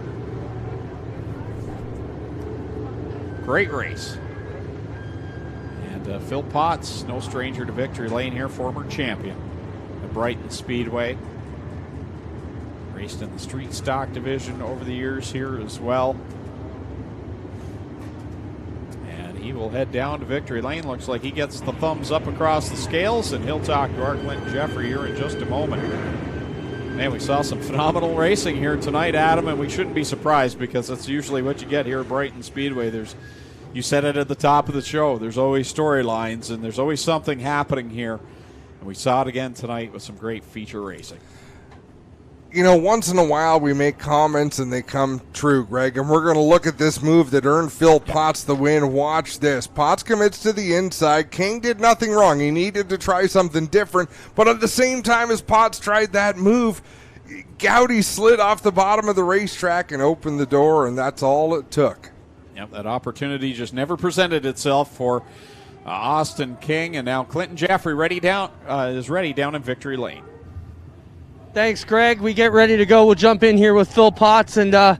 Speaker 1: Great race. And Phil Potts, no stranger to victory lane here, former champion at Brighton Speedway. Raced in the street stock division over the years here as well. And he will head down to victory lane. Looks like he gets the thumbs up across the scales, and he'll talk to our Clinton Jeffrey here in just a moment. Man, we saw some phenomenal racing here tonight, Adam, and we shouldn't be surprised because that's usually what you get here at Brighton Speedway. You said it at the top of the show, there's always storylines and there's always something happening here. And we saw it again tonight with some great feature racing.
Speaker 3: You know, once in a while we make comments and they come true, Greg, and we're going to look at this move that earned Phil Potts the win. Watch this. Potts commits to the inside. King did nothing wrong. He needed to try something different, but at the same time as Potts tried that move, Gaudi slid off the bottom of the racetrack and opened the door, and that's all it took.
Speaker 1: Yep, that opportunity just never presented itself for Austin King, and now Clinton Jeffrey is ready down in victory lane.
Speaker 2: Thanks, Greg. We get ready to go. We'll jump in here with Phil Potts. And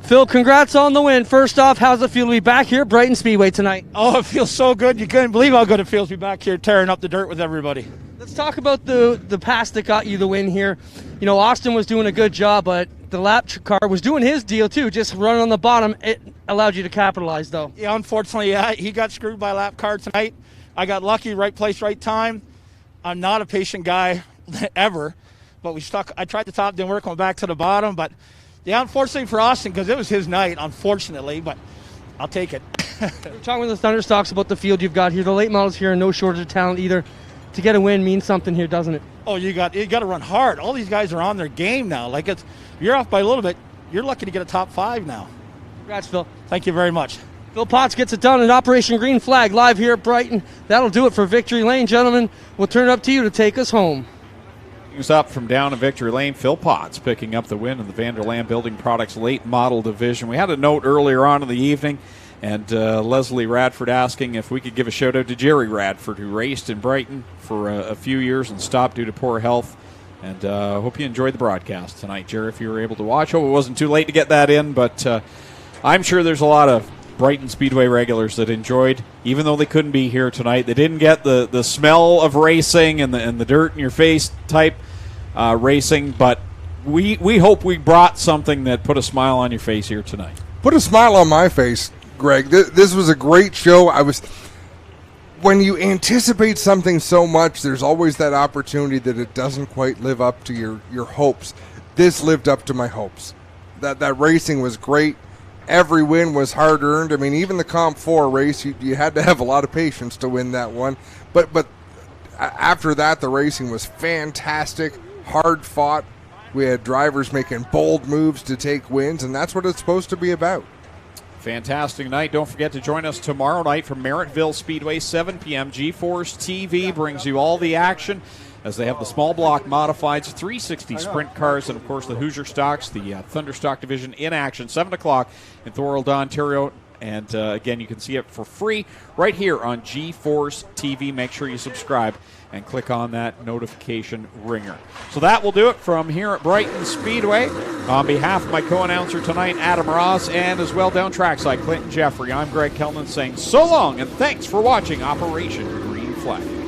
Speaker 2: Phil, congrats on the win. First off, how's it feel to be back here at Brighton Speedway tonight?
Speaker 10: Oh, it feels so good. You couldn't believe how good it feels to be back here tearing up the dirt with everybody.
Speaker 2: Let's talk about the pass that got you the win here. You know, Austin was doing a good job, but the lap car was doing his deal too, just running on the bottom. It allowed you to capitalize, though.
Speaker 10: Yeah, unfortunately, he got screwed by a lap car tonight. I got lucky, right place, right time. I'm not a patient guy ever, but I tried the top, didn't work, went back to the bottom. But yeah, unfortunately for Austin, because it was his night, unfortunately, but I'll take it.
Speaker 2: We're talking with the Thunderstocks about the field you've got here. The late models here, and no shortage of talent either. To get a win means something here, doesn't it?
Speaker 10: Oh, you got to run hard. All these guys are on their game now. Like, you're off by a little bit. You're lucky to get a top 5 now.
Speaker 2: Congrats, Phil.
Speaker 10: Thank you very much.
Speaker 2: Phil Potts gets it done in Operation Green Flag live here at Brighton. That'll do it for Victory Lane, gentlemen. We'll turn it up to you to take us home.
Speaker 1: Who's up from down in victory lane? Phil Potts picking up the win in the Vanderland Building Products late model division. We had a note earlier on in the evening, and Leslie Radford asking if we could give a shout out to Jerry Radford, who raced in Brighton for a few years and stopped due to poor health. And hope you enjoyed the broadcast tonight, Jerry, if you were able to watch. Hope it wasn't too late to get that in, but I'm sure there's a lot of Brighton Speedway regulars that enjoyed, even though they couldn't be here tonight. They didn't get the smell of racing and the dirt in your face type racing, but we hope we brought something that put a smile on your face here tonight.
Speaker 3: Put a smile on my face, Greg. This was a great show. When you anticipate something so much, there's always that opportunity that it doesn't quite live up to your hopes. This lived up to my hopes. That racing was great. Every win was hard-earned. I mean, even the Comp 4 race, you had to have a lot of patience to win that one. But after that, the racing was fantastic, hard-fought. We had drivers making bold moves to take wins, and that's what it's supposed to be about.
Speaker 1: Fantastic night. Don't forget to join us tomorrow night from Merrittville Speedway, 7 p.m. GForceTV brings you all the action as they have the small block modifieds, 360 sprint cars, and, of course, the Hoosier Stocks, the Thunderstock division in action, 7 o'clock in Thorold, Ontario. And, again, you can see it for free right here on GForceTV. Make sure you subscribe and click on that notification ringer. So that will do it from here at Brighton Speedway. On behalf of my co-announcer tonight, Adam Ross, and as well down trackside, Clinton Jeffrey, I'm Greg Kellman saying so long and thanks for watching Operation Green Flag.